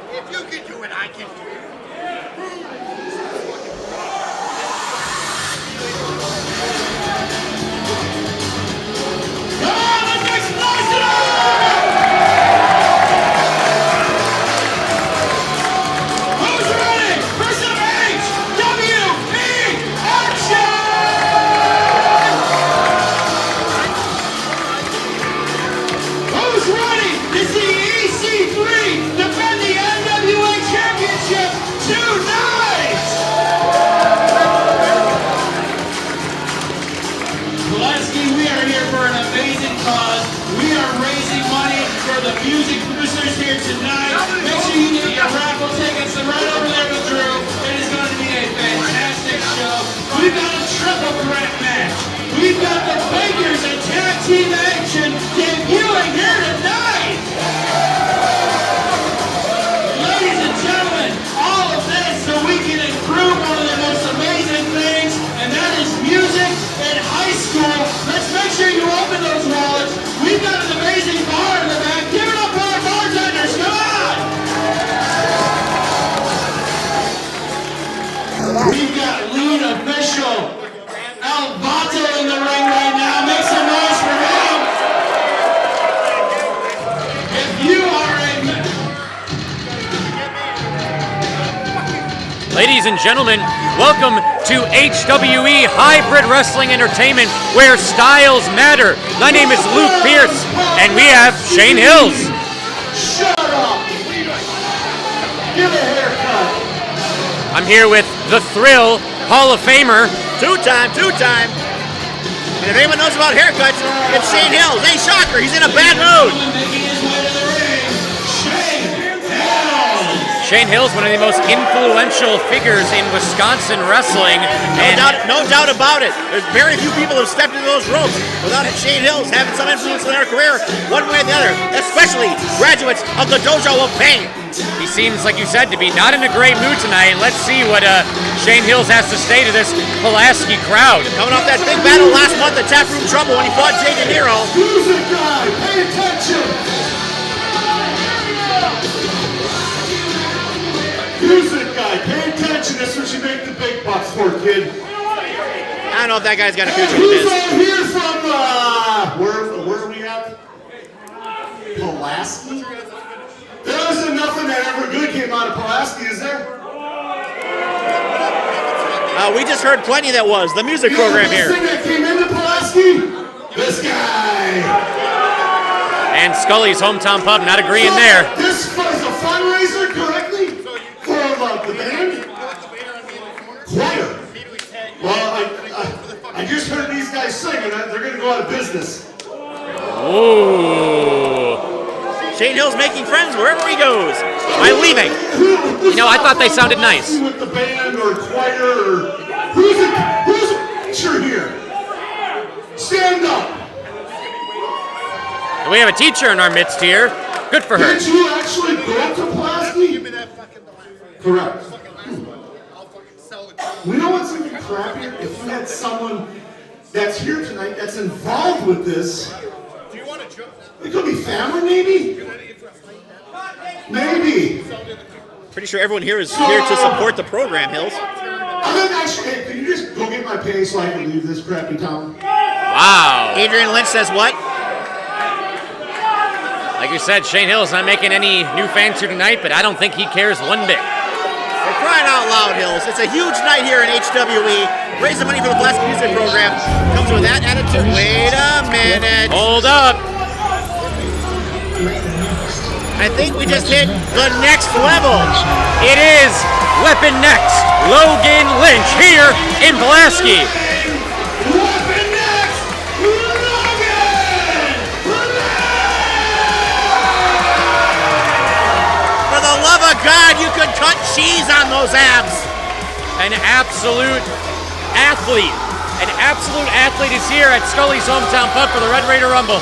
If you can do it, I can do it. Music producers here tonight. Make sure you get your raffle tickets. They're right over there with Drew. It is going to be a fantastic show. We've got a triple threat match. We've got the Bakers and tag team action debuting here tonight. Ladies and gentlemen, all of this so we can improve one of the most amazing things, and that is music in high school. Let's make sure you open those wallets. We've got an amazing bar in the back. Give it up for our bartenders, come on! We've got lead official Alvato in the ring right now. Make some noise for him. If you are a... Ladies and gentlemen, welcome to HWE Hybrid Wrestling Entertainment, where styles matter. My name is Luke Pierce, and we have Shane Hills. Shut up! Give a haircut. I'm here with The Thrill, Hall of Famer. Two-time. And if anyone knows about haircuts, it's Shane Hills. Hey, shocker, he's in a bad mood. Shane Hills, one of the most influential figures in Wisconsin wrestling. No doubt about it. There's very few people who have stepped into those ropes without Shane Hills having some influence in their career, one way or the other, especially graduates of the Dojo of Pain. He seems, like you said, to be not in a great mood tonight. Let's see what Shane Hills has to say to this Pulaski crowd. Coming off that big battle last month at Taproom Trouble when he fought Jay De Niro. Music guy, pay attention! Music guy, pay attention. That's what you make the big bucks for, kid. I don't know if that guy's got a future with Who's this. out here from, where are we at? Pulaski? There isn't nothing that ever good came out of Pulaski, is there? We just heard plenty that was. The music program here. Thing that came into Pulaski? This guy. And Scully's hometown pub not agreeing there. This was a fundraiser, correctly? For the band? Choir. Well, I just heard these guys sing, and they're going to go out of business. Ooh. Shane Hills making friends wherever he goes by leaving. You know, I thought they sounded nice. With the band or choir or who's a teacher here? Stand up. We have a teacher in our midst here. Good for her. Did you actually go to Pulaski? Correct. We know what's even crappier? If you had someone that's here tonight that's involved with this. Do you want to jump? It could be family, maybe? Maybe. Pretty sure everyone here is here to support the program, Hills. Hey, can you just go get my pay so I can leave this crappy town? Wow. Adrian Lynch says what? Like you said, Shane Hills not making any new fans here tonight, but I don't think he cares one bit. For crying out loud, Hills. It's a huge night here in HWE. Raise the money for the Pulaski Music Program. Comes with that attitude. Wait a minute. Hold up. I think we just hit the next level. It is Weapon Next, Logan Lynch here in Pulaski. Weapon next! Logan! For the love of God, you could cut cheese on those abs. An absolute athlete. An absolute athlete is here at Scully's hometown pub for the Red Raider Rumble.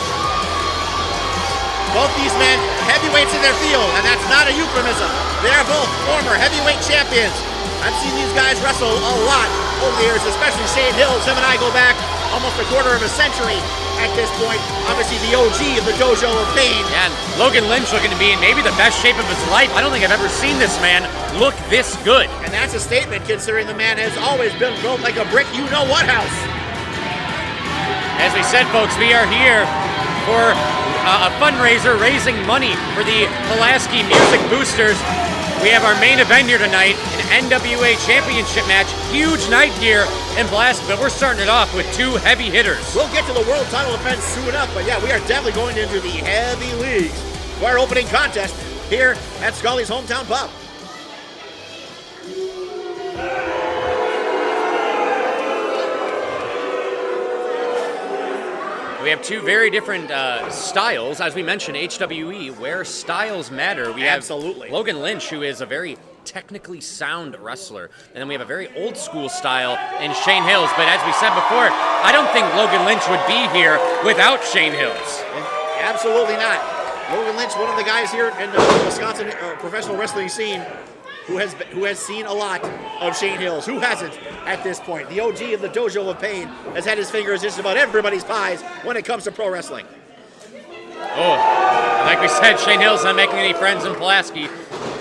Both these men, heavyweights in their field, and that's not a euphemism. They are both former heavyweight champions. I've seen these guys wrestle a lot over the years, especially Shane Hills. Him and I go back almost a quarter of a century. at this point. Obviously the OG of the Dojo of Pain. Yeah, and Logan Lynch looking to be in maybe the best shape of his life. I don't think I've ever seen this man look this good. And that's a statement considering the man has always been built like a brick you-know-what house. As we said, folks, we are here for a fundraiser raising money for the Pulaski Music Boosters. We have our main event here tonight, an NWA Championship match. Huge night here in Pulaski, but we're starting it off with two heavy hitters. We'll get to the world title defense soon enough, but yeah, we are definitely going into the heavy leagues for our opening contest here at Scolly's hometown pub. We have two very different styles. As we mentioned, HWE, where styles matter. We have Absolutely. Logan Lynch, who is a very technically sound wrestler. And then we have a very old school style in Shane Hills. But as we said before, I don't think Logan Lynch would be here without Shane Hills. Absolutely not. Logan Lynch, one of the guys here in the Wisconsin professional wrestling scene who has seen a lot of Shane Hills. Who hasn't at this point? The OG of the Dojo of Pain has had his fingers just about everybody's pies when it comes to pro wrestling. Oh, like we said, Shane Hills not making any friends in Pulaski.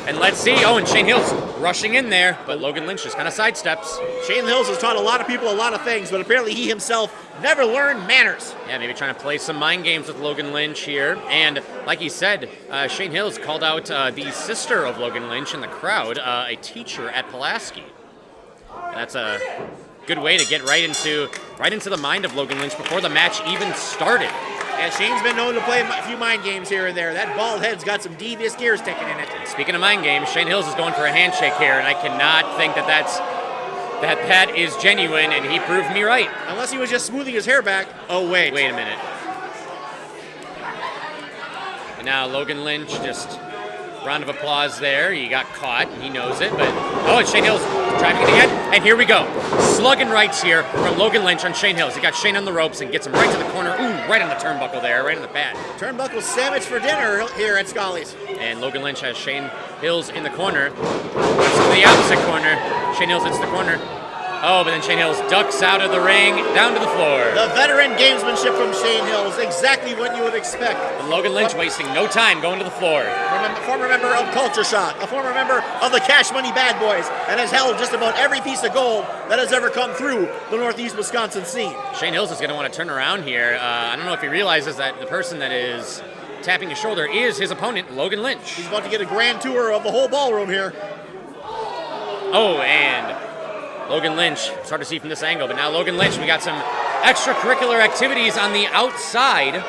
And let's see. Oh, and Shane Hills rushing in there, but Logan Lynch just kind of sidesteps. Shane Hills has taught a lot of people a lot of things, but apparently he himself never learned manners. Yeah, maybe trying to play some mind games with Logan Lynch here. And like he said, Shane Hills called out the sister of Logan Lynch in the crowd, a teacher at Pulaski. And that's a good way to get right into the mind of Logan Lynch before the match even started. Yeah, Shane's been known to play a few mind games here and there. That bald head's got some devious gears sticking in it. Speaking of mind games, Shane Hills is going for a handshake here, and I cannot think that is genuine, and he proved me right. Unless he was just smoothing his hair back. Oh, wait. Wait a minute. And now Logan Lynch, just round of applause there. He got caught, and he knows it, but... Oh, and Shane Hills driving it again, and here we go. Slugging rights here from Logan Lynch on Shane Hills. He got Shane on the ropes and gets him right to the corner. Ooh, right on the turnbuckle there, right on the pad. Turnbuckle sandwich for dinner here at Scolly's. And Logan Lynch has Shane Hills in the corner. Goes to the opposite corner. Shane Hills hits the corner. Oh, but then Shane Hills ducks out of the ring, down to the floor. The veteran gamesmanship from Shane Hills, exactly what you would expect. And Logan Lynch wasting no time going to the floor. Former member of Culture Shock, a former member of the Cash Money Bad Boys, and has held just about every piece of gold that has ever come through the Northeast Wisconsin scene. Shane Hills is going to want to turn around here. I don't know if he realizes that the person that is tapping his shoulder is his opponent, Logan Lynch. He's about to get a grand tour of the whole ballroom here. Oh, and Logan Lynch, it's hard to see from this angle, but now Logan Lynch, we got some extracurricular activities on the outside.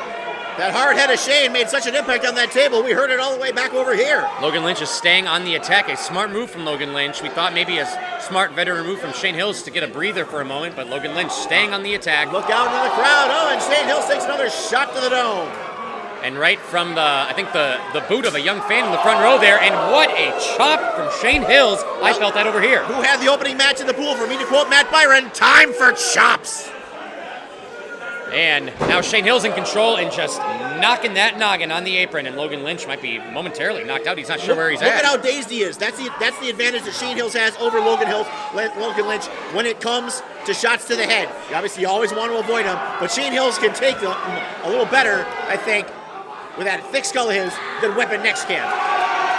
That hard head of Shane made such an impact on that table, we heard it all the way back over here. Logan Lynch is staying on the attack. A smart move from Logan Lynch. We thought maybe a smart veteran move from Shane Hills to get a breather for a moment, but Logan Lynch staying on the attack. Look out in the crowd. Oh, and Shane Hills takes another shot to the dome. And right from the boot of a young fan in the front row there, and what a chop from Shane Hills. I felt that over here. Who had the opening match in the pool? For me to quote Matt Byron, time for chops. And now Shane Hills in control and just knocking that noggin on the apron, and Logan Lynch might be momentarily knocked out. He's not sure where he's at. Look at how dazed he is. That's the advantage that Shane Hills has over Logan Lynch when it comes to shots to the head. Obviously, you always want to avoid them, but Shane Hills can take them a little better, I think, with that thick skull of his than Weapon Next can.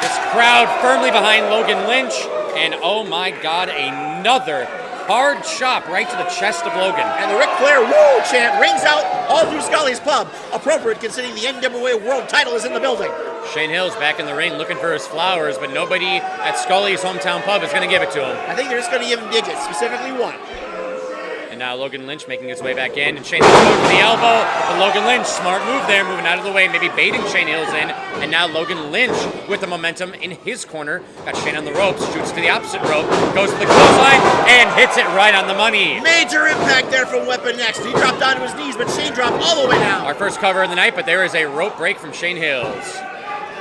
This crowd firmly behind Logan Lynch, and oh my God, another hard chop right to the chest of Logan. And the Ric Flair woo chant rings out all through Scolly's pub. Appropriate considering the NWA World title is in the building. Shane Hills back in the ring looking for his flowers, but nobody at Scolly's hometown pub is going to give it to him. I think they're just going to give him digits, specifically one. And now Logan Lynch making his way back in, and Shane Hills going for the elbow. But Logan Lynch, smart move there, moving out of the way, maybe baiting Shane Hills in. And now Logan Lynch with the momentum in his corner. Got Shane on the ropes, shoots to the opposite rope, goes to the clothesline, and hits it right on the money. Major impact there from Weapon Next. He dropped down to his knees, but Shane dropped all the way down. Our first cover of the night, but there is a rope break from Shane Hills.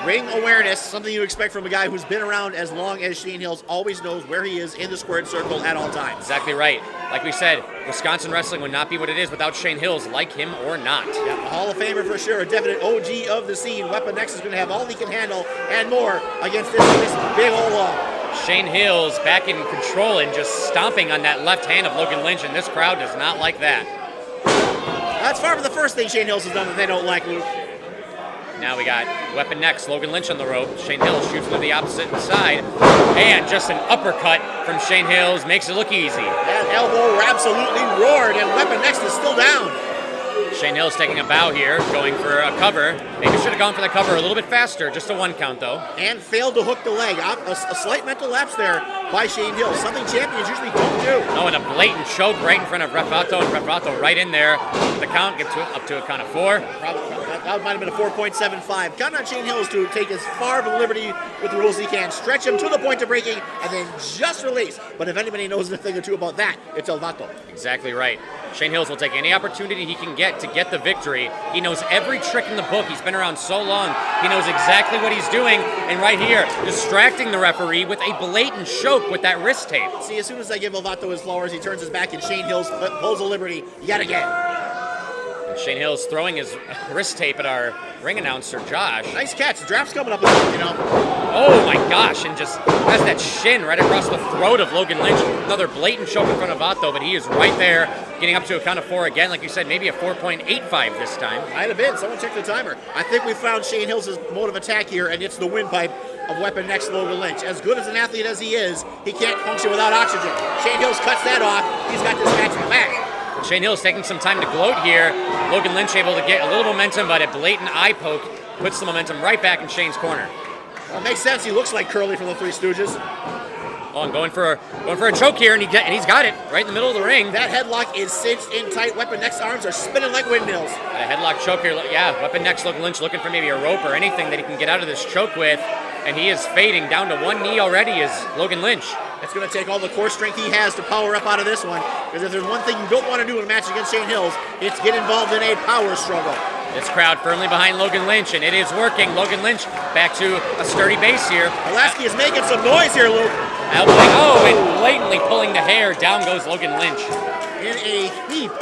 Ring awareness, something you expect from a guy who's been around as long as Shane Hills, always knows where he is in the squared circle at all times. Exactly right. Like we said, Wisconsin wrestling would not be what it is without Shane Hills, like him or not. Yeah, a Hall of Famer for sure, a definite OG of the scene. Weapon X is going to have all he can handle and more against this big old wall. Shane Hills back in control and just stomping on that left hand of Logan Lynch, and this crowd does not like that. That's far from the first thing Shane Hills has done that they don't like, Luke. Now we got weapon next, Logan Lynch on the rope. Shane Hills shoots to the opposite side. And just an uppercut from Shane Hills makes it look easy. That elbow absolutely roared, and weapon next is still down. Shane Hills taking a bow here, going for a cover. Maybe should have gone for the cover a little bit faster, just a 1 count though. And failed to hook the leg. A slight mental lapse there by Shane Hills, something champions usually don't do. Oh, and a blatant choke right in front of Ref Vato, and Ref Vato right in there. The count gets up to a count of 4. That might have been a 4.75. Count on Shane Hills to take as far of a liberty with the rules as he can, stretch him to the point of breaking, and then just release. But if anybody knows a thing or two about that, it's El Vato. Exactly right. Shane Hills will take any opportunity he can get to get the victory. He knows every trick in the book. He's been around so long. He knows exactly what he's doing. And right here, distracting the referee with a blatant choke with that wrist tape. See, as soon as I give El Vato his flowers, he turns his back, and Shane Hills pulls a liberty yet again. And Shane Hills throwing his wrist tape at our ring announcer, Josh. Nice catch. The draft's coming up, you know. Oh my gosh, and just has that shin right across the throat of Logan Lynch. Another blatant choke in front of Vato, but he is right there, getting up to a count of 4 again. Like you said, maybe a 4.85 this time. Might have been. Someone check the timer. I think we found Shane Hills' mode of attack here, and it's the windpipe of weapon next Logan Lynch. As good as an athlete as he is, he can't function without oxygen. Shane Hills cuts that off. He's got this match in the bag. Shane Hills taking some time to gloat here. Logan Lynch able to get a little momentum, but a blatant eye poke puts the momentum right back in Shane's corner. Well, it makes sense. He looks like Curly from the Three Stooges. Oh, and going for a choke here, and he's got it right in the middle of the ring. That headlock is cinched in tight. Weapon next arms are spinning like windmills. A headlock choke here. Yeah, weapon next Logan Lynch looking for maybe a rope or anything that he can get out of this choke with. And he is fading down to 1 knee already is Logan Lynch. It's going to take all the core strength he has to power up out of this one. Because if there's one thing you don't want to do in a match against Shane Hills, it's get involved in a power struggle. This crowd firmly behind Logan Lynch, and it is working. Logan Lynch back to a sturdy base here. Pulaski is making some noise here, Luke. Elbowing, and blatantly pulling the hair. Down goes Logan Lynch. In a heap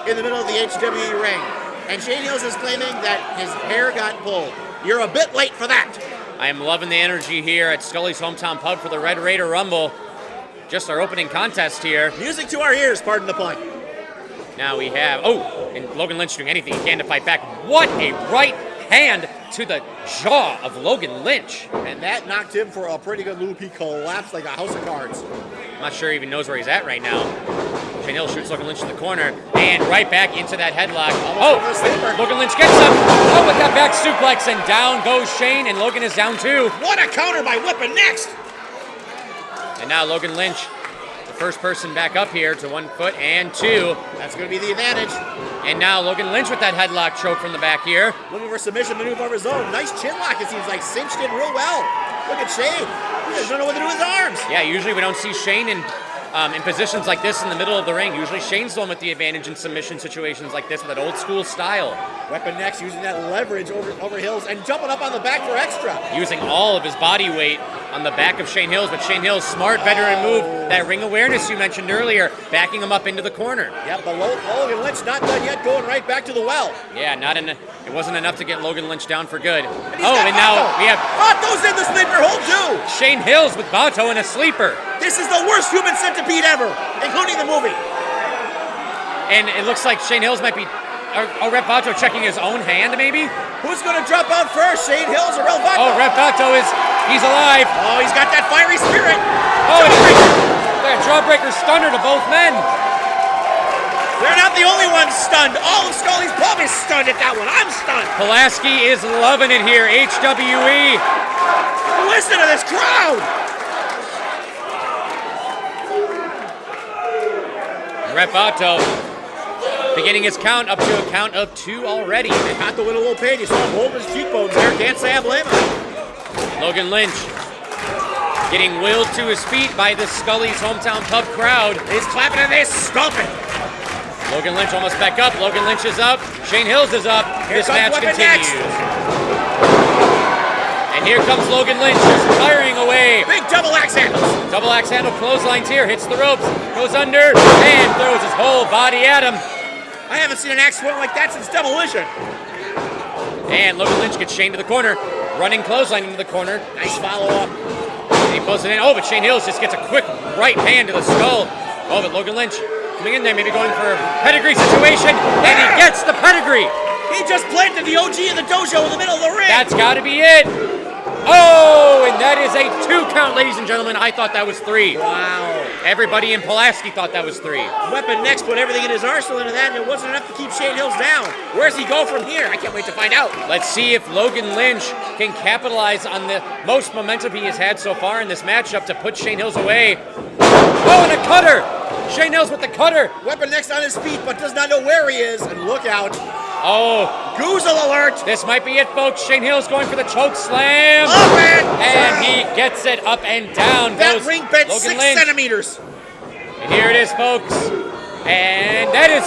in the middle of the HWE ring. And Shane Hills is claiming that his hair got pulled. You're a bit late for that. I am loving the energy here at Scully's hometown pub for the Red Raider Rumble. Just our opening contest here. Music to our ears, pardon the pun. Now we have, and Logan Lynch doing anything he can to fight back. What a right hand to the jaw of Logan Lynch. And that knocked him for a pretty good loop. He collapsed like a house of cards. I'm not sure he even knows where he's at right now. Shane Hills shoots Logan Lynch in the corner, and right back into that headlock. Logan Lynch gets up. Oh, with that back suplex, and down goes Shane, and Logan is down too. What a counter by Weapon next! And now Logan Lynch, the first person back up here to 1 foot and 2. That's going to be the advantage. And now Logan Lynch with that headlock choke from the back here. Looking for submission maneuver of his own. Nice chin lock, it seems like, cinched in real well. Look at Shane. He doesn't know what to do with his arms. Yeah, usually we don't see Shane in positions like this in the middle of the ring. Usually Shane's the one with the advantage in submission situations like this with that old school style. Weapon next using that leverage over Hills and jumping up on the back for extra. Using all of his body weight on the back of Shane Hills, but Shane Hills, smart veteran move. That ring awareness you mentioned earlier, backing him up into the corner. Yep, but Logan Lynch not done yet, going right back to the well. Yeah, it wasn't enough to get Logan Lynch down for good. And now we have Vato's in the sleeper hold too. Shane Hills with Vato in a sleeper. This is the worst human centipede ever, including the movie. And it looks like Shane Hills might be, or Ref Vato checking his own hand maybe? Who's going to drop out first, Shane Hills or El Vato? Oh, Ref Vato he's alive. Oh, he's got that fiery spirit. Oh, jawbreaker stunner to both men. They're not the only ones stunned. All of Scully's pub is stunned at that one. I'm stunned. Pulaski is loving it here, HWE. Listen to this crowd. Ref Vato beginning his count up to a count of 2 already. They got the win a little pain. You saw him holding his cheekbones there. Can't say I blame him. Logan Lynch getting willed to his feet by the Scully's hometown pub crowd. He's clapping and they're stomping. Logan Lynch almost back up. Logan Lynch is up. Shane Hills is up. This match continues. And here comes Logan Lynch just firing away. Big double axe handles. Double axe handle clotheslines here. Hits the ropes. Goes under and throws his whole body at him. I haven't seen an axe swing like that since Demolition. And Logan Lynch gets Shane to the corner. Running clothesline into the corner. Nice follow-up. And he pulls it in. Oh, but Shane Hills just gets a quick right hand to the skull. Oh, but Logan Lynch coming in there, maybe going for a pedigree situation, and he gets the pedigree. He just planted the OG in the dojo in the middle of the ring. That's got to be it. Oh, and that is a 2 count, ladies and gentlemen. I thought that was 3. Wow. Everybody in Pulaski thought that was 3. Weapon Next put everything in his arsenal into that, and it wasn't enough to keep Shane Hills down. Where's he go from here? I can't wait to find out. Let's see if Logan Lynch can capitalize on the most momentum he has had so far in this matchup to put Shane Hills away. Oh, and a cutter! Shane Hills with the cutter. Weapon Next on his feet, but does not know where he is. And look out. Oh, Goozle alert. this might be it, folks. Shane Hills going for the choke slam. Up and And he gets it up and down. that goes ring bent Logan 6 Lynch. centimeters. And here it is, folks. And that is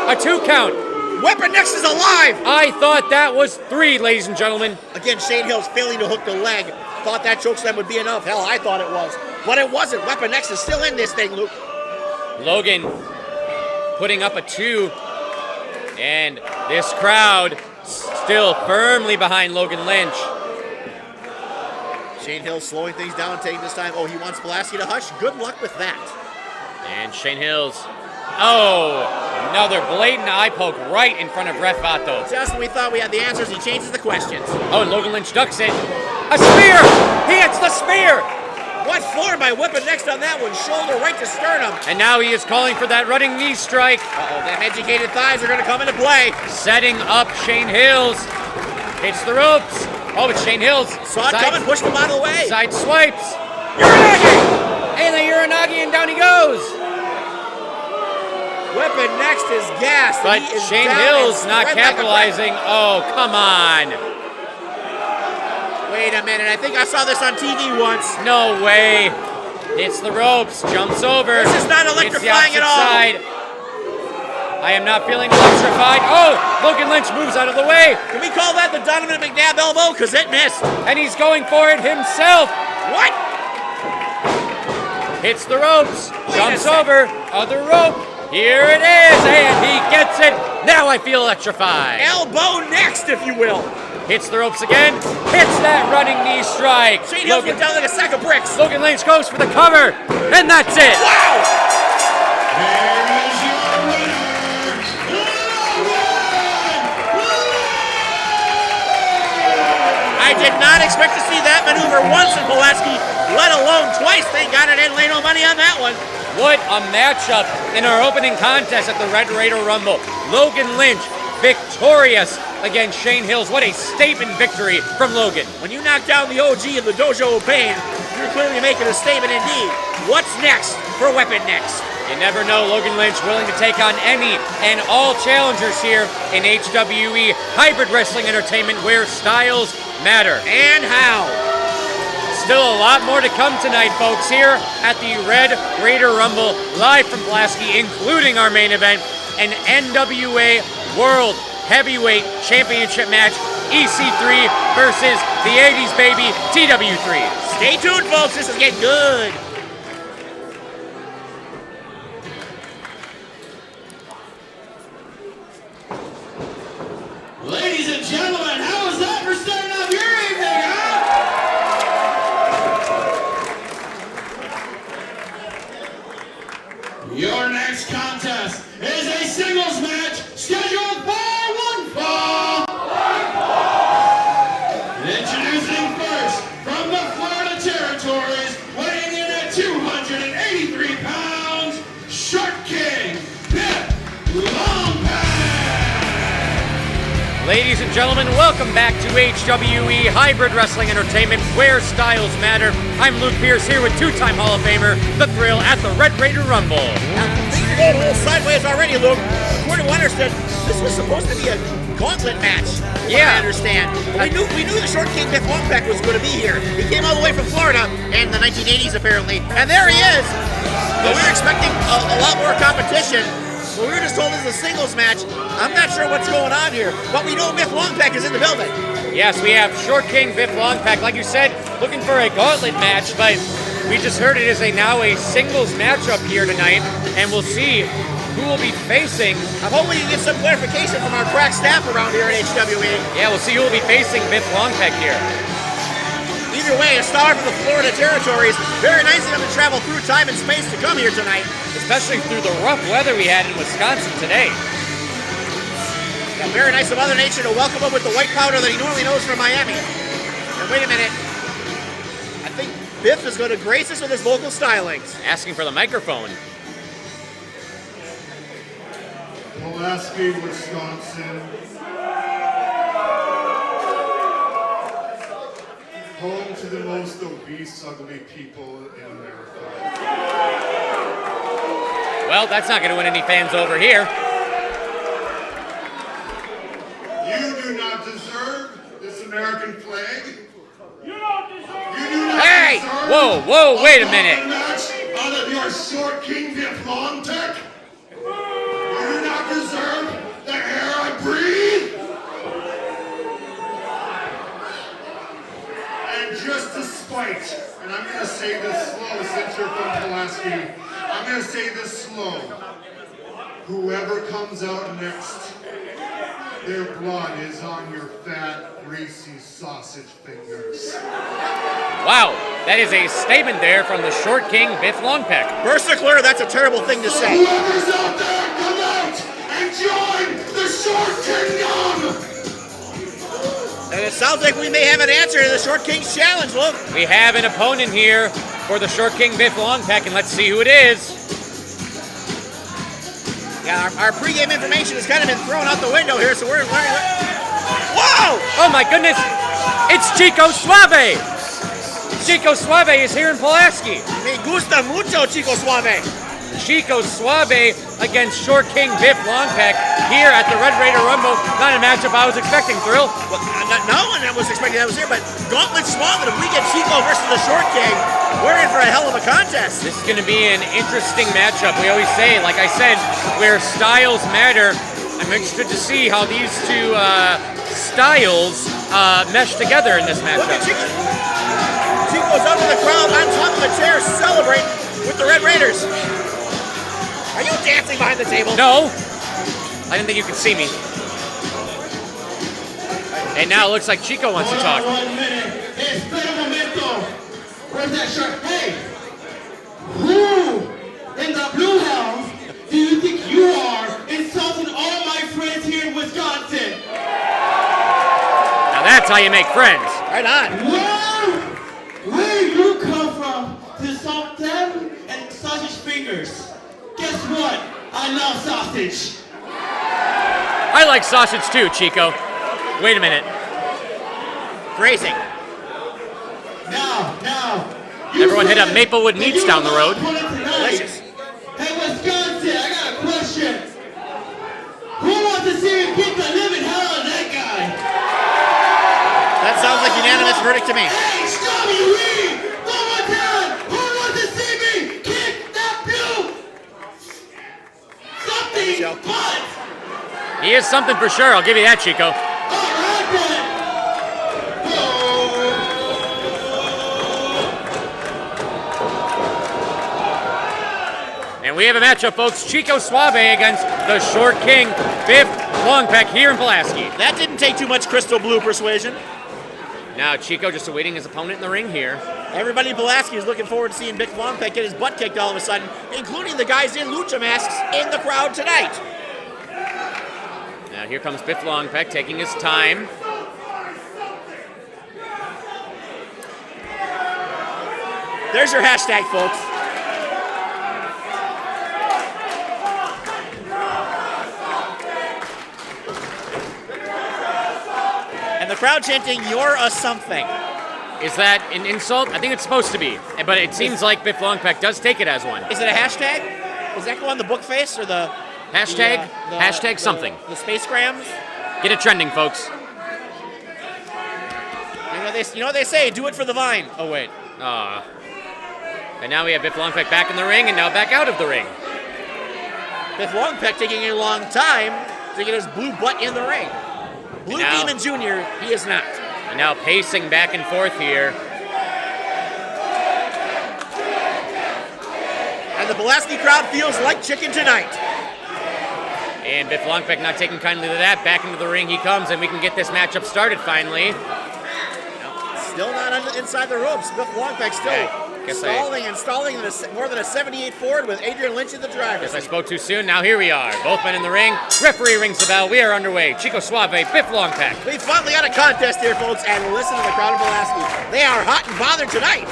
a 2 count. Weapon Next is alive. I thought that was 3, ladies and gentlemen. Again, Shane Hills failing to hook the leg. Thought that chokeslam would be enough. Hell, I thought it was. But it wasn't. Weapon Next is still in this thing, Luke. Logan putting up a 2. And this crowd still firmly behind Logan Lynch. Shane Hills slowing things down, taking this time. Oh, he wants Pulaski to hush. Good luck with that. And Shane Hills. Oh, another blatant eye poke right in front of Ref Vato. Just when we thought we had the answers, he changes the questions. Oh, and Logan Lynch ducks it. A spear! He hits the spear! What floor by Weapon Next on that one? Shoulder right to sternum. And now he is calling for that running knee strike. Uh-oh, them educated thighs are going to come into play. Setting up Shane Hills. Hits the ropes. Oh, it's Shane Hills. Saw it coming, pushed him out of the way. Side swipes. Uranagi! And the Uranagi, and down he goes. Weapon Next is gassed. But He is Shane down Hills and not right back up. capitalizing. Oh, come on. Wait a minute, I think I saw this on TV once. No way. Hits the ropes, jumps over. This is not hits the electrifying opposite at all. side. I am not feeling electrified. Oh, Logan Lynch moves out of the way. Can we call that the Donovan McNabb elbow? Because it missed. And he's going for it himself. What? Hits the ropes, Wait jumps a sec. over, other rope. Here it is, and he gets it. Now I feel electrified. Elbow next, if you will. Hits the ropes again, hits that running knee strike. Shane Hills went down like a sack of bricks. Logan Lynch goes for the cover, and that's it. Wow! Here is your winner, Logan! I did not expect to see that maneuver once in Pulaski, let alone twice. Thank God I didn't lay no money on that one. What a matchup in our opening contest at the Red Raider Rumble. Logan Lynch victorious against Shane Hills. What a statement victory from Logan. When you knock down the OG in the Dojo of Pain, you're clearly making a statement indeed. What's next for Weapon Next? You never know, Logan Lynch willing to take on any and all challengers here in HWE Hybrid Wrestling Entertainment, where styles matter. And how? Still a lot more to come tonight, folks, here at the Red Raider Rumble, live from Pulaski, including our main event, an NWA World Heavyweight Championship match, EC3 versus the 80s baby, TW3. Stay tuned, folks. This is getting good. Ladies and gentlemen, how was that for starting off your evening, huh? Your next contest is a singles match scheduled for one fall. Introducing first from the Florida Territories, weighing in at 283 pounds, Shortking Biff Longpec. Ladies and gentlemen, welcome back to HWE Hybrid Wrestling Entertainment, where styles matter. I'm Luke Pierce here with two-time Hall of Famer, The Thrill, at the Red Raider Rumble. Things are going a little sideways already, Luke. According to what I understood, this was supposed to be a gauntlet match. Yeah. I understand. We knew the Short King Biff Longpec was going to be here. He came all the way from Florida in the 1980s, apparently. And there he is. But we were expecting a lot more competition. But we were just told this is a singles match. I'm not sure what's going on here. But we know Biff Longpec is in the building. Yes, we have Short King Biff Longpec, like you said, looking for a gauntlet match, but we just heard it is now a singles matchup here tonight, and we'll see who will be facing. I'm hoping we can get some clarification from our crack staff around here at HWE. Yeah, we'll see who will be facing Biff Longpec here. your way, a star from the Florida territories. Very nice of them to travel through time and space to come here tonight. Especially through the rough weather we had in Wisconsin today. Yeah, very nice of Mother Nature to welcome him with the white powder that he normally knows from Miami. And wait a minute. I think Biff is going to grace us with his local stylings. Asking for the microphone. Pulaski, Wisconsin. Home to the most obese, ugly people in America. Well, that's not going to win any fans over here. You do not deserve this American flag. You do not Hey! deserve Whoa, wait a minute. match out of your Shortking Biff Longpec. You do not deserve the air I breathe. And just to spite, and I'm going to say this slow since you're from Pulaski, I'm going to say this slow. Whoever comes out next, their blood is on your fat, greasy sausage fingers. Wow, that is a statement there from the Short King, Biff Longpec. Bursticler, that's a terrible thing to say. Whoever's out there, come out and join the Short Kingdom! And it sounds like we may have an answer to the Short King's challenge, look. We have an opponent here for the Short King, Biff Longpec, and let's see who it is. Yeah, our pregame information has kind of been thrown out the window here, so we're learning. Whoa! Oh my goodness, it's Chico Suave. Chico Suave is here in Pulaski. Me gusta mucho, Chico Suave. Chico Suave against Short King Biff Longpec here at the Red Raider Rumble. Not a matchup I was expecting, Thrill. Well, no one was expecting that was here, but Gauntlet Swamped, if we get Chico versus the Short King, we're in for a hell of a contest. This is going to be an interesting matchup. We always say, like I said, where styles matter. I'm interested to see how these two styles mesh together in this Look matchup. at Chico. Chico's up in the crowd on top of the chair celebrating with the Red Raiders. Are you dancing behind the table? No, I didn't think you could see me. And now it looks like Chico wants to talk. 1 minute. Espera un momento. Where's that shirt? Hey, who in the blue house do you think you are insulting all my friends here in Wisconsin? Now that's how you make friends. Right on. Where you come from to insult them and sausage fingers? Guess what? I love sausage. I like sausage too, Chico. Wait a minute. Phrasing. Now. Everyone hit up Maplewood Meats down the road. Delicious. Hey, Wisconsin, I got a question. Who wants to see me beat the living hell out of that guy? That sounds like unanimous verdict to me. Hey, SWE! One more time! Who wants to see me kick that blue? Something, Joe. but... He is something for sure. I'll give you that, Chico. All right, then. And we have a matchup, folks. Chico Suave against the Short King, Biff Longpec here in Pulaski. That didn't take too much crystal blue persuasion. Now Chico just awaiting his opponent in the ring here. Everybody in Pulaski is looking forward to seeing Biff Longpec get his butt kicked all of a sudden, including the guys in lucha masks in the crowd tonight. Now here comes Biff Longpec taking his time. There's your hashtag, folks. And the crowd chanting, "You're a something." Is that an insult? I think it's supposed to be, but it seems like Biff Longpec does take it as one. Is it a hashtag? Does that go on the book face or the Hashtag? Hashtag something. The spacegrams? Get it trending, folks. You know what they say, do it for the vine. Oh, wait. And now we have Biff Longpec back in the ring and now back out of the ring. Biff Longpec taking a long time to get his blue butt in the ring. Blue Now- Demon Jr., he is not. And now pacing back and forth here. And the Pulaski crowd feels like chicken tonight. And Biff Longpec not taking kindly to that. Back into the ring he comes, and we can get this matchup started finally. Still not inside the ropes. Biff Longpec still stalling and stalling in more than a 78 Ford with Adrian Lynch in the driver's Guess I seat. spoke too soon. Now here we are. Both men in the ring. Referee rings the bell. We are underway. Chico Suave, Biff Longpec. We finally got a contest here, folks, and listen to the crowd of Pulaski. They are hot and bothered tonight.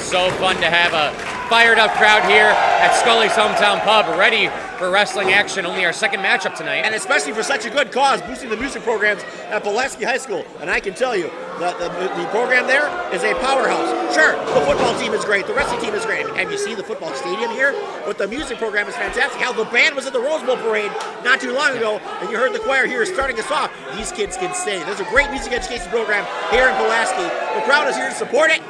So fun to have a fired up crowd here at Scully's hometown pub, ready for wrestling action. Only our second matchup tonight. And especially for such a good cause, boosting the music programs at Pulaski High School. And I can tell you, the program there is a powerhouse. Sure, the football team is great, the wrestling team is great. I mean, have you seen the football stadium here? But the music program is fantastic. How the band was at the Rose Bowl parade not too long ago, and you heard the choir here starting us off. These kids can sing. There's a great music education program here in Pulaski. The crowd is here to support it.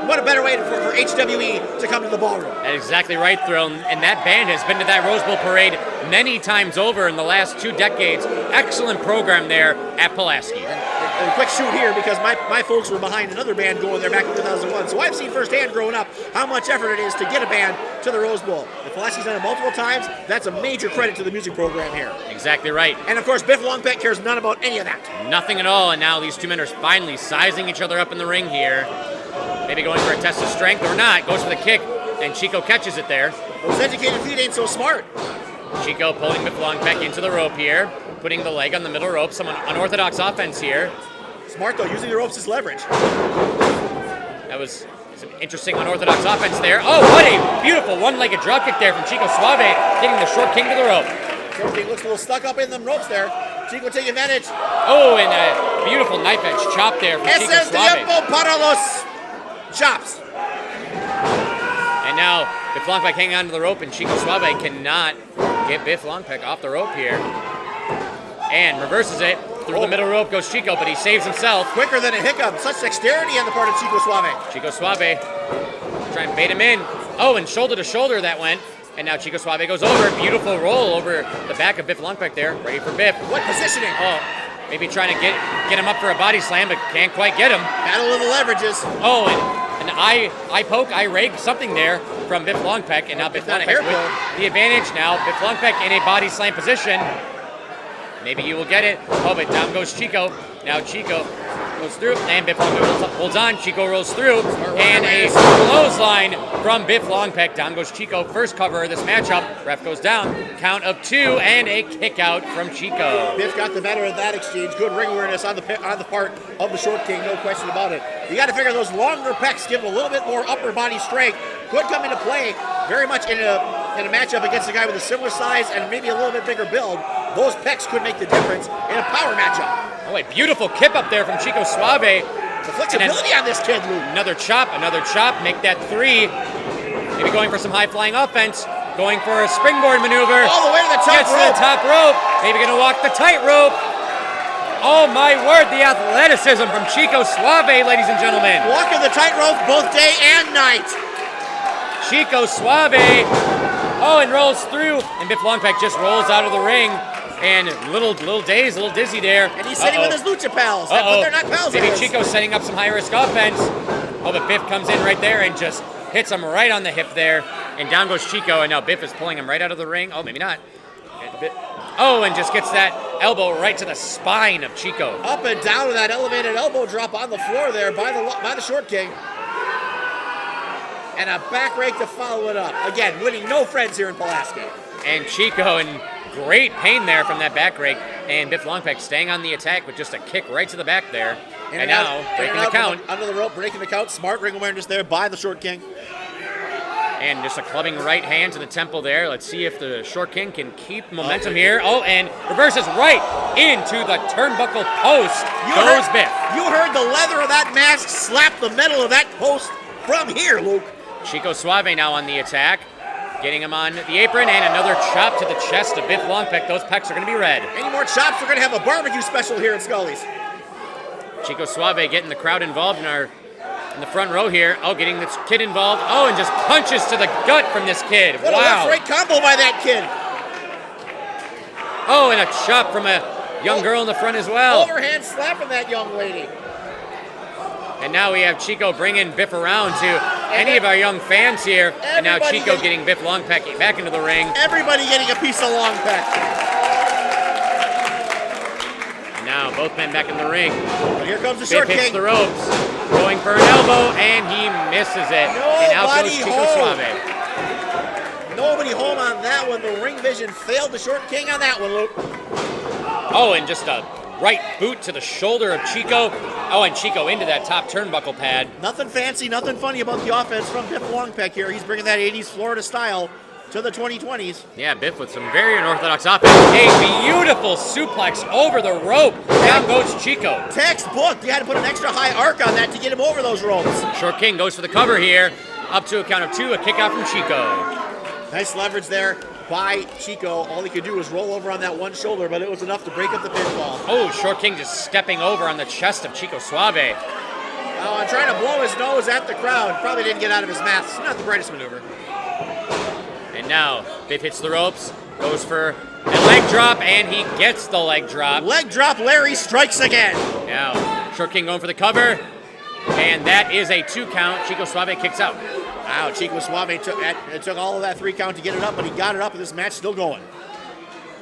What a better way for HWE to come to the ballroom. That's exactly right, Thrill. And that band has been to that Rose Bowl parade many times over in the last 2 decades. Excellent program there at Pulaski. And a quick shoot here, because my folks were behind another band going there back in 2001. So I've seen firsthand growing up how much effort it is to get a band to the Rose Bowl. If Pulaski's done it multiple times, that's a major credit to the music program here. Exactly right. And of course, Biff Longpec cares none about any of that. Nothing at all. And now these two men are finally sizing each other up in the ring here. Maybe going for a test of strength or not. Goes for the kick, and Chico catches it there. Those educated feet ain't so smart. Chico pulling Biff Longpec into the rope here, putting the leg on the middle rope. Some unorthodox offense here. Smart though, using the ropes as leverage. That was some interesting unorthodox offense there. Oh, what a beautiful one-legged dropkick there from Chico Suave, getting the short king to the rope. Short king looks a little stuck up in them ropes there. Chico taking advantage. Oh, and a beautiful knife edge chop there from Chico Es el Suave. tiempo para los chops. And now Biff Longpec hanging onto the rope, and Chico Suave cannot get Biff Longpec off the rope here. And reverses it. Through the middle rope goes Chico, but he saves himself. Quicker than a hiccup. Such dexterity on the part of Chico Suave. Chico Suave trying to bait him in. Oh, and shoulder to shoulder that went. And now Chico Suave goes over. Beautiful roll over the back of Biff Longpec there. Ready for Biff. What positioning? Oh, maybe trying to get him up for a body slam, but can't quite get him. Battle of the leverages. Oh, and an eye poke, eye rake, something there from Biff Longpec. And now Biff Longpec with the advantage now. Biff Longpec in a body slam position. Maybe you will get it. Oh, but down goes Chico. Now Chico goes through, and Biff Longpec holds on. Chico rolls through, and a clothesline from Biff Longpec. Down goes Chico. First cover of this matchup. Ref goes down. Count of 2, and a kick out from Chico. Biff got the better of that exchange. Good ring awareness on the part of the Short King, no question about it. You got to figure those longer pecs give him a little bit more upper body strength. Could come into play very much in a matchup against a guy with a similar size and maybe a little bit bigger build. Those pecs could make the difference in a power matchup. Oh, a beautiful kip up there from Chico Suave. The flexibility on this kid, Luke. Another chop, make that 3. Maybe going for some high-flying offense. Going for a springboard maneuver. All the way to the top Gets rope. to the top rope. Maybe going to walk the tightrope. Oh, my word, the athleticism from Chico Suave, ladies and gentlemen. Walking the tightrope both day and night. Chico Suave. Oh, and rolls through. And Biff Longpec just rolls out of the ring. And little dazed, a little dizzy there. And he's sitting with his lucha pals. But they're not pals. Maybe Chico's setting up some high-risk offense. Oh, but Biff comes in right there and just hits him right on the hip there. And down goes Chico, and now Biff is pulling him right out of the ring. Oh, maybe not. Oh, and just gets that elbow right to the spine of Chico. Up and down with that elevated elbow drop on the floor there by the Short King. And a back rake to follow it up. Again, winning no friends here in Pulaski. And Chico in great pain there from that back rake. And Biff Longpec staying on the attack with just a kick right to the back there. And now breaking the count. Under the rope, breaking the count. Smart ring awareness there by the Short King. And just a clubbing right hand to the temple there. Let's see if the Short King can keep momentum here. Oh, and reverses right into the turnbuckle post. Goes Biff. You heard the leather of that mask slap the metal of that post from here, Luke. Chico Suave now on the attack. Getting him on the apron, and another chop to the chest of Biff Longpec. Those pecs are going to be red. Any more chops, we're going to have a barbecue special here at Scully's. Chico Suave getting the crowd involved in the front row here. Oh, getting this kid involved. Oh, and just punches to the gut from this kid. What a left-right combo by that kid. Oh, and a chop from a young girl in the front as well. Overhand slapping that young lady. And now we have Chico bringing Biff around to any of our young fans here. And now Chico getting Biff Longpec back into the ring. Everybody getting a piece of Longpec. And now both men back in the ring. But here comes the Biff Short hits King. the ropes, going for an elbow, and he misses it. And out goes Nobody Chico home. Suave. Nobody home on that one. The ring vision failed the Short King on that one, Luke. Oh, and just a right boot to the shoulder of Chico. Oh, and Chico into that top turnbuckle pad. Nothing fancy, nothing funny about the offense from Biff Longpec here. He's bringing that 80s Florida style to the 2020s. Yeah, Biff with some very unorthodox offense. A beautiful suplex over the rope. Down goes Chico. Textbook. You had to put an extra high arc on that to get him over those ropes. Short King goes for the cover here. Up to a count of 2, a kick out from Chico. Nice leverage there by Chico. All he could do was roll over on that one shoulder, but it was enough to break up the pinfall. Oh, Short King just stepping over on the chest of Chico Suave. Oh, and trying to blow his nose at the crowd. Probably didn't get out of his mask. Not the brightest maneuver. And now, Biff hits the ropes, goes for a leg drop, and he gets the leg drop. Leg drop, Larry strikes again. Now, Short King going for the cover, and that is a 2 count. Chico Suave kicks out. Wow, Chico Suave took all of that 3 count to get it up, but he got it up, and this match still going.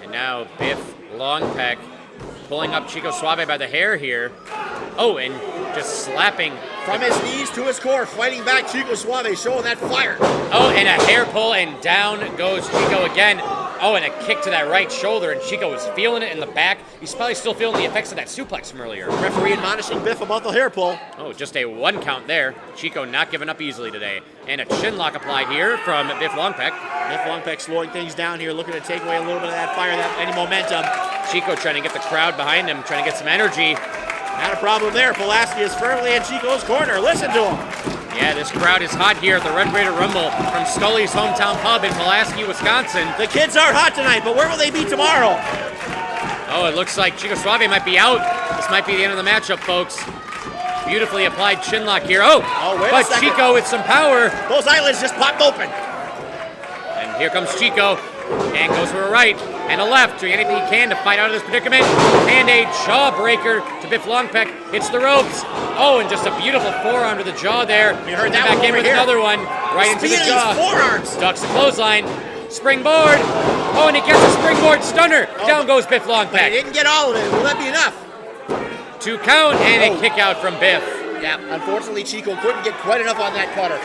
And now, Biff Longpec pulling up Chico Suave by the hair here. Oh, and just slapping. From his knees to his core, fighting back Chico Suave, showing that fire. Oh, and a hair pull, and down goes Chico again. Oh, and a kick to that right shoulder, and Chico was feeling it in the back. He's probably still feeling the effects of that suplex from earlier. Referee admonishing Biff about the hair pull. Oh, just a 1 count there. Chico not giving up easily today. And a chin lock applied here from Biff Longpec. Biff Longpec slowing things down here, looking to take away a little bit of that fire, any momentum. Chico trying to get the crowd behind him, trying to get some energy. Not a problem there. Pulaski is firmly in Chico's corner. Listen to him. Yeah, this crowd is hot here at the Red Raider Rumble from Scully's hometown pub in Pulaski, Wisconsin. The kids are hot tonight, but where will they be tomorrow? Oh, it looks like Chico Suave might be out. This might be the end of the matchup, folks. Beautifully applied chin lock here. Oh, wait a but second. Chico with some power. Those eyelids just popped open. And here comes Chico, and goes for a right and a left, doing anything he can to fight out of this predicament. And a jawbreaker to Biff Longpec. Hits the ropes. Oh, and just a beautiful forearm to the jaw there. You heard that back one in over with here. another one, right into the Speed of jaw. these forearms. Ducks the clothesline. Springboard. Oh, and he gets a springboard stunner. Down goes Biff But he Longpec. didn't get all of it. Will that be enough? 2 count and a kick out from Biff. Yeah, unfortunately, Chico couldn't get quite enough on that cutter.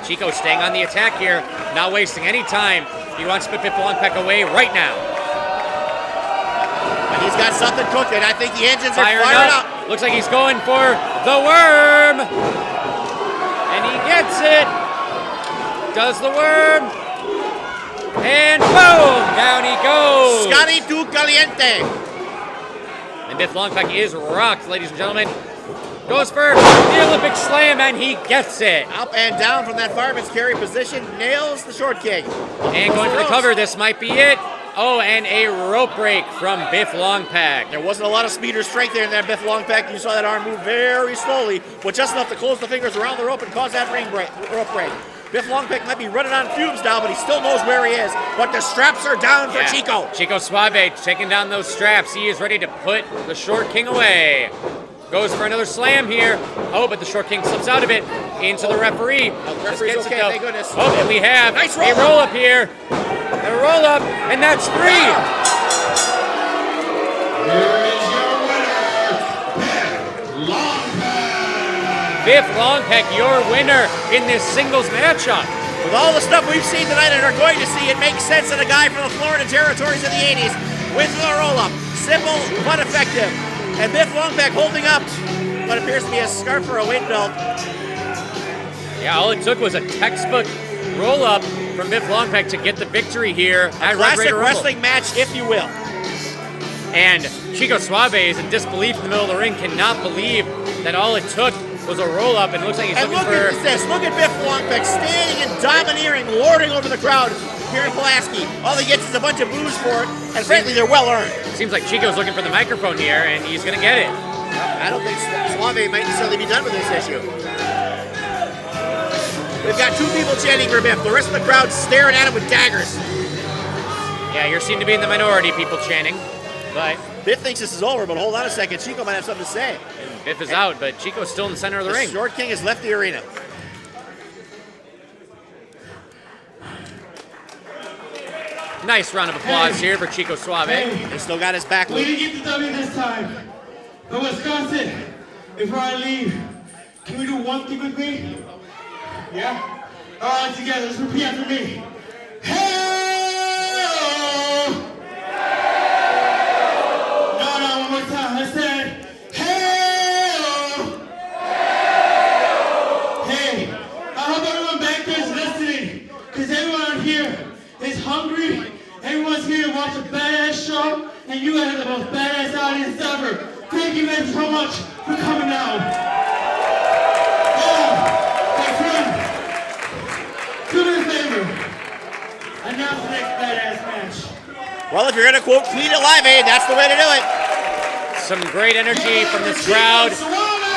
Chico staying on the attack here, not wasting any time. He wants to put Biff Longpec away right now. But he's got something cooking. I think the engines Firing are fired up. Looks like he's going for the worm. And he gets it. Does the worm. And boom, down he goes. Scotty tu caliente. And Biff Longpec is rocked, ladies and gentlemen. Goes for the Olympic slam, and he gets it. Up and down from that fireman's carry position. Nails the Short King. And going for the cover, this might be it. Oh, and a rope break from Biff Longpec. There wasn't a lot of speed or strength there in that Biff Longpec. You saw that arm move very slowly, but just enough to close the fingers around the rope and cause that rope break. Biff Longpec might be running on fumes now, but he still knows where he is. But the straps are down for Chico. Chico Suave taking down those straps. He is ready to put the Short King away. Goes for another slam here. Oh, but the Short King slips out of it into the referee. The referee's Just gets it, okay, though. thank goodness. Oh, and we have Nice a roll-up. roll-up here. A roll-up, and that's 3. Here is your winner, Biff Longpec. Biff Longpec, your winner in this singles matchup. With all the stuff we've seen tonight and are going to see, it makes sense that a guy from the Florida territories in the 80s wins with a roll-up. Simple but effective. And Biff Longpec holding up what appears to be a scarf or a wind belt. Yeah, all it took was a textbook roll-up from Biff Longpec to get the victory here at Red Classic Raider Rumble. wrestling match, if you will. And Chico Suave is in disbelief in the middle of the ring, cannot believe that all it took was a roll-up, and it looks like he's And looking look for... at this. Look at Biff Longpec standing and domineering, lording over the crowd here in Pulaski. All he gets is a bunch of boos for it, and frankly, they're well earned. Seems like Chico's looking for the microphone here, and he's going to get it. I don't think Suave might necessarily be done with this issue. We've got 2 people chanting for Biff. The rest of the crowd staring at him with daggers. Yeah, you seem to be in the minority, people chanting. But Biff thinks this is over, but hold on a second. Chico might have something to say. Biff is out, but Chico's still in the center of the ring. Short King has left the arena. Nice round of applause here for Chico Suave. He still got his back. We didn't get the W this time. But Wisconsin, before I leave, can we do one thing with me? Yeah? All right, together. Let's repeat after me. Hey! No, one more time. I said, hey! Hey, I hope everyone back there is listening, because everyone out here is hungry. Everyone's here to watch a badass show, and you guys are the most badass audience ever. Thank you guys so much for coming out. My friend, do me a favor. Announce the next badass match. Well, if you're gonna quote Clean It Live Aid, that's the way to do it. Some great energy from this crowd.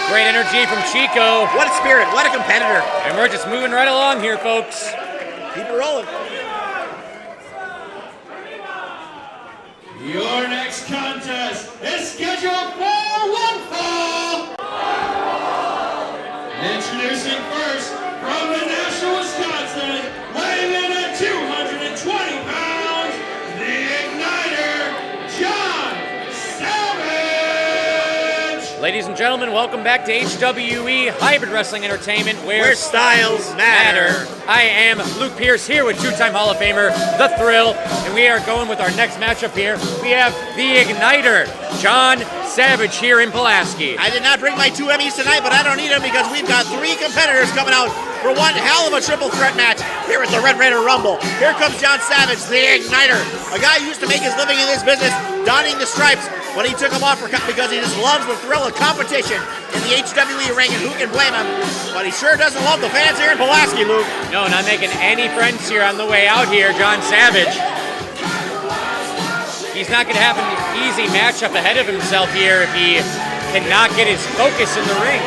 Great energy from Chico. What a spirit, what a competitor. And we're just moving right along here, folks. Keep it rolling. Your next contest is scheduled for one fall. Introducing first from the Nashville, Wisconsin, weighing in at 220 pounds, the Igniter, John Savage. Ladies and gentlemen, welcome back to HWE Hybrid Wrestling Entertainment, Where styles matter. I am Luke Pierce here with two-time Hall of Famer, The Thrill, and we are going with our next matchup here. We have the Igniter, John Savage here in Pulaski. I did not bring my 2 Emmys tonight, but I don't need them because we've got 3 competitors coming out for one hell of a triple threat match here at the Red Raider Rumble. Here comes John Savage, the Igniter, a guy who used to make his living in this business donning the stripes, but he took them off because he just loves the thrill of competition in the HWE ring, and who can blame him? But he sure doesn't love the fans here in Pulaski, Luke. No, not making any friends here on the way out here, John Savage. He's not going to have an easy matchup ahead of himself here if he cannot get his focus in the ring.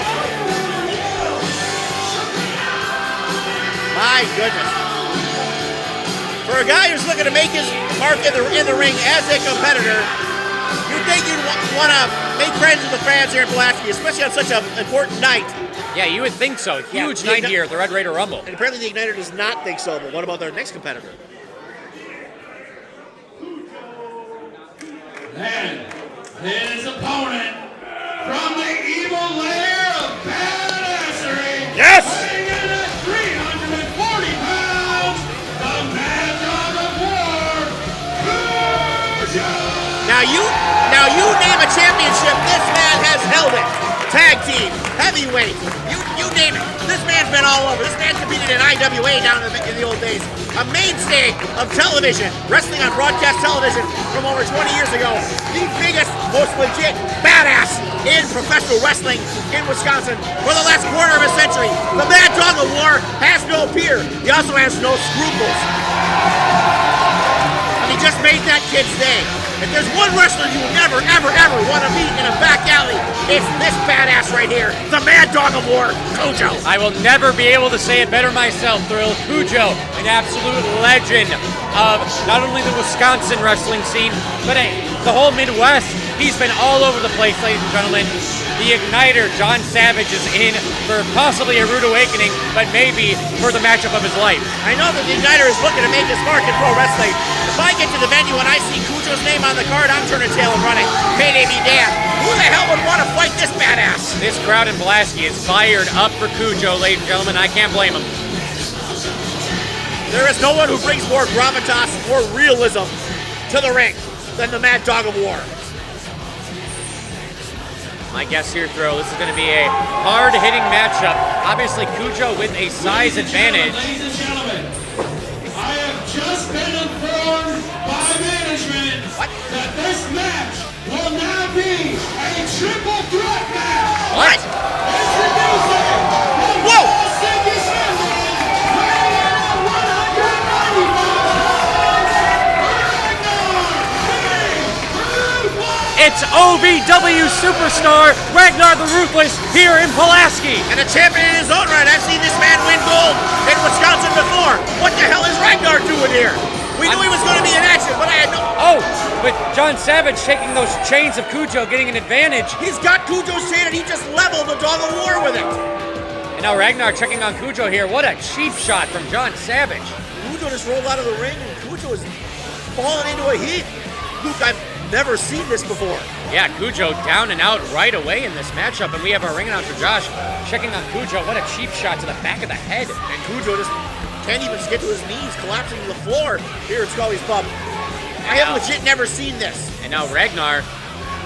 My goodness. For a guy who's looking to make his mark in the ring as a competitor, you'd think you'd want to make friends with the fans here in Pulaski, especially on such an important night. Yeah, you would think so. Huge night here at the Red Raider Rumble. And apparently the Igniter does not think so, but what about their next competitor? And his opponent from the evil lair of badassery. Yes! Weighing in at 340 pounds, the Mad Dog of War, Kujo. Now you name a championship, this man has held it. Tag team, heavyweight, you name it. This man's been all over. This man competed in IWA down in the old days. A mainstay of television, wrestling on broadcast television from over 20 years ago. The biggest, most legit badass in professional wrestling in Wisconsin for the last quarter of a century. The Mad Dog of War has no peer. He also has no scruples. And he just made that kid's day. If there's one wrestler you will never, ever, ever want to meet in a back alley, it's this badass right here, the Mad Dog of War, Kujo. I will never be able to say it better myself, Thrill. Kujo, an absolute legend of not only the Wisconsin wrestling scene, but the whole Midwest. He's been all over the place, ladies and gentlemen. The Igniter, John Savage, is in for possibly a rude awakening, but maybe for the matchup of his life. I know that the Igniter is looking to make his mark in pro wrestling. If I get to the venue and I see Kujo's name on the card, I'm turning tail and running. Payday be damned. Who the hell would want to fight this badass? This crowd in Pulaski is fired up for Kujo, ladies and gentlemen. I can't blame him. There is no one who brings more gravitas, more realism to the ring than the Mad Dog of War. My guess here, Throw, this is going to be a hard-hitting matchup. Obviously, Kujo with a size advantage. Ladies and gentlemen, I have just been informed by management that this match will now be a triple threat match. What? Introducing the Whoa! Pulaski champion, weighing in at 195 pounds, Ragnar. It's OVW superstar Ragnar the Ruthless here in Pulaski. And a champion in his own right. I've seen this man win gold in Wisconsin before. What the hell is Ragnar doing here? We knew he was going to be in action, but I had no... Oh, but John Savage taking those chains of Kujo, getting an advantage. He's got Kujo's chain and he just leveled the Dog of War with it. And now Ragnar checking on Kujo here. What a cheap shot from John Savage. Kujo just rolled out of the ring and Kujo is fallen into a heap. Luke, I've never seen this before. Yeah, Kujo down and out right away in this matchup, and we have our ring announcer Josh checking on Kujo. What a cheap shot to the back of the head. And Kujo just can't even get to his knees, collapsing to the floor here at Scully's Pub. I have legit never seen this. And now Ragnar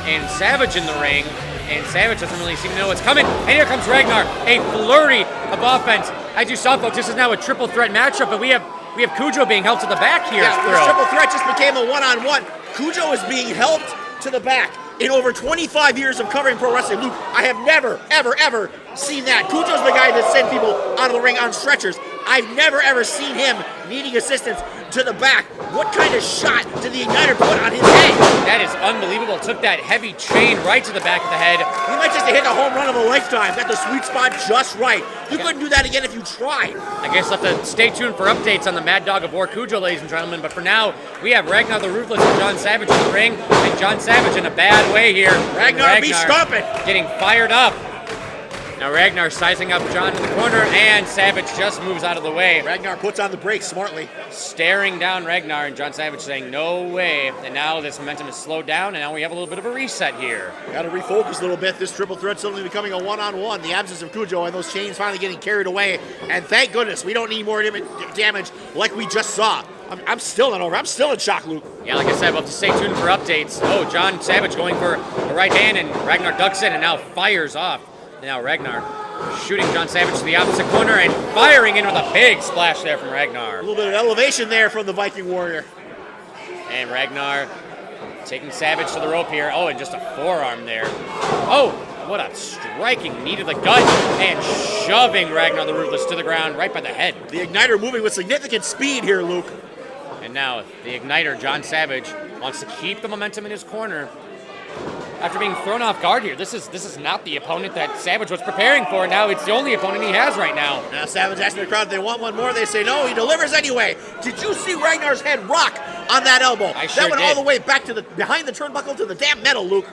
and Savage in the ring, and Savage doesn't really seem to know what's coming. And here comes Ragnar, a flurry of offense. As you saw, folks, this is now a triple threat matchup, but we have Kujo being held to the back here. Yeah, this triple threat just became a one-on-one. Kujo is being helped to the back. In over 25 years of covering pro wrestling, Luke, I have never, ever, ever seen that. Kujo's the guy that sent people out of the ring on stretchers. I've never, ever seen him needing assistance to the back. What kind of shot did the Igniter put on his head? That is unbelievable. Took that heavy chain right to the back of the head. He might just have hit a home run of a lifetime. Got the sweet spot just right. You couldn't do that again if you tried. I guess we'll have to stay tuned for updates on the Mad Dog of War Kujo, ladies and gentlemen. But for now, we have Ragnar the Ruthless and John Savage in the ring. And John Savage in a bad way here. Ragnar be stomping. Getting fired up. Now Ragnar sizing up John in the corner, and Savage just moves out of the way. Ragnar puts on the brakes smartly. Staring down Ragnar, and John Savage saying, no way. And now this momentum is slowed down, and now we have a little bit of a reset here. Got to refocus a little bit. This triple threat suddenly becoming a one-on-one. The absence of Kujo and those chains finally getting carried away. And thank goodness we don't need more damage like we just saw. I'm still not over. I'm still in shock, Luke. Yeah, like I said, we'll have to stay tuned for updates. Oh, John Savage going for a right hand, and Ragnar ducks in and now fires off. And now Ragnar shooting John Savage to the opposite corner and firing in with a big splash there from Ragnar. A little bit of elevation there from the Viking Warrior. And Ragnar taking Savage to the rope here. Oh, and just a forearm there. Oh, what a striking knee to the gut, and shoving Ragnar the Ruthless to the ground right by the head. The Igniter moving with significant speed here, Luke. And now the Igniter, John Savage, wants to keep the momentum in his corner. After being thrown off guard here, this is not the opponent that Savage was preparing for. Now it's the only opponent he has right now. Now Savage asking the crowd if they want one more. They say no, he delivers anyway. Did you see Ragnar's head rock on that elbow? I sure that went did. all the way back to the behind the turnbuckle to the damn metal, Luke.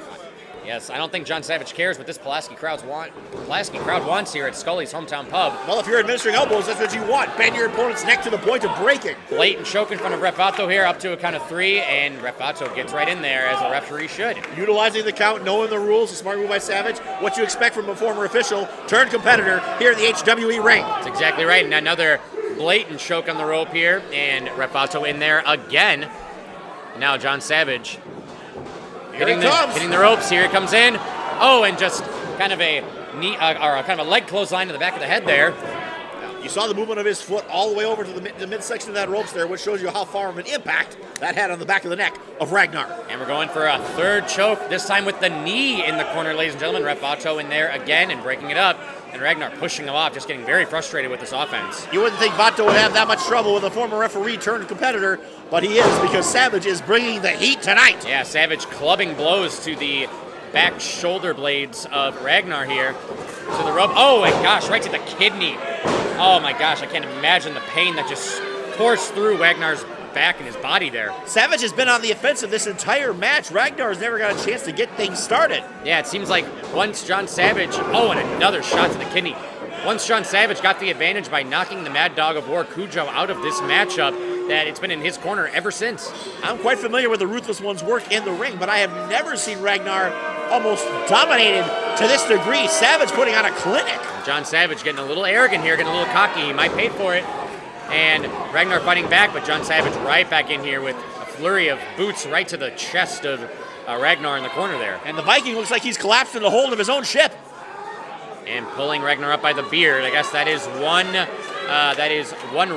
Yes, I don't think John Savage cares what this Pulaski crowd wants here at Scully's hometown pub. Well, if you're administering elbows, that's what you want. Bend your opponent's neck to the point of breaking. Blatant choke in front of Ref Vato here, up to a count of 3, and Ref Vato gets right in there as a referee should. Utilizing the count, knowing the rules, a smart move by Savage. What you expect from a former official turned competitor here in the HWE ring. That's exactly right, and another blatant choke on the rope here, and Ref Vato in there again. Now John Savage hitting the ropes. Here it comes in. Oh, and just kind of a knee or kind of a leg clothesline to the back of the head there. You saw the movement of his foot all the way over to the midsection of that ropes there, which shows you how far of an impact that had on the back of the neck of Ragnar. And we're going for a third choke, this time with the knee in the corner, ladies and gentlemen. Ref Vato in there again and breaking it up. And Ragnar pushing him off, just getting very frustrated with this offense. You wouldn't think Vato would have that much trouble with a former referee turned competitor, but he is, because Savage is bringing the heat tonight. Yeah, Savage clubbing blows to the back shoulder blades of Ragnar here. To the rope. Oh, and gosh, right to the kidney. Oh my gosh, I can't imagine the pain that just coursed through Ragnar's back and his body there. Savage has been on the offensive this entire match. Ragnar has never got a chance to get things started. Yeah, it seems like once John Savage, oh, and another shot to the kidney. Once John Savage got the advantage by knocking the Mad Dog of War Kujo out of this matchup, that it's been in his corner ever since. I'm quite familiar with the Ruthless One's work in the ring, but I have never seen Ragnar almost dominated to this degree. Savage putting on a clinic. John Savage getting a little arrogant here, getting a little cocky. He might pay for it. And Ragnar fighting back, but John Savage right back in here with a flurry of boots right to the chest of Ragnar in the corner there. And the Viking looks like he's collapsed in the hold of his own ship. And pulling Ragnar up by the beard. I guess that is one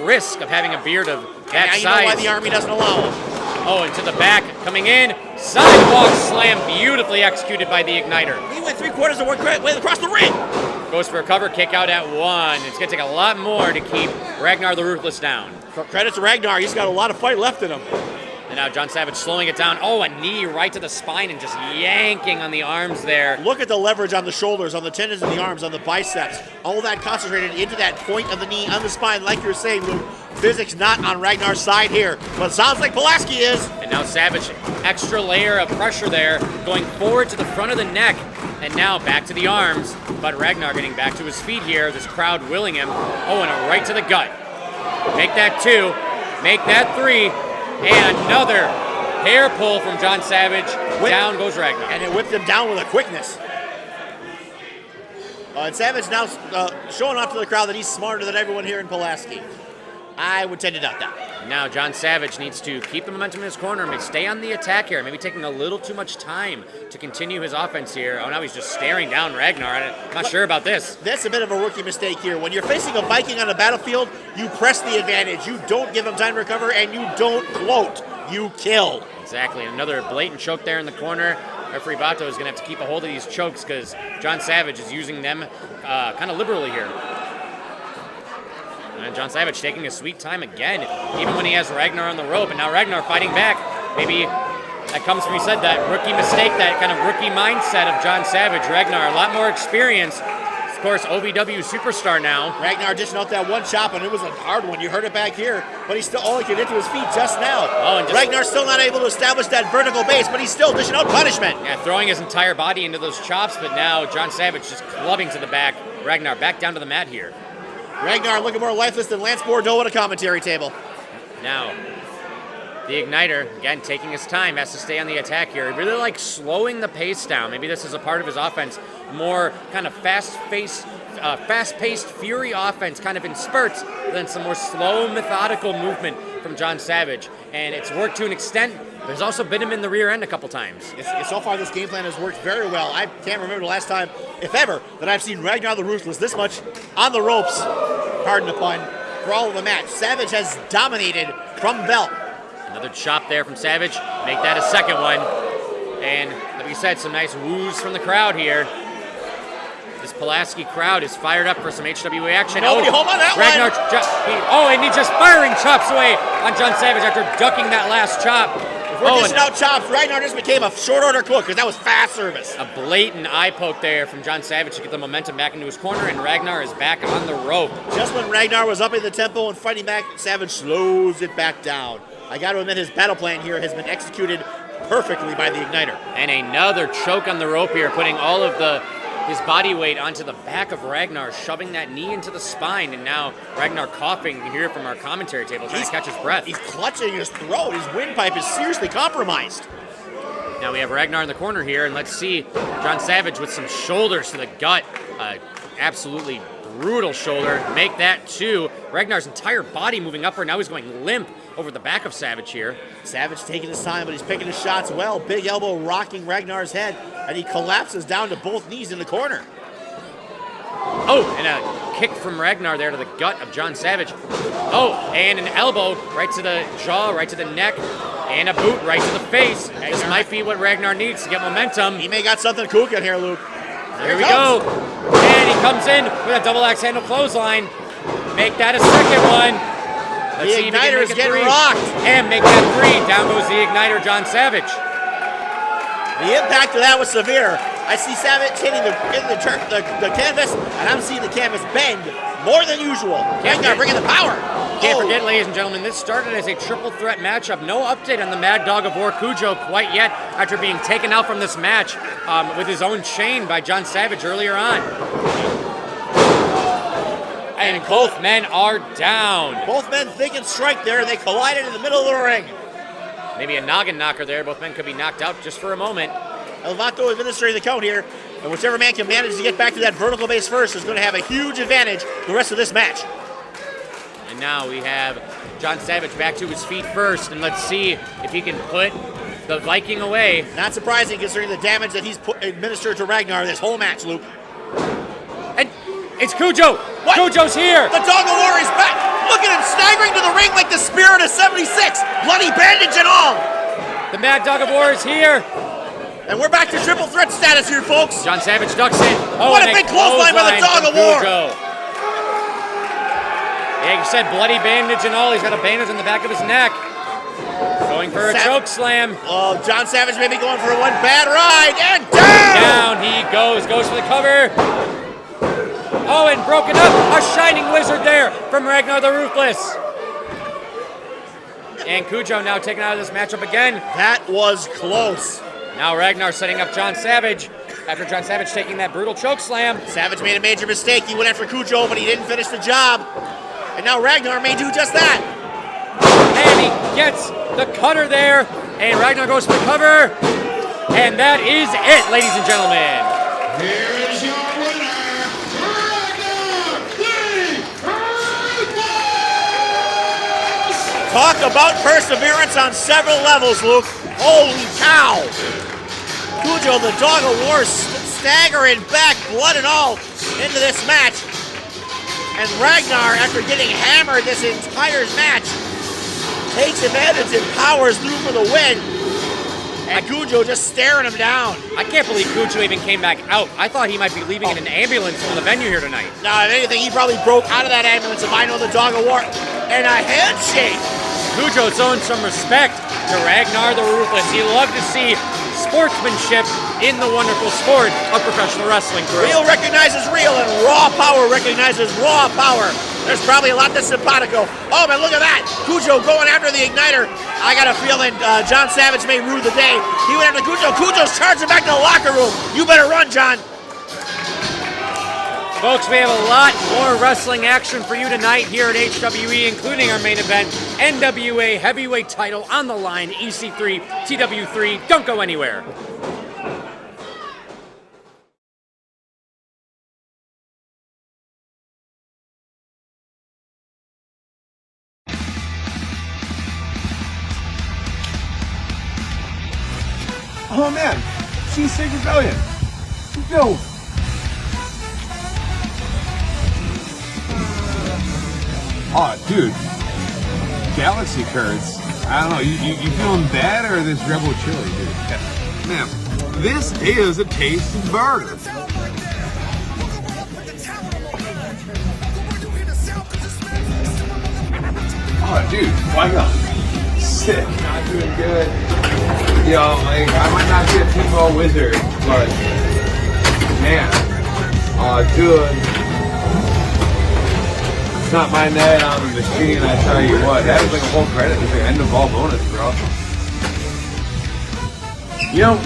risk of having a beard of that size. You know why the Army doesn't allow him. Oh, and to the back, coming in, sidewalk slam, beautifully executed by the Igniter. He went 3/4 of the way across the ring. Goes for a cover kick out at 1. It's going to take a lot more to keep Ragnar the Ruthless down. Credit to Ragnar, he's got a lot of fight left in him. And now John Savage slowing it down. Oh, a knee right to the spine and just yanking on the arms there. Look at the leverage on the shoulders, on the tendons in the arms, on the biceps. All that concentrated into that point of the knee on the spine, like you're saying, Luke. Physics not on Ragnar's side here, but sounds like Pulaski is. And now Savage, extra layer of pressure there, going forward to the front of the neck, and now back to the arms. But Ragnar getting back to his feet here, this crowd willing him. Oh, and a right to the gut. Make that 2, make that 3. And another hair pull from John Savage. Down goes Ragnar. And it whipped him down with a quickness. And Savage now showing off to the crowd that he's smarter than everyone here in Pulaski. I would tend to doubt that. Now John Savage needs to keep the momentum in his corner, maybe stay on the attack here, maybe taking a little too much time to continue his offense here. Oh, now he's just staring down Ragnar. I'm not sure about this. That's a bit of a rookie mistake here. When you're facing a Viking on a battlefield, you press the advantage. You don't give him time to recover, and you don't gloat. You kill. Exactly. Another blatant choke there in the corner. Referee Bato is going to have to keep a hold of these chokes because John Savage is using them kind of liberally here. And John Savage taking his sweet time again, even when he has Ragnar on the rope. And now Ragnar fighting back. Maybe that comes from, he said, that rookie mistake, that kind of rookie mindset of John Savage. Ragnar, a lot more experience. Of course, OVW superstar now. Ragnar dishing out that one chop, and it was a hard one. You heard it back here, but he still only could get to his feet just now. Oh, and Ragnar's still not able to establish that vertical base, but he's still dishing out punishment. Yeah, throwing his entire body into those chops, but now John Savage just clubbing to the back. Ragnar back down to the mat here. Ragnar looking more lifeless than Lance Bordeaux at a commentary table. Now, the Igniter, again, taking his time, has to stay on the attack here. Really like slowing the pace down. Maybe this is a part of his offense. More kind of fast-paced Fury offense, kind of in spurts, than some more slow, methodical movement from John Savage. And it's worked to an extent, but it's also bit him in the rear end a couple times. So far, this game plan has worked very well. I can't remember the last time, if ever, that I've seen Ragnar the Ruthless this much on the ropes, pardon the pun, for all of the match. Savage has dominated from belt. Another chop there from Savage. Make that a second one. And like we said, some nice woos from the crowd here. This Pulaski crowd is fired up for some HWA action. Nobody home on that Ragnar, one. and he's just firing chops away on John Savage after ducking that last chop. If we're dishing out chops, Ragnar just became a short order cook because that was fast service. A blatant eye poke there from John Savage to get the momentum back into his corner, and Ragnar is back on the rope. Just when Ragnar was upping the tempo and fighting back, Savage slows it back down. I got to admit, his battle plan here has been executed perfectly by the Igniter. And another choke on the rope here, putting all of his body weight onto the back of Ragnar, shoving that knee into the spine, and now Ragnar coughing. You can hear it from our commentary table, trying to catch his breath. He's clutching his throat. His windpipe is seriously compromised. Now we have Ragnar in the corner here, and let's see John Savage with some shoulders to the gut. Absolutely brutal shoulder. Make that two. Ragnar's entire body moving upward. Now he's going limp over the back of Savage here. Savage taking his time, but he's picking his shots well. Big elbow rocking Ragnar's head, and he collapses down to both knees in the corner. Oh, and a kick from Ragnar there to the gut of John Savage. Oh, and an elbow right to the jaw, right to the neck, and a boot right to the face. This might be what Ragnar needs to get momentum. He may got something cooking here, Luke. Here we go. And he comes in with a double axe handle clothesline. Make that a second one. Let's see if he can Igniter make is it getting three. rocked. And make that three. Down goes the Igniter, John Savage. The impact of that was severe. I see Savage hitting the canvas, and I'm seeing the canvas bend more than usual. Ragnar bringing the power. Can't forget, ladies and gentlemen, this started as a triple threat matchup. No update on the Mad Dog of War, Kujo, quite yet, after being taken out from this match with his own chain by John Savage earlier on. And both men are down. Both men think and strike there. They collided in the middle of the ring. Maybe a noggin knocker there. Both men could be knocked out just for a moment. Elvato administering the count here, and whichever man can manage to get back to that vertical base first is going to have a huge advantage the rest of this match. And now we have John Savage back to his feet first, and let's see if he can put the Viking away. Not surprising considering the damage that he's administered to Ragnar this whole match, Luke. And it's Kujo. What? Kujo's here. The Dog of War is back. Look at him staggering to the ring like the Spirit of 76. Bloody bandage and all. The Mad Dog of War is here. And we're back to triple threat status here, folks. John Savage ducks in. Oh, what a big clothesline by the Dog of War. Kujo. Yeah, you said bloody bandage and all. He's got a bandage on the back of his neck. Going for a choke slam. Oh, John Savage may be going for one bad ride. And down. Down he goes. Goes for the cover. Oh, and broken up. A shining wizard there from Ragnar the Ruthless. And Kujo now taken out of this matchup again. That was close. Now Ragnar setting up John Savage after John Savage taking that brutal choke slam. Savage made a major mistake. He went after Kujo, but he didn't finish the job. And now Ragnar may do just that. And and he gets the cutter there, and Ragnar goes for the cover, and that is it, ladies and gentlemen. Here is your winner, Ragnar the Ruthless! Talk about perseverance on several levels, Luke. Holy cow! Kujo, the Dog of War, staggering back, blood and all, into this match. And Ragnar, after getting hammered this entire match, takes advantage and powers through for the win. And Kujo just staring him down. I can't believe Kujo even came back out. I thought he might be leaving in an ambulance from the venue here tonight. Now, if anything, he probably broke out of that ambulance, if I know the Dog of War. And a handshake. Kujo showing some respect to Ragnar the Ruthless. He loved to see sportsmanship in the wonderful sport of professional wrestling. Real recognizes real, and raw power recognizes raw power. There's probably a lot to simpatico. Oh, man, look at that. Kujo going after the Igniter. I got a feeling John Savage may rue the day. He went after Kujo. Kujo's charging back to the locker room. You better run, John. Folks, we have a lot more wrestling action for you tonight here at HWE, including our main event, NWA Heavyweight title on the line, EC3, TW3. Don't go anywhere. Oh man, Cheesesteak Rebellion. Yo. Oh, dude. Galaxy curds. I don't know. You feeling bad or this Rebel Chili, dude? Yeah. Man, this is a tasty burger. Oh, dude. Why not? Sick. Not doing good. Yo, like, I might not be a T-ball wizard, but man, dude, it's not my net on the machine. I tell you what, that was like a whole credit. It's like end of all bonus, bro. You know,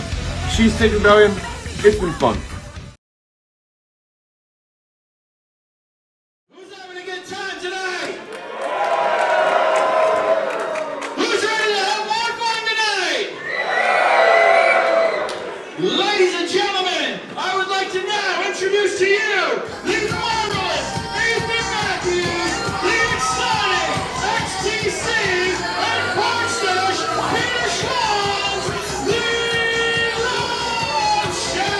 Cheesesteak Rebellion, it's been fun. Who's having a good time tonight? Who's ready to have more fun tonight? Ladies and gentlemen, I would like to now introduce to you the marvelous Ethan Matthews, the exciting XTC and Cornstarch Peter Schwann's The Love Shack!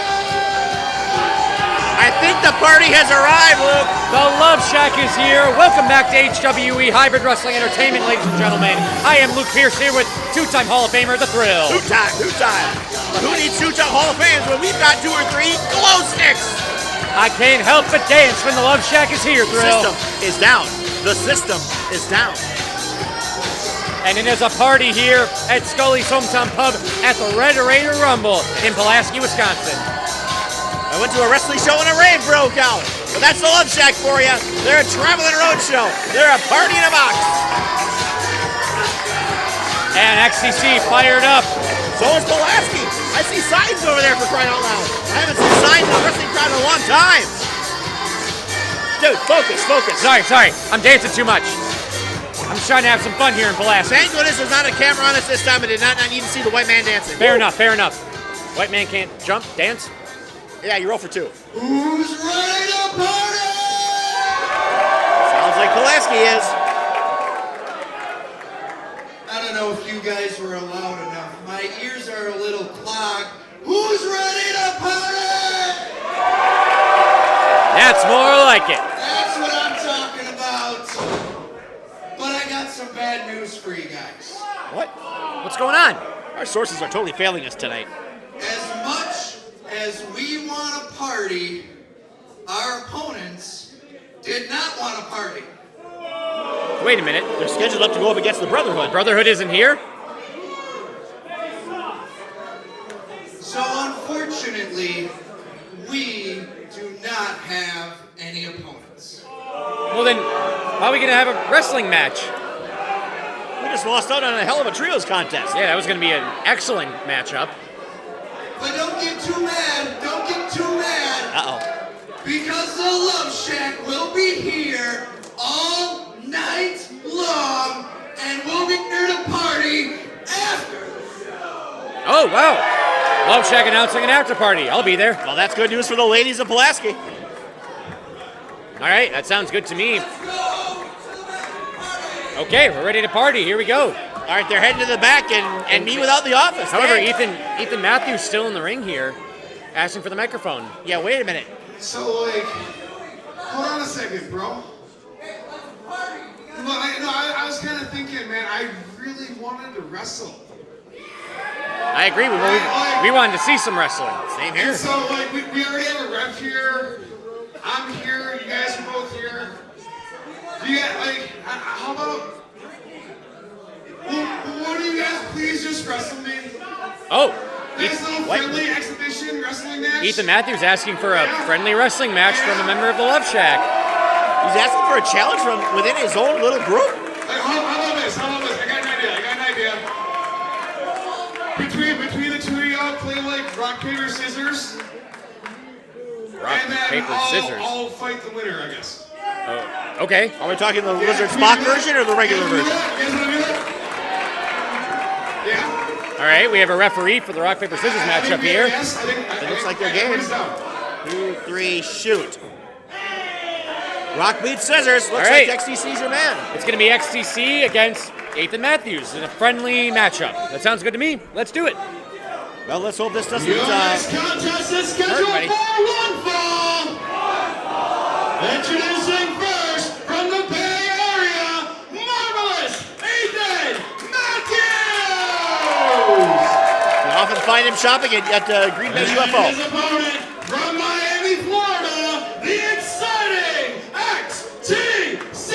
I think the party has arrived, Luke. The Love Shack is here. Welcome back to HWE Hybrid Wrestling Entertainment, ladies and gentlemen. I am Luke Pierce here with two-time Hall of Famer, The Thrill. Two-time. But who needs two-time Hall of Fames when we've got 2 or 3 glow sticks? I can't help but dance when the Love Shack is here, The Thrill. system is down. The system is down. And it is a party here at Scully's Hometown Pub at the Red Raider Rumble in Pulaski, Wisconsin. I went to a wrestling show and a rave broke out. But that's the Love Shack for you. They're a traveling road show. They're a party in a box. And XCC fired up. So is Pulaski. I see signs over there for crying out loud. I haven't seen signs in a wrestling crowd in a long time. Dude, focus. Sorry. I'm dancing too much. I'm just trying to have some fun here in Pulaski. Thank goodness there's not a camera on us this time. I did not need to see the white man dancing. Fair enough. White man can't jump, dance. Yeah, you roll for 2. Who's ready to party? Sounds like Pulaski is. I don't know if you guys were loud enough. My ears are a little clogged. Who's ready to party? That's more like it. That's what I'm talking about. But I got some bad news for you guys. What? What's going on? Our sources are totally failing us tonight. As much as we want to party, our opponents did not want to party. Wait a minute. They're scheduled up to go up against the Brotherhood. Brotherhood isn't here? So unfortunately, we do not have any opponents. Well then, how are we going to have a wrestling match? We just lost out on a hell of a trios contest. Yeah, that was going to be an excellent matchup. But don't get too mad. Don't get too mad. Uh-oh. Because the Love Shack will be here all night long, and we'll be here Oh, wow. Love Shack announcing an after party. I'll be there. Well, that's good news for the ladies of Pulaski. All right, that sounds good to me. Okay, we're ready to party. Here we go. All right, they're heading to the back and me without the office. However, Dang. Ethan Matthews still in the ring here, asking for the microphone. Yeah, wait a minute. So, like, hold on a second, bro. Well, I was kind of thinking, man, I really wanted to wrestle. I agree. We wanted to see some wrestling. Same here. And so, like, we already have a ref here. I'm here. You guys are both here. Do you guys, like, how about... Why don't you guys please just wrestle me? Oh, Nice little friendly exhibition wrestling match. Ethan Matthews asking for a friendly wrestling match from a member of the Love Shack. He's asking for a challenge from within his own little group. Hey, how about this? I got an idea. Between the two of y'all, play like rock, paper, scissors. Rock, and then paper, scissors. I'll fight the winner, I guess. Oh, okay. Are we talking the Lizard Spock version or the regular version? You guys wanna do that? Yeah. All right, we have a referee for the rock, paper, scissors matchup here. Yes, It looks like they're game. 2, 3, shoot. Rock beats scissors. Looks All right. like XTC's your man. It's going to be XTC against Ethan Matthews in a friendly matchup. That sounds good to me. Let's do it. Well, let's hope this doesn't. Your next contest is scheduled Everybody. for one fall. Introducing first from the Bay Area, Marvelous Ethan Matthews. You often find him shopping at Green Bay And UFO. his opponent from Miami, Florida, the exciting XTC.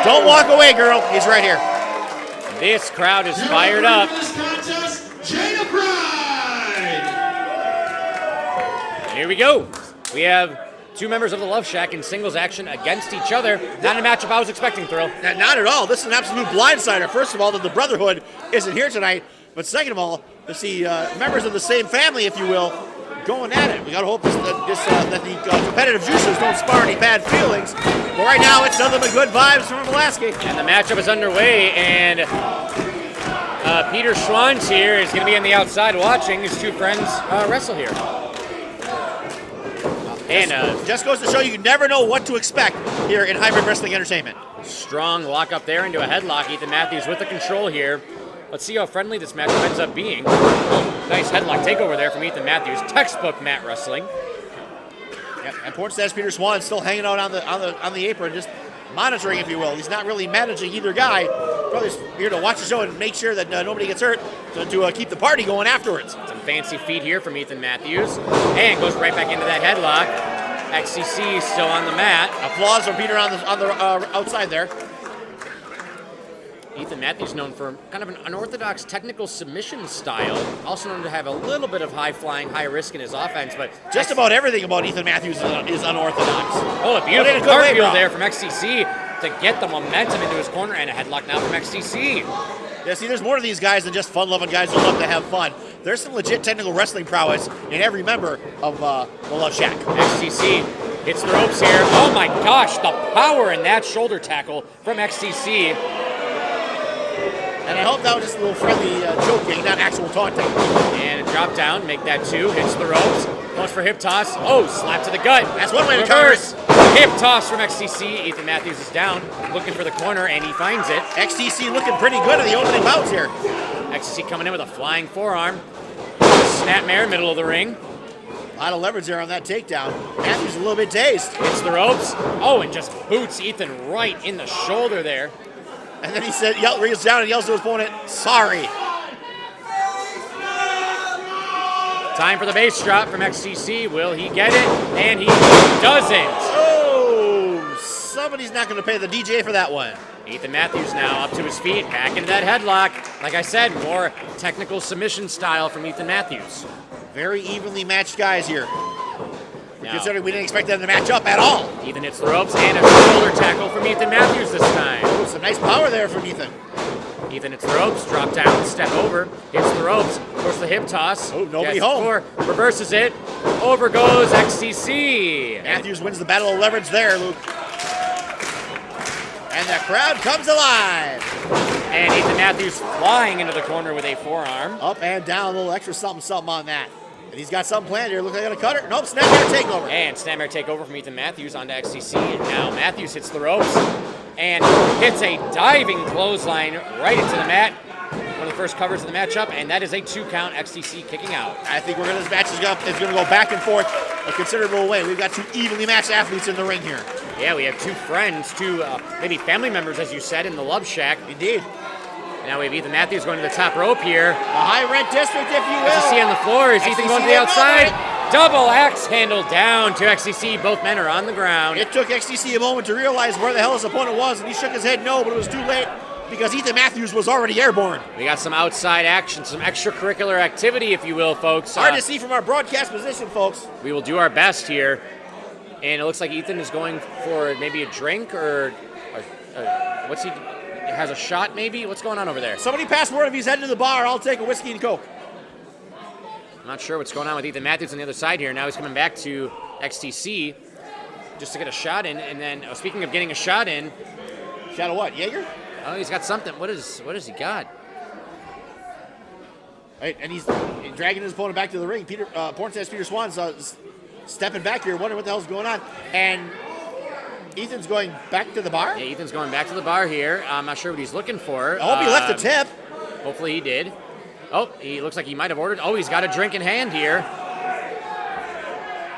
Don't walk away, girl. He's right here. This crowd is Your fired referee up. for this contest, Jada Pride. Here we go. We have two members of the Love Shack in singles action against each other. Not a matchup I was expecting, Thrill. Not at all. This is an absolute blindsider. First of all, that the Brotherhood isn't here tonight. But second of all, to see members of the same family, if you will, going at it. We got to hope that the competitive juices don't spar any bad feelings. But right now, it's nothing but good vibes from Pulaski. And the matchup is underway, and Peter Schwanz here is going to be on the outside watching his two friends wrestle here. And Just goes to show you never know what to expect here in Hybrid Wrestling Entertainment. strong lock up there into a headlock. Ethan Matthews with the control here. Let's see how friendly this matchup ends up being. Nice headlock takeover there from Ethan Matthews. Textbook mat wrestling. Yeah, and Porn says Peter Swan still hanging out on the apron, just monitoring, if you will. He's not really managing either guy. Probably just here to watch the show and make sure that nobody gets hurt to keep the party going afterwards. Some fancy feet here from Ethan Matthews. And goes right back into that headlock. XCC still on the mat. Applause from Peter on the outside there. Ethan Matthews known for kind of an unorthodox technical submission style. Also known to have a little bit of high flying, high risk in his offense, but Just about everything about Ethan Matthews is unorthodox. oh, a But beautiful in a good way, cartwheel bro. there from XCC to get the momentum into his corner, and a headlock now from XCC. Yeah, see, there's more to these guys than just fun-loving guys who love to have fun. There's some legit technical wrestling prowess in every member of the Love Shack. XCC hits the ropes here. Oh my gosh, the power in that shoulder tackle from XCC. And I hope that was just a little friendly joking, not actual taunting. And a drop down, make that two, hits the ropes, goes for hip toss. Oh, slap to the gut. That's one way to counter Reverse. Hip toss from XCC. Ethan Matthews is down, looking for the corner, and he finds it. XTC looking pretty good in the opening bouts here. XCC coming in with a flying forearm. Snapmare, middle of the ring. A lot of leverage there on that takedown. Matthews a little bit dazed. Hits the ropes. Oh, and just boots Ethan right in the shoulder there. And then he reaches down and yells to his opponent, sorry. Time for the base drop from XCC. Will he get it? And he doesn't. Oh, somebody's not going to pay the DJ for that one. Ethan Matthews now up to his feet, back into that headlock. Like I said, more technical submission style from Ethan Matthews. Very evenly matched guys here. Now, Considering we didn't expect them to match up at all. Ethan hits the ropes and a shoulder tackle from Ethan Matthews this time. Oh, some nice power there from Ethan. Ethan hits the ropes, drop down, step over, hits the ropes, goes the hip toss. Oh, nobody gets home. the floor, reverses it, over goes XCC. Matthews wins the battle of leverage there, Luke. And the crowd comes alive. And Ethan Matthews flying into the corner with a forearm. Up and down, a little extra something on that. And he's got something planned here. Looks like he's gonna cut it. Nope, snapmare takeover. And snapmare takeover from Ethan Matthews onto XTC. And now Matthews hits the ropes and hits a diving clothesline right into the mat. One of the first covers of the matchup, and that is a 2 count. XTC kicking out. I think this match is gonna go back and forth a considerable way. We've got 2 evenly matched athletes in the ring here. Yeah, we have 2 friends, 2 maybe family members, as you said, in the Love Shack. Indeed. Now we have Ethan Matthews going to the top rope here. A high rent district, if you will. XTC on the floor. Is Ethan XTC going to the outside? right. Double axe handle down to XTC. Both men are on the ground. It took XTC a moment to realize where the hell his opponent was, and he shook his head no, but it was too late because Ethan Matthews was already airborne. We got some outside action, some extracurricular activity, if you will, folks. Hard to see from our broadcast position, folks. We will do our best here. And it looks like Ethan is going for maybe a drink or what's he? Has a shot maybe? What's going on over there? Somebody pass word if he's heading to the bar. I'll take a whiskey and Coke. I'm not sure what's going on with Ethan Matthews on the other side here. Now he's coming back to XTC just to get a shot in. And then, speaking of getting a shot in. Shot of what, Jaeger? Oh, he's got something. What has he got? Right, and he's dragging his opponent back to the ring. Pornstash Peter Swan's stepping back here, wondering what the hell's going on. And Ethan's going back to the bar? Yeah, Ethan's going back to the bar here. I'm not sure what he's looking for. I hope he left a tip. Hopefully he did. Oh, he looks like he might have ordered. Oh, he's got a drink in hand here.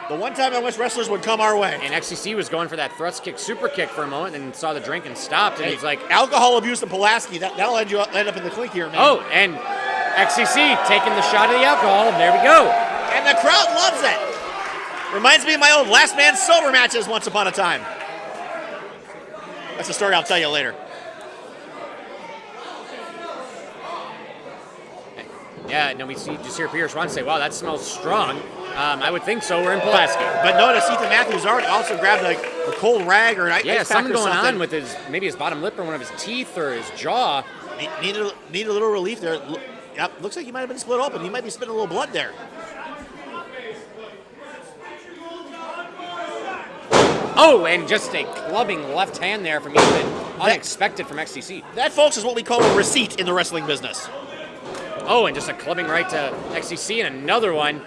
The one time I wish wrestlers would come our way. And XCC was going for that thrust kick, super kick for a moment, and saw the drink and stopped. And he's like, alcohol abuse in Pulaski. That'll end up in the clink here, man. Oh, and XCC taking the shot of the alcohol. There we go. And the crowd loves it. Reminds me of my old last man sober matches once upon a time. That's a story I'll tell you later. Yeah, no, we just hear Peter Swan say, wow, that smells strong. I would think so. We're in Pulaski. But notice Ethan Matthews already also grabbed a cold rag or an ice pack something or going something. on with maybe his bottom lip or one of his teeth or his jaw. Need a little relief there. Yep, looks like he might have been split open. He might be spitting a little blood there. Oh, and just a clubbing left hand there from Ethan. Unexpected from XTC. That, folks, is what we call a receipt in the wrestling business. Oh, and just a clubbing right to XTC and another one.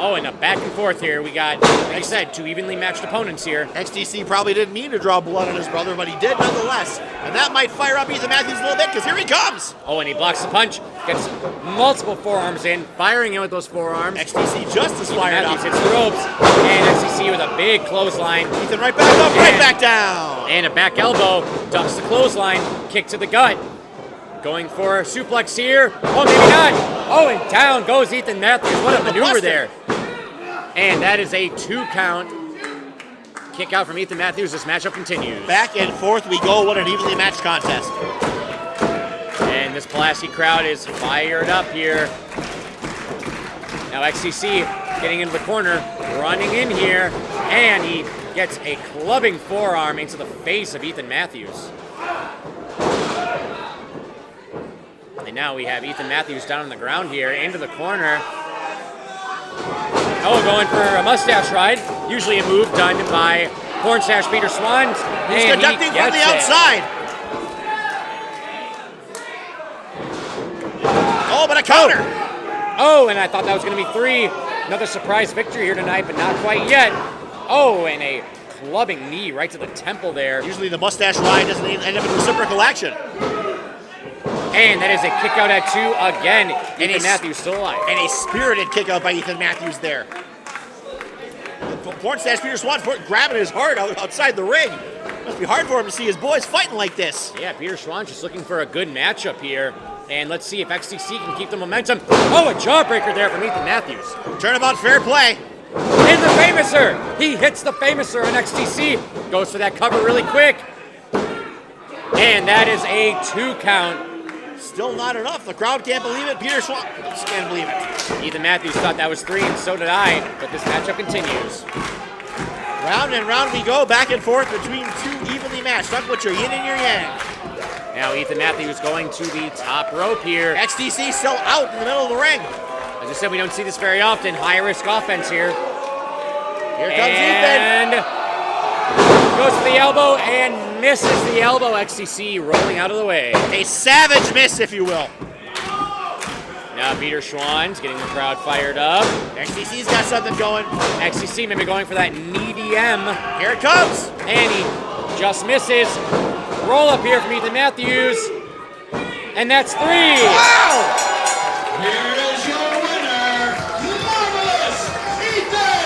Oh, and a back and forth here. We got, like I said, 2 evenly matched opponents here. XTC probably didn't mean to draw blood on his brother, but he did nonetheless. And that might fire up Ethan Matthews a little bit, because here he comes. Oh, and he blocks the punch. Gets multiple forearms in, firing in with those forearms. XTC just as fired up. Matthews hits the ropes. And XTC with a big clothesline. Ethan right back up, right back down. And a back elbow. Ducks the clothesline. Kick to the gut. Going for a suplex here. Oh, maybe not. Oh, and down goes Ethan Matthews. What a maneuver there. And that is a 2 count. Kick out from Ethan Matthews. This matchup continues. Back and forth we go. What an evenly matched contest. And this Pulaski crowd is fired up here. Now XCC getting into the corner, running in here, and he gets a clubbing forearm into the face of Ethan Matthews. And now we have Ethan Matthews down on the ground here, into the corner. Oh, going for a mustache ride. Usually a move done by Pornstash Peter Swan. He's conducting from the outside. Oh, but a counter. Oh, and I thought that was going to be 3. Another surprise victory here tonight, but not quite yet. Oh, and a clubbing knee right to the temple there. Usually the mustache ride doesn't end up in reciprocal action. And that is a kick out at 2 again. Ethan Matthews still alive. And a spirited kick out by Ethan Matthews there. Pornstash Peter Swan grabbing his heart outside the ring. Must be hard for him to see his boys fighting like this. Yeah, Peter Swan just looking for a good matchup here. And let's see if XTC can keep the momentum. Oh, a jawbreaker there from Ethan Matthews. Turnabout fair play. And the Famouser. He hits the Famouser on XTC. Goes for that cover really quick. And that is a 2 count. Still not enough. The crowd can't believe it. Peter Swan just can't believe it. Ethan Matthews thought that was 3, and so did I. But this matchup continues. Round and round we go, back and forth between 2 evenly matched. Talk about your yin and your yang. Now Ethan Matthews going to the top rope here. XTC still out in the middle of the ring. As I said, we don't see this very often. High risk offense here. Here comes Ethan. And Goes for the elbow and misses the elbow. XTC rolling out of the way. A savage miss, if you will. Now Peter Schwann's getting the crowd fired up. XTC's got something going. XTC maybe going for that knee M. Here it comes. And he just misses. Roll up here from Ethan Matthews. And that's 3. Wow! Here is your winner, Marvelous Ethan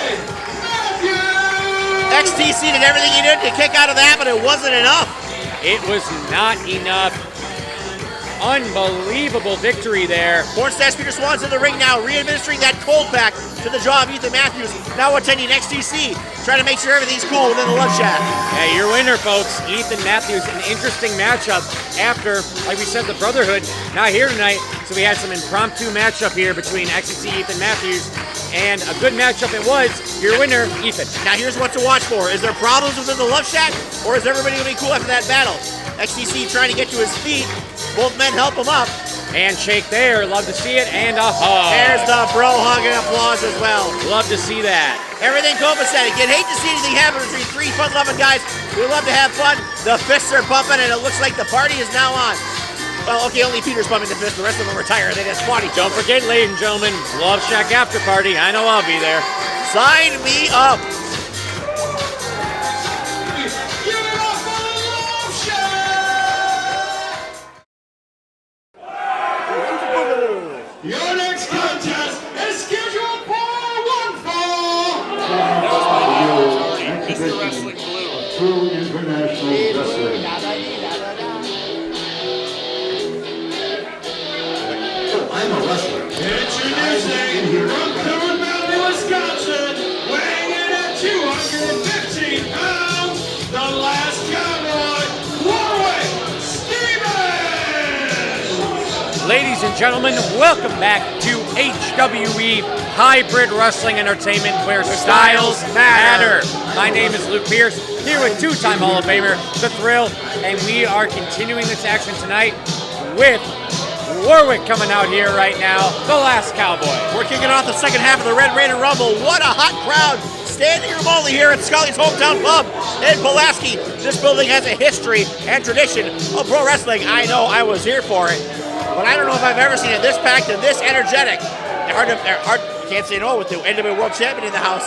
Matthews! XTC did everything he did to kick out of that, but it wasn't enough. It was not enough. Unbelievable victory there. Pornstash Peter Swan's in the ring now, re-administering that cold pack to the jaw of Ethan Matthews, now attending XTC, trying to make sure everything's cool within the love shack. Yeah, your winner, folks, Ethan Matthews. An interesting matchup after, like we said, the Brotherhood not here tonight, so we had some impromptu matchup here between XTC, Ethan Matthews, and a good matchup it was. Your winner, Ethan. Now here's what to watch for. Is there problems within the love shack, or is everybody going to be cool after that battle? XTC trying to get to his feet. Both men help him up. Handshake there. Love to see it. And a hug. There's the bro hug and applause as well. Love to see that. Everything copacetic. You'd hate to see anything happen between three fun-loving guys who love to have fun. The fists are pumping, and it looks like the party is now on. Well, okay, only Peter's pumping the fist. The rest of them are retired. They just fought each other. Don't forget, ladies and gentlemen, Love Shack after party. I know I'll be there. Sign me up. Give it up for the Love Shack! Your next contest is scheduled for one fall. True international wrestling. I'm a wrestler. Introducing from Coon Mountain, Wisconsin, weighing in at 215 pounds, the last cowboy, Warwick Stephans! Ladies and gentlemen, welcome back to HWE Hybrid Wrestling Entertainment, where styles matter. My name is Luke Pierce, here with two-time Hall of Famer, The Thrill, and we are continuing this action tonight with Warwick coming out here right now, the last cowboy. We're kicking off the second half of the Red Raider Rumble. What a hot crowd standing room only here at Scolly's hometown pub in Pulaski. This building has a history and tradition of pro wrestling. I know I was here for it, but I don't know if I've ever seen it this packed and this energetic. Can't say no with the NWA World Champion in the house.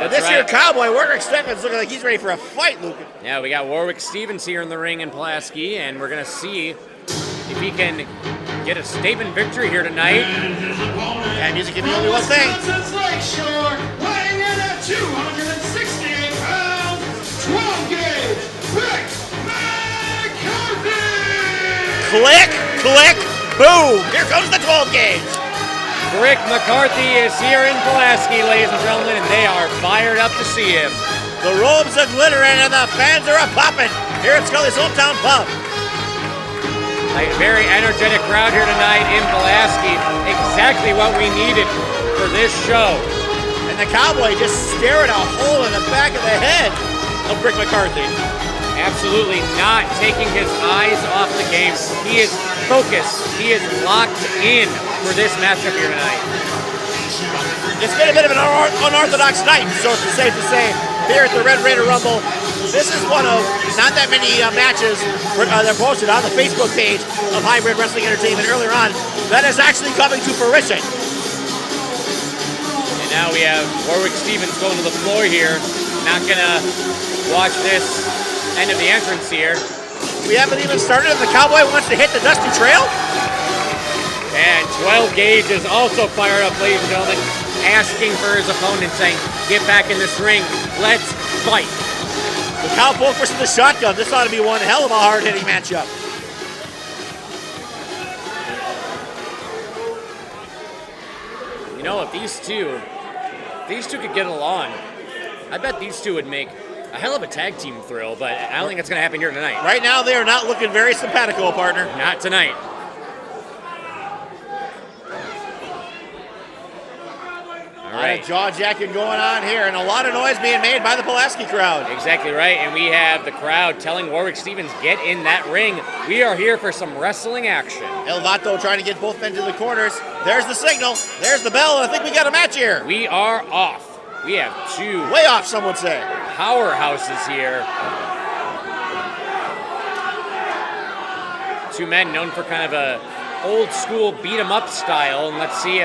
This right. here cowboy, Warwick Stephans, looking like he's ready for a fight, Luke. Yeah, we got Warwick Stephans here in the ring in Pulaski, and we're going to see if he can get a statement victory here tonight. And music can be only one thing. Wisconsin's Lakeshore, weighing in at 268 pounds, 12-gauge, Rick McCarthy! Click, click, boom. Here comes the 12 gauge. Rick McCarthy is here in Pulaski, ladies and gentlemen, and they are fired up to see him. The robes are glittering and the fans are a-popping here at Scully's hometown pub. A very energetic crowd here tonight in Pulaski. Exactly what we needed for this show. And the cowboy just staring a hole in the back of the head of Rick McCarthy. Absolutely not taking his eyes off the game. He is focused. He is locked in for this matchup here tonight. It's been a bit of an unorthodox night, so it's safe to say, here at the Red Raider Rumble. This is one of not that many matches that are posted on the Facebook page of Hybrid Wrestling Entertainment earlier on that is actually coming to fruition. And now we have Warwick Stephans going to the floor here. Not gonna watch this end of the entrance here. We haven't even started and the cowboy wants to hit the dusty trail. And 12 Gauge is also fired up, ladies and gentlemen, asking for his opponent, saying, get back in this ring, let's fight. The cowboy versus the shotgun. This ought to be one hell of a hard-hitting matchup. You know, if these two could get along, I bet these two would make a hell of a tag team thrill, but I don't think that's going to happen here tonight. Right now, they are not looking very simpatico, partner. Not tonight. All right. Jaw-jacking going on here, and a lot of noise being made by the Pulaski crowd. Exactly right, and we have the crowd telling Warwick Stephans, get in that ring. We are here for some wrestling action. El Vato trying to get both men to the corners. There's the signal. There's the bell, and I think we got a match here. We are off. We have two Way off, some would say. powerhouses here. Two men known for kind of a old school beat 'em up style, and let's see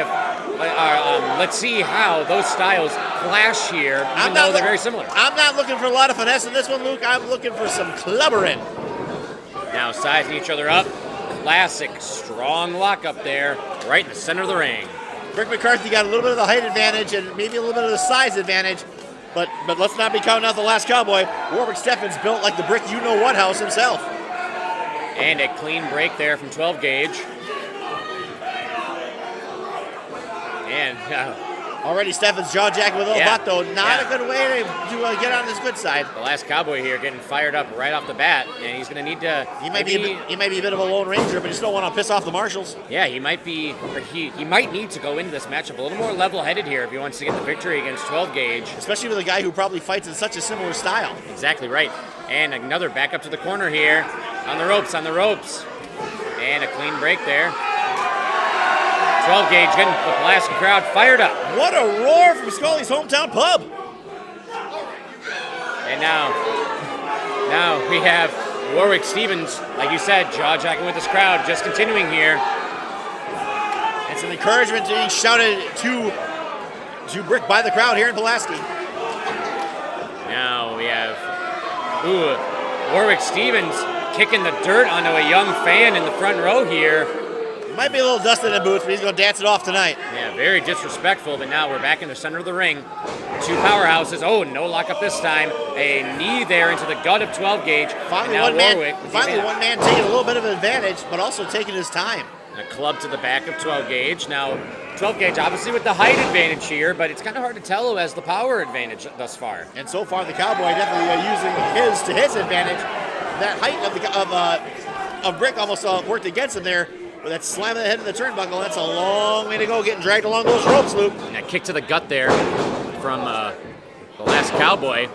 how those styles clash here, even though they're very similar. I'm not looking for a lot of finesse in this one, Luke. I'm looking for some clubbering. Now sizing each other up. Classic strong lockup there, right in the center of the ring. Rick McCarthy got a little bit of the height advantage and maybe a little bit of the size advantage, but let's not be counting out the last cowboy. Warwick Stephans built like the brick you-know-what house himself. And a clean break there from 12 gauge. And already Stephans jaw-jacking with a little Yeah. butt, though. Not a good way to get on his good side. the last cowboy here getting fired up right off the bat, and he's going to need to. He might be a bit of a lone ranger, but you still want to piss off the marshals. Yeah, he might be. Or he might need to go into this matchup a little more level-headed here if he wants to get the victory against 12 gauge. Especially with a guy who probably fights in such a similar style. Exactly right. And another back up to the corner here. On the ropes, And a clean break there. 12 gauge getting the Pulaski crowd fired up. What a roar from Scolly's hometown pub. And now we have Warwick Stephans, like you said, jaw-jacking with this crowd, just continuing here. And some encouragement being shouted to Brick by the crowd here in Pulaski. Now we have Warwick Stephans kicking the dirt onto a young fan in the front row here. Might be a little dusted in boots, but he's going to dance it off tonight. Yeah, very disrespectful, but now we're back in the center of the ring. Two powerhouses. Oh, no lockup this time. A knee there into the gut of 12 gauge. Finally, and now Warwick. one man taking a little bit of advantage, but also taking his time. A club to the back of 12 gauge. Now, 12 gauge obviously with the height advantage here, but it's kind of hard to tell who has the power advantage thus far. And so far, the Cowboy definitely using his to his advantage. That height of Brick almost worked against him there. With that slam of the head in the turnbuckle, that's a long way to go getting dragged along those ropes, Luke. And a kick to the gut there from the last cowboy.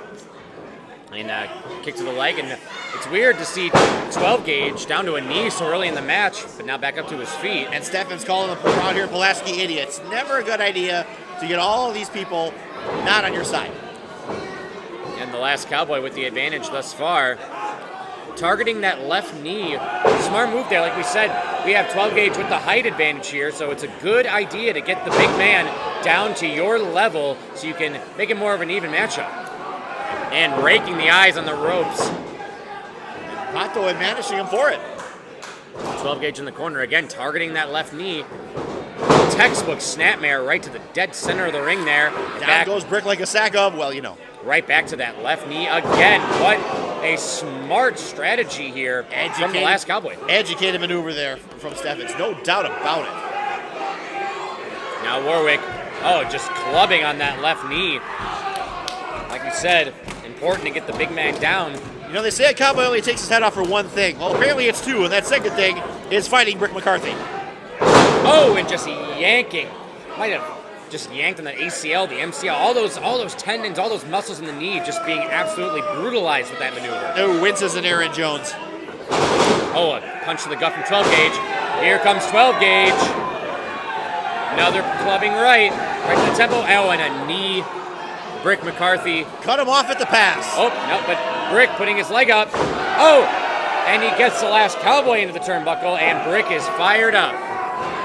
And a kick to the leg. And it's weird to see 12 gauge down to a knee so early in the match, but now back up to his feet. And Stephans calling the crowd here Pulaski idiots. Never a good idea to get all of these people not on your side. And the last cowboy with the advantage thus far. Targeting that left knee. Smart move there. Like we said, we have 12 gauge with the height advantage here, so it's a good idea to get the big man down to your level so you can make it more of an even matchup. And raking the eyes on the ropes. Pato admantaging him for it. 12 gauge in the corner again, targeting that left knee. Textbook snapmare right to the dead center of the ring there. Down goes Brick like a sack of, well, you know. Right back to that left knee again. What a smart strategy here from the last cowboy. Educated maneuver there from Stephans, no doubt about it. Now Warwick, just clubbing on that left knee. Like we said, important to get the big man down. You know, they say a cowboy only takes his head off for one thing. Well, apparently it's two, and that second thing is fighting Brick McCarthy. Oh, and just yanking. Might have just yanked on the ACL, the MCL, all those tendons, all those muscles in the knee just being absolutely brutalized with that maneuver. Oh, winces and Aaron Jones. Oh, a punch to the gut from 12 gauge. Here comes 12 gauge. Another clubbing right to the tempo. Oh, and a knee. Brick McCarthy. Cut him off at the pass. Oh, no, but Brick putting his leg up. Oh, and he gets the last cowboy into the turnbuckle, and Brick is fired up.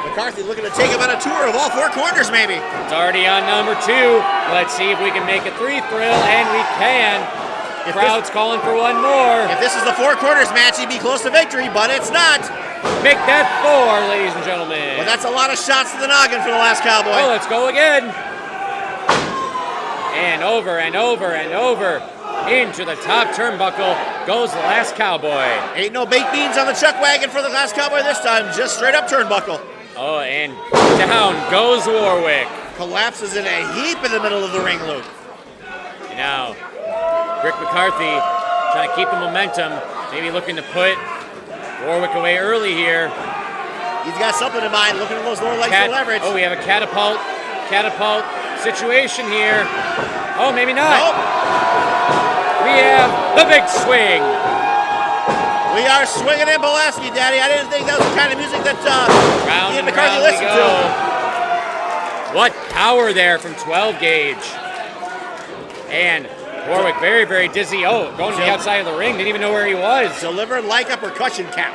McCarthy looking to take him on a tour of all four corners, maybe. It's already on number 2. Let's see if we can make it 3 thrill, and we can. Crowd's calling for one more. If this is the four corners match, he'd be close to victory, but it's not. Make that 4, ladies and gentlemen. Well, that's a lot of shots to the noggin for the last cowboy. Oh, let's go again. And over and over and over. Into the top turnbuckle goes the last cowboy. Ain't no baked beans on the chuck wagon for the last cowboy this time. Just straight up turnbuckle. Oh, and down goes Warwick. Collapses in a heap in the middle of the ring, Luke. And now, Brick McCarthy trying to keep the momentum. Maybe looking to put Warwick away early here. He's got something in mind, looking at those lower legs for leverage. Oh, we have a catapult situation here. Oh, maybe not. Nope. We have the big swing. We are swinging in Pulaski, Daddy. I didn't think that was the kind of music that Round Ian and McCarthy round listened we go. to. What power there from 12 gauge. And Warwick very, very dizzy. Oh, going to the outside of the ring. Didn't even know where he was. Delivered like a percussion cap.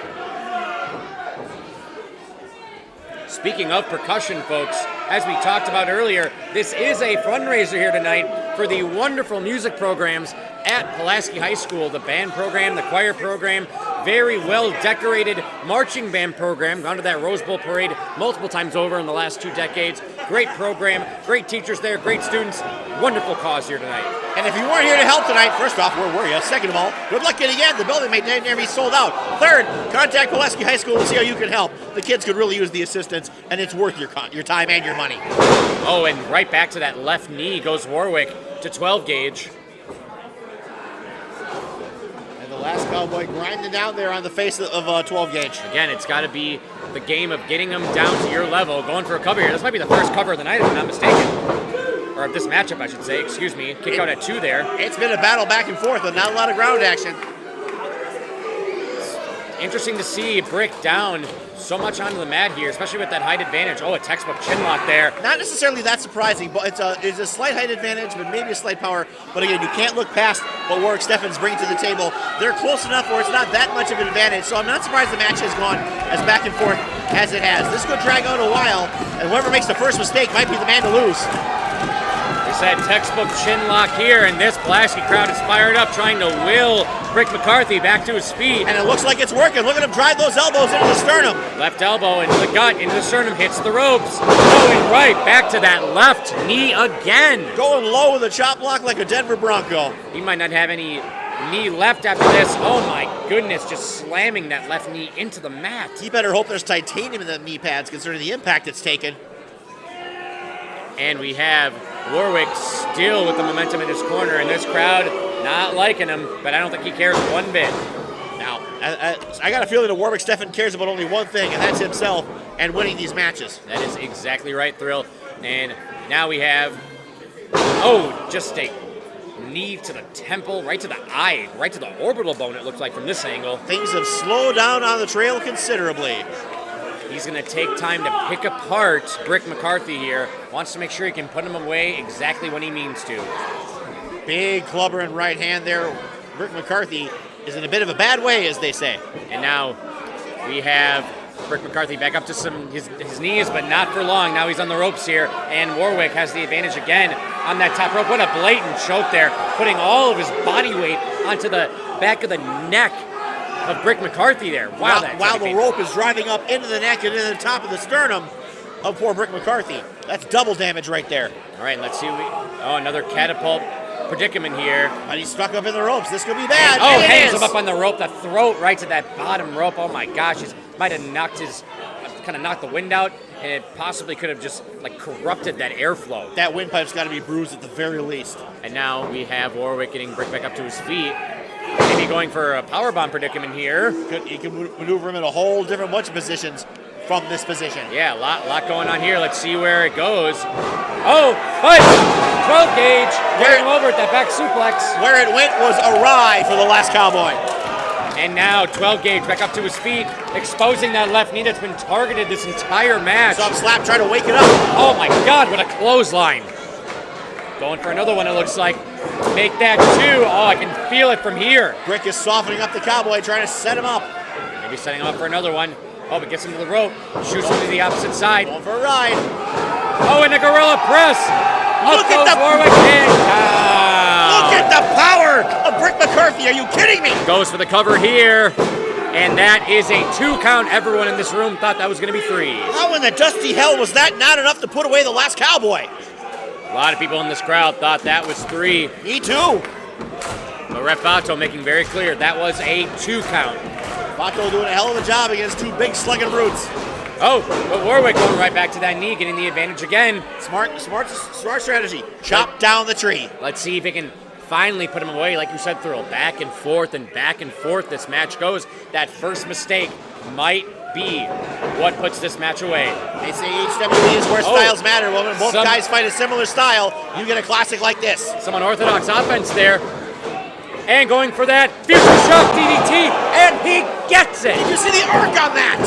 Speaking of percussion, folks, as we talked about earlier, this is a fundraiser here tonight for the wonderful music programs at Pulaski High School. The band program, the choir program, very well decorated marching band program. Gone to that Rose Bowl parade multiple times over in the last 2 decades. Great program, great teachers there, great students. Wonderful cause here tonight. And if you weren't here to help tonight, first off, where were you? Second of all, good luck getting in. The building may never be sold out. Third, contact Pulaski High School to see how you can help. The kids could really use the assistance, and it's worth your time and your money. Oh, and right back to that left knee goes Warwick to 12 gauge. And the last Cowboy grinding down there on the face of 12 gauge. Again, it's got to be the game of getting them down to your level, going for a cover here. This might be the first cover of the night, if I'm not mistaken. Or of this matchup, I should say. Excuse me. Kick out at 2 there. It's been a battle back and forth, but not a lot of ground action. Interesting to see Brick down so much onto the mat here, especially with that height advantage. Oh, a textbook chin lock there. Not necessarily that surprising, but it's a slight height advantage, but maybe a slight power. But again, you can't look past what Warwick Stephans bring to the table. They're close enough where it's not that much of an advantage, so I'm not surprised the match has gone as back and forth as it has. This could drag out a while, and whoever makes the first mistake might be the man to lose. There's that textbook chin lock here, and this Pulaski crowd is fired up, trying to will Brick McCarthy back to his feet. And it looks like it's working. Look at him drive those elbows into the sternum. Left elbow into the gut, into the sternum, hits the ropes. Going right back to that left knee again. Going low with a chop block like a Denver Bronco. He might not have any knee left after this. Oh my goodness, just slamming that left knee into the mat. He better hope there's titanium in the knee pads considering the impact it's taken. And we have Warwick still with the momentum in his corner, and this crowd not liking him, but I don't think he cares one bit. Now, I got a feeling that Warwick Stephans cares about only one thing, and that's himself and winning these matches. That is exactly right, Thrill. And now we have, oh, just a knee to the temple, right to the eye, right to the orbital bone, it looks like from this angle. Things have slowed down on the trail considerably. He's going to take time to pick apart Brick McCarthy here. Wants to make sure he can put him away exactly when he means to. Big clubber in right hand there. Brick McCarthy is in a bit of a bad way, as they say. And now we have Brick McCarthy back up to his knees, but not for long. Now he's on the ropes here, and Warwick has the advantage again on that top rope. What a blatant choke there, putting all of his body weight onto the back of the neck of Brick McCarthy there. Wow, while the rope is driving up into the neck and into the top of the sternum of poor Brick McCarthy. That's double damage right there. All right, let's see. Oh, another catapult predicament here. And he's stuck up in the ropes. This could be bad. Oh, hangs him up on the rope, the throat right to that bottom rope. Oh my gosh, he might have knocked the wind out, and it possibly could have just like corrupted that airflow. That windpipe's got to be bruised at the very least. And now we have Warwick getting Brick back up to his feet. Maybe going for a powerbomb predicament here. He can maneuver him in a whole different bunch of positions from this position. Yeah, a lot going on here. Let's see where it goes. Oh, but 12 gauge, getting over at that back suplex. Where it went was awry for the last Cowboy. And now 12 gauge back up to his feet, exposing that left knee that's been targeted this entire match. Some slap trying to wake it up. Oh my God, what a clothesline. Going for another one, it looks like. Make that 2. Oh, I can feel it from here. Brick is softening up the Cowboy, trying to set him up. Maybe setting him up for another one. Oh, but gets him to the rope. Shoots him to the opposite side. Going for a ride. Oh, and a gorilla press. Look at the Warwick and Look at the power of Brick McCarthy. Are you kidding me? Goes for the cover here. And that is a 2 count. Everyone in this room thought that was going to be 3. How in the dusty hell was that not enough to put away the last Cowboy? A lot of people in this crowd thought that was 3. Me too. But Ref Vato making very clear that was a 2 count. Vato doing a hell of a job against 2 big slugging brutes. Oh, but Warwick going right back to that knee, getting the advantage again. Smart strategy. Chop down the tree. Let's see if he can finally put him away. Like you said, Thrill, back and forth this match goes. That first mistake might be what puts this match away. They say HWE is where styles matter. Well, when both guys fight a similar style, you get a classic like this. Some unorthodox offense there. And going for that future shock DDT, and he gets it. Did you see the arc on that?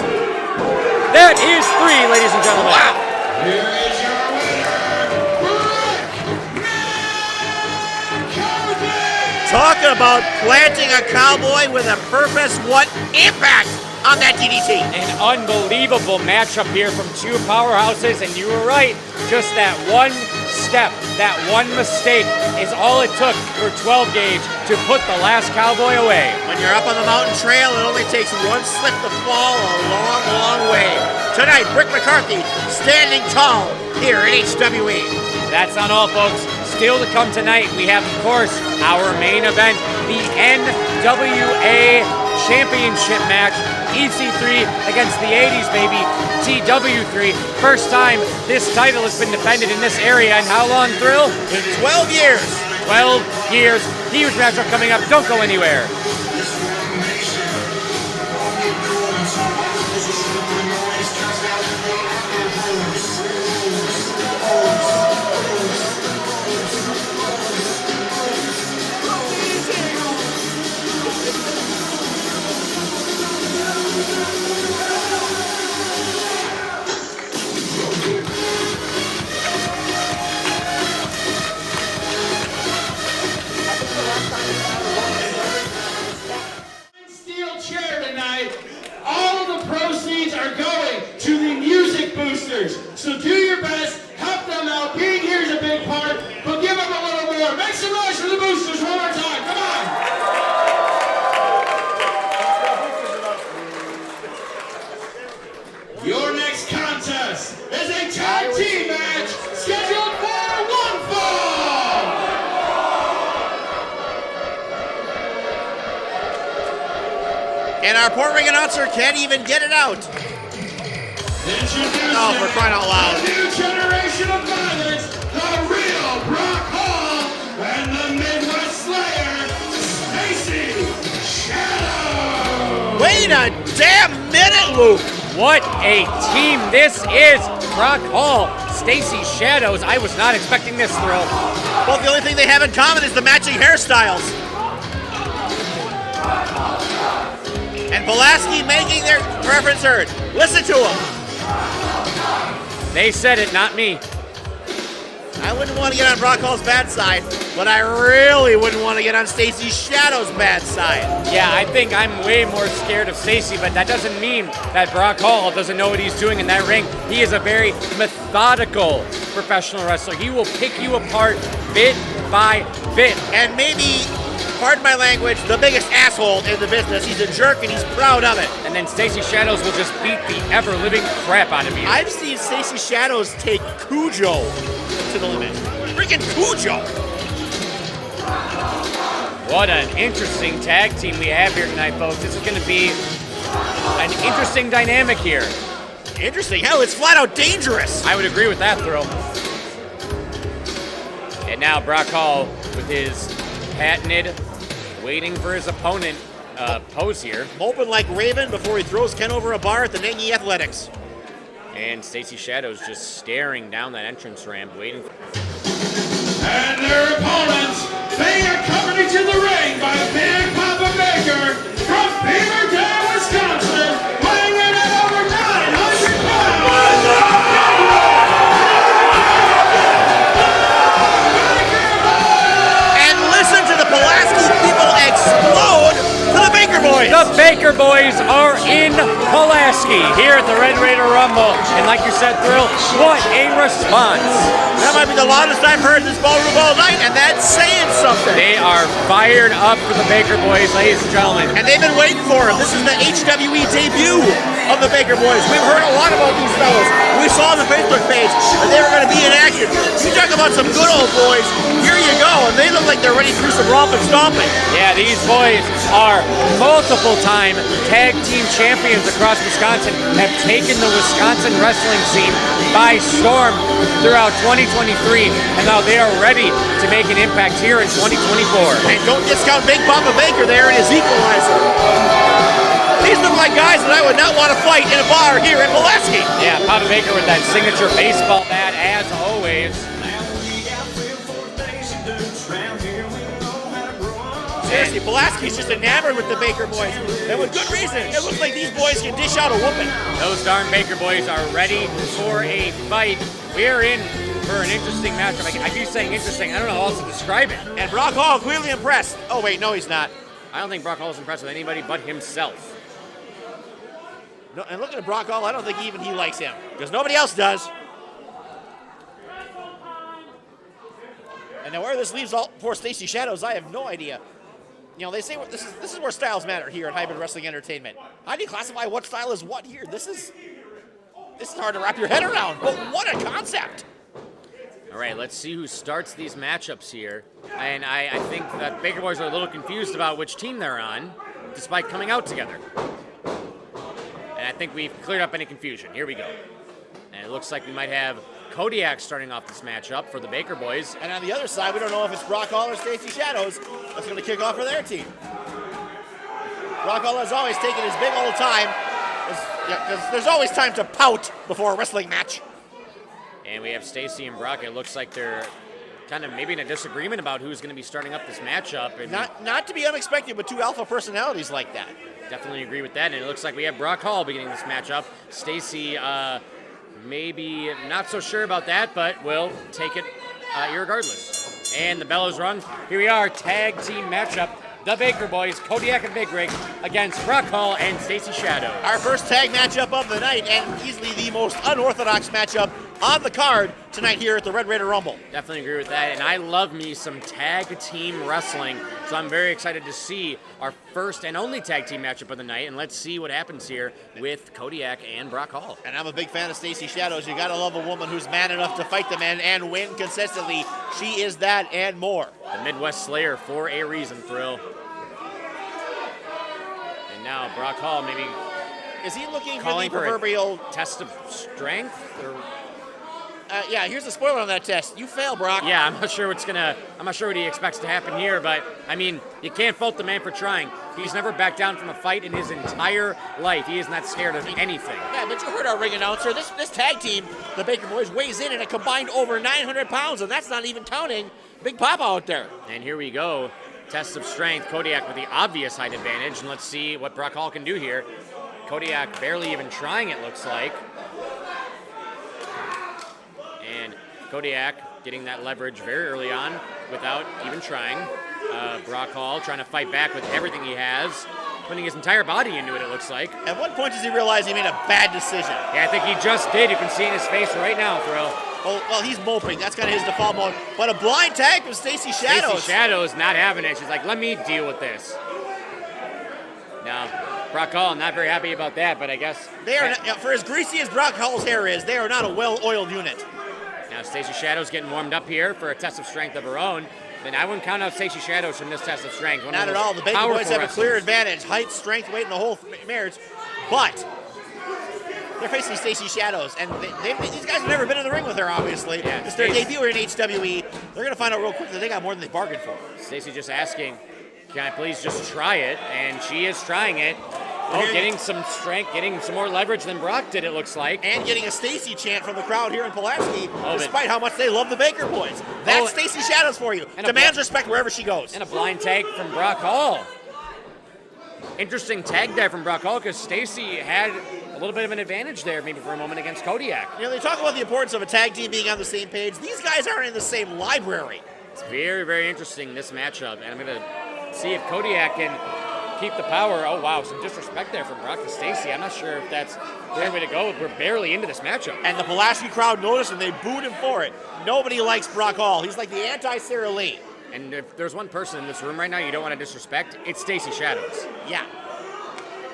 That is 3, ladies and gentlemen. Wow. Here is your winner, Brick McCarthy. Talking about planting a cowboy with a purpose. What impact on that DDT. An unbelievable matchup here from two powerhouses, and you were right. Just that one step, that one mistake is all it took for 12 Gauge to put the last cowboy away. When you're up on the mountain trail, it only takes one slip to fall a long, long way. Tonight, Brick McCarthy standing tall here at HWE. That's not all, folks. Still to come tonight, we have, of course, our main event, the NWA Championship match. EC3 against the 80s, baby. TW3. First time this title has been defended in this area. And how long, Thrill? In 12 years. 12 years. Huge matchup coming up. Don't go anywhere. Steel chair tonight. All the proceeds are going to the music boosters. So do your best, help them out. Being here is a big part, but give them a little more. Make some noise for the boosters one more time. Come on. Your next contest is a tag team match scheduled for one fall. And our port ring announcer can't even get it out. Introducing Oh, for crying out loud. a new generation of violence, the real Brock Hall, and the Midwest Slayer, Stacy Shadow. Wait a damn minute, Luke. What a team this is. Brock Hall, Stacy Shadows. I was not expecting this, Thrill. Well, the only thing they have in common is the matching hairstyles. And Pulaski making their preference heard. Listen to them. They said it, not me. I wouldn't want to get on Brock Hall's bad side, but I really wouldn't want to get on Stacy Shadow's bad side. Yeah, I think I'm way more scared of Stacy, but that doesn't mean that Brock Hall doesn't know what he's doing in that ring. He is a very methodical professional wrestler. He will pick you apart bit by bit. And maybe, pardon my language, the biggest asshole in the business. He's a jerk and he's proud of it. And then Stacy Shadows will just beat the ever-living crap out of you. I've seen Stacy Shadows take Kujo to the limit. Freaking Kujo! What an interesting tag team we have here tonight, folks. This is going to be an interesting dynamic here. Interesting. Hell, it's flat out dangerous. I would agree with that, Thrill. And now Brock Hall with his patented waiting for his opponent pose here. Open like Raven before he throws Ken over a bar at the Nagy Athletics. And Stacy Shadows just staring down that entrance ramp, waiting for... And their opponents, they accompanied to the ring by Big Papa Baker from Beavertown, Wisconsin, weighing in at over 900 pounds. And listen to the Pulaski people explode to the Baker Boys. The Baker Boys are in Pulaski here at the Red Raider Rumble. And like you said, Thrill, what a response. That might be the loudest I've heard this ballroom all night, and that's saying something. They are fired up for the Baker Boys, ladies and gentlemen. And they've been waiting for him. This is the HWE debut of the Baker Boys. We've heard a lot about these fellas. We saw on the Facebook page that they were going to be in action. You talk about some good old boys, here you go, and they look like they're ready to do some romping stomping. Yeah, these boys are multiple-time tag team champions across Wisconsin, have taken the Wisconsin wrestling scene by storm throughout 2023, and now they are ready to make an impact here in 2024. And don't discount Big Papa Baker there and his equalizer. These look like guys that I would not want to fight in a bar here in Pulaski. Yeah, Papa Baker with that signature baseball bat as always. Seriously, Pulaski's just enamored with the Baker Boys. And with good reason. It looks like these boys can dish out a whooping. Those darn Baker Boys are ready for a fight. We're in for an interesting matchup. I keep saying interesting. I don't know how else to describe it. And Brock Hall clearly impressed. Oh, wait, no, he's not. I don't think Brock Hall is impressed with anybody but himself. No, and looking at Brock Hall, I don't think even he likes him, because nobody else does. And now where this leaves all poor Stacy Shadows, I have no idea. You know, they say this is where styles matter here at Hybrid Wrestling Entertainment. How do you classify what style is what here? This is hard to wrap your head around, but what a concept. All right, let's see who starts these matchups here. And I think that Baker Boys are a little confused about which team they're on, despite coming out together. And I think we've cleared up any confusion. Here we go. And it looks like we might have Kodiak starting off this matchup for the Baker Boys. And on the other side, we don't know if it's Brock Hall or Stacy Shadows that's going to kick off for their team. Brock Hall has always taken his big old time, because there's always time to pout before a wrestling match. And we have Stacy and Brock. It looks like they're kind of maybe in a disagreement about who's going to be starting up this matchup. And not to be unexpected with two alpha personalities like that. Definitely agree with that. And it looks like we have Brock Hall beginning this matchup. Stacy, maybe not so sure about that, but we'll take it irregardless. And the bell is rung. Here we are, tag team matchup. The Baker Boys, Kodiak and Big Rig, against Brock Hall and Stacy Shadows. Our first tag matchup of the night, and easily the most unorthodox matchup on the card tonight here at the Red Raider Rumble. Definitely agree with that, and I love me some tag team wrestling, so I'm very excited to see our first and only tag team matchup of the night, and let's see what happens here with Kodiak and Brock Hall. And I'm a big fan of Stacy Shadows. You gotta love a woman who's man enough to fight the men and win consistently. She is that and more. The Midwest Slayer for a reason, Thrill. And now Brock Hall maybe is he looking calling for the proverbial test of strength? Or yeah, here's a spoiler on that test. You fail, Brock. Yeah, I'm not sure what he expects to happen here, but I mean, you can't fault the man for trying. He's never backed down from a fight in his entire life. He is not scared of anything. Yeah, but you heard our ring announcer. This tag team, the Baker Boys, weighs in at a combined over 900 pounds, and that's not even counting Big Papa out there. And here we go. Test of strength. Kodiak with the obvious height advantage, and let's see what Brock Hall can do here. Kodiak barely even trying, it looks like. And Kodiak getting that leverage very early on without even trying. Brock Hall trying to fight back with everything he has, putting his entire body into it, it looks like. At what point does he realize he made a bad decision? Yeah, I think he just did. You can see in his face right now, Thrill. Oh, well, he's moping. That's kind of his default mode. But a blind tag from Stacy Shadows. Stacy Shadows not having it. She's like, let me deal with this. Now, Brock Hall not very happy about that, but I guess they are not, for as greasy as Brock Hall's hair is, they are not a well-oiled unit. Now Stacy Shadows getting warmed up here for a test of strength of her own. Then I wouldn't count out Stacy Shadows from this test of strength. Not at all. The Baker Boys have a clear advantage. Height, strength, weight, and the whole marriage. But they're facing Stacy Shadows, and these guys have never been in the ring with her, obviously. Yeah, it's their debut in HWE. They're going to find out real quick that they got more than they bargained for. Stacy just asking, can I please just try it? And she is trying it. Oh, getting some strength, getting some more leverage than Brock did, it looks like. And getting a Stacy chant from the crowd here in Pulaski, despite how much they love the Baker Boys. That's Stacy Shadows for you. Demands respect wherever she goes. And a blind tag from Brock Hall. Interesting tag there from Brock Hall, because Stacy had a little bit of an advantage there maybe for a moment against Kodiak. You know, they talk about the importance of a tag team being on the same page. These guys aren't in the same library. It's very, very interesting, this matchup. And I'm going to see if Kodiak can keep the power. Oh, wow, some disrespect there from Brock to Stacy. I'm not sure if that's the right way to go. We're barely into this matchup. And the Pulaski crowd noticed, and they booed him for it. Nobody likes Brock Hall. He's like the anti-Sarah Lee. And if there's one person in this room right now you don't want to disrespect, it's Stacy Shadows. Yeah.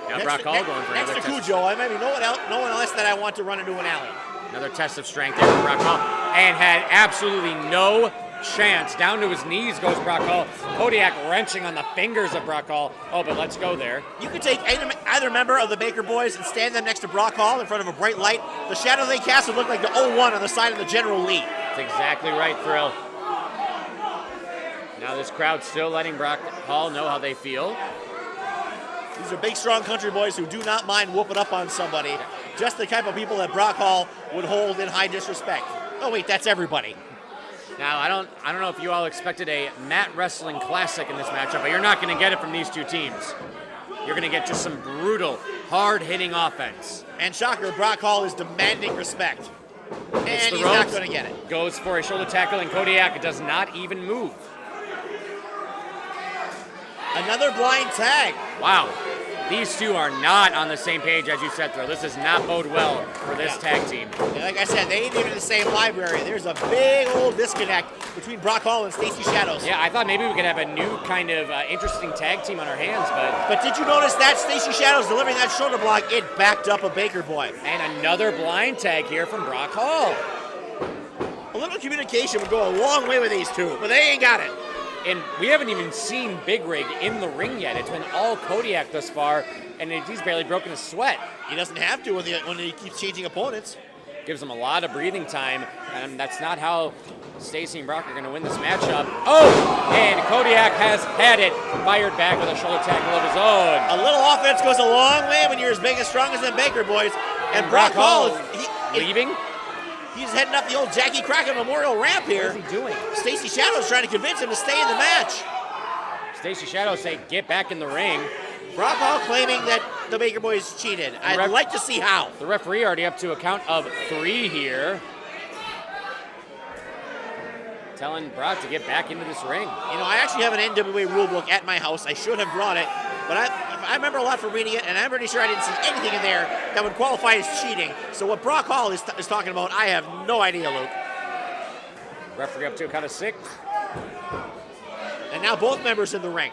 Now Brock Hall going for next another to Kujo. I mean, no one else that I want to run into an alley. Another test of strength there from Brock Hall. And had absolutely no chance. Down to his knees goes Brock Hall. Kodiak wrenching on the fingers of Brock Hall. Oh, but let's go there. You could take either member of the Baker Boys and stand them next to Brock Hall in front of a bright light. The shadow they cast would look like the 0-1 on the side of the General Lee. That's exactly right, Thrill. Now this crowd still letting Brock Hall know how they feel. These are big, strong country boys who do not mind whooping up on somebody. Just the type of people that Brock Hall would hold in high disrespect. Oh wait, that's everybody. Now, I don't know if you all expected a mat wrestling classic in this matchup, but you're not going to get it from these two teams. You're going to get just some brutal, hard-hitting offense. And shocker, Brock Hall is demanding respect. And the he's not ropes. going to get it. Goes for a shoulder tackle, and Kodiak does not even move. Another blind tag. Wow. These two are not on the same page, as you said, though. This does not bode well for this tag team. And like I said, they ain't even in the same library. There's a big old disconnect between Brock Hall and Stacy Shadows. Yeah, I thought maybe we could have a new kind of interesting tag team on our hands, But did you notice that Stacy Shadows delivering that shoulder block, it backed up a Baker boy. And another blind tag here from Brock Hall. A little communication would go a long way with these two, but they ain't got it. And we haven't even seen Big Rig in the ring yet. It's been all Kodiak thus far, and he's barely broken a sweat. He doesn't have to when he keeps changing opponents. Gives him a lot of breathing time, and that's not how Stacy and Brock are going to win this matchup. Oh, and Kodiak has had it, fired back with a shoulder tackle of his own. A little offense goes a long way when you're as big and strong as them Baker boys. And Brock Hall is leaving. He's heading up the old Jackie Crockett Memorial ramp here. What is he doing? Stacy Shadows trying to convince him to stay in the match. Stacy Shadows say, get back in the ring. Brock Hall claiming that the Baker boys cheated. I'd like to see how. The referee already up to a count of 3 here. Telling Brock to get back into this ring. You know, I actually have an NWA rulebook at my house. I should have brought it, but I remember a lot from reading it, and I'm pretty sure I didn't see anything in there that would qualify as cheating. So what Brock Hall is talking about, I have no idea, Luke. Referee up to a count of 6. And now both members in the ring.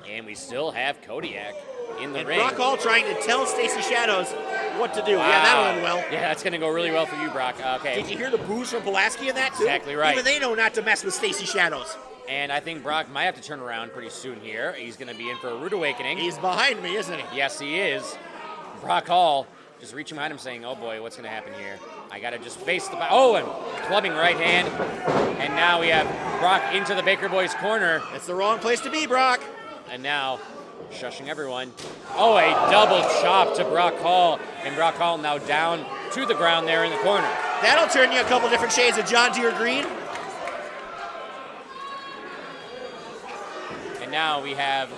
And we still have Kodiak in the And ring. Brock Hall trying to tell Stacy Shadows what to do. Wow. Yeah, that went well. Yeah, that's going to go really well for you, Brock. Okay. Did you hear the boos from Pulaski in that, too? Exactly right. Even they know not to mess with Stacy Shadows. And I think Brock might have to turn around pretty soon here. He's going to be in for a rude awakening. He's behind me, isn't he? Yes, he is. Brock Hall just reaching behind him saying, oh boy, what's going to happen here? I got to just face the... Oh, and clubbing right hand. And now we have Brock into the Baker Boys corner. It's the wrong place to be, Brock. And now... shushing everyone. Oh, a double chop to Brock Hall. And Brock Hall now down to the ground there in the corner. That'll turn you a couple different shades of John Deere green. And now we have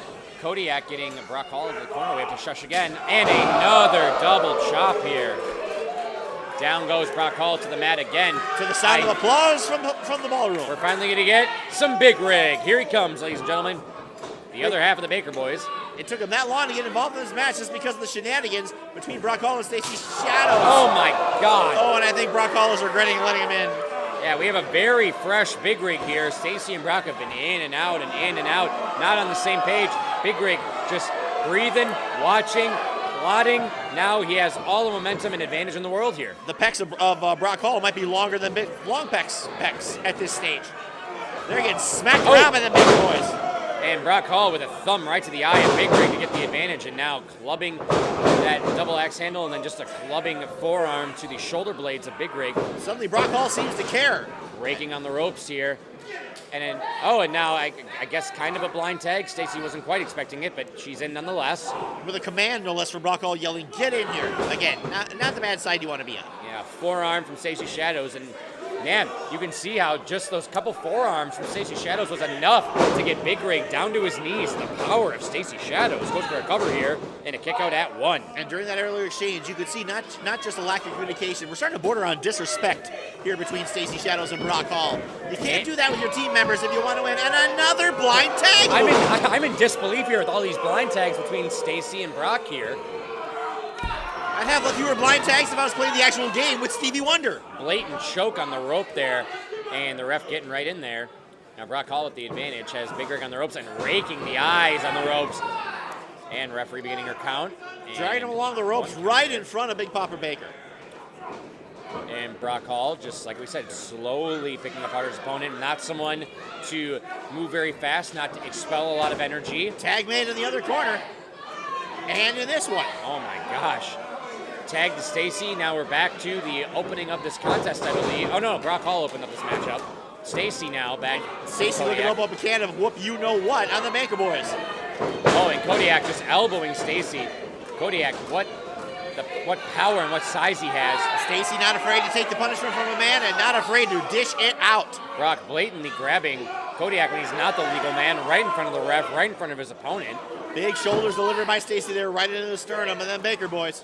Kodiak getting Brock Hall into the corner. We have to shush again. And another double chop here. Down goes Brock Hall to the mat again. To the sound of applause from the ballroom. We're finally going to get some Big Rig. Here he comes, ladies and gentlemen. The other half of the Baker Boys. It took him that long to get involved in this match just because of the shenanigans between Brock Hall and Stacy Shadows. Oh my God. Oh, and I think Brock Hall is regretting letting him in. Yeah, we have a very fresh Big Rig here. Stacy and Brock have been in and out and in and out. Not on the same page. Big Rig just breathing, watching, plotting. Now he has all the momentum and advantage in the world here. The pecs of Brock Hall might be longer than Longpec's pecs at this stage. They're getting smacked around by the Big Boys. And Brock Hall with a thumb right to the eye of Big Rig to get the advantage, and now clubbing that double axe handle and then just a clubbing forearm to the shoulder blades of Big Rig. Suddenly Brock Hall seems to care. Raking on the ropes here. And then, oh, and now I guess kind of a blind tag. Stacy wasn't quite expecting it, but she's in nonetheless. With a command, no less, from Brock Hall yelling, get in here. Again, not the bad side you want to be on. Yeah, forearm from Stacy Shadows, and man, you can see how just those couple forearms from Stacy Shadows was enough to get Big Rig down to his knees. The power of Stacy Shadows goes for a cover here and a kick out at 1. And during that earlier exchange, you could see not just a lack of communication. We're starting to border on disrespect here between Stacy Shadows and Brock Hall. You can't do that with your team members if you want to win. And another blind tag. I'm in disbelief here with all these blind tags between Stacy and Brock here. I'd have fewer blind tags if I was playing the actual game with Stevie Wonder. Blatant choke on the rope there, and the ref getting right in there. Now Brock Hall with the advantage has Big Rig on the ropes and raking the eyes on the ropes. And referee beginning her count. Dragging him along the ropes right in front of Big Popper Baker. And Brock Hall, just like we said, slowly picking apart his opponent. Not someone to move very fast, not to expel a lot of energy. Tag made in the other corner. And in this one. Oh my gosh. Tag to Stacy. Now we're back to the opening of this contest, I believe. Oh no, Brock Hall opened up this matchup. Stacy now back. Stacy looking to open up a can of whoop you know what on the Baker Boys. Oh, and Kodiak just elbowing Stacy. Kodiak, what power and what size he has. Stacy not afraid to take the punishment from a man and not afraid to dish it out. Brock blatantly grabbing Kodiak when he's not the legal man, right in front of the ref, right in front of his opponent. Big shoulders delivered by Stacy there, right into the sternum, and then Baker Boys.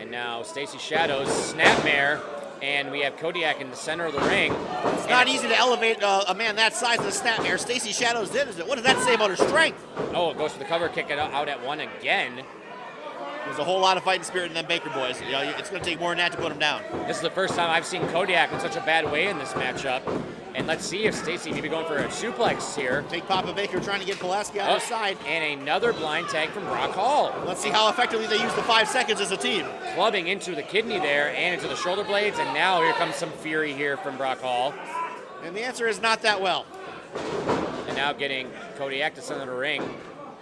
And now Stacy Shadows, snapmare, and we have Kodiak in the center of the ring. It's not easy to elevate a man that size of the snapmare. Stacy Shadows did it. What does that say about her strength? Oh, it goes for the cover kick out at one again. There's a whole lot of fighting spirit in them Baker boys. You know, it's going to take more than that to put them down. This is the first time I've seen Kodiak in such a bad way in this matchup. And let's see if Stacy may be going for a suplex here. Take Papa Baker trying to get Pulaski out of his side. And another blind tag from Brock Hall. Let's see how effectively they use the 5 seconds as a team. Clubbing into the kidney there and into the shoulder blades. And now here comes some fury here from Brock Hall. And the answer is not that well. And now getting Kodiak to center the ring.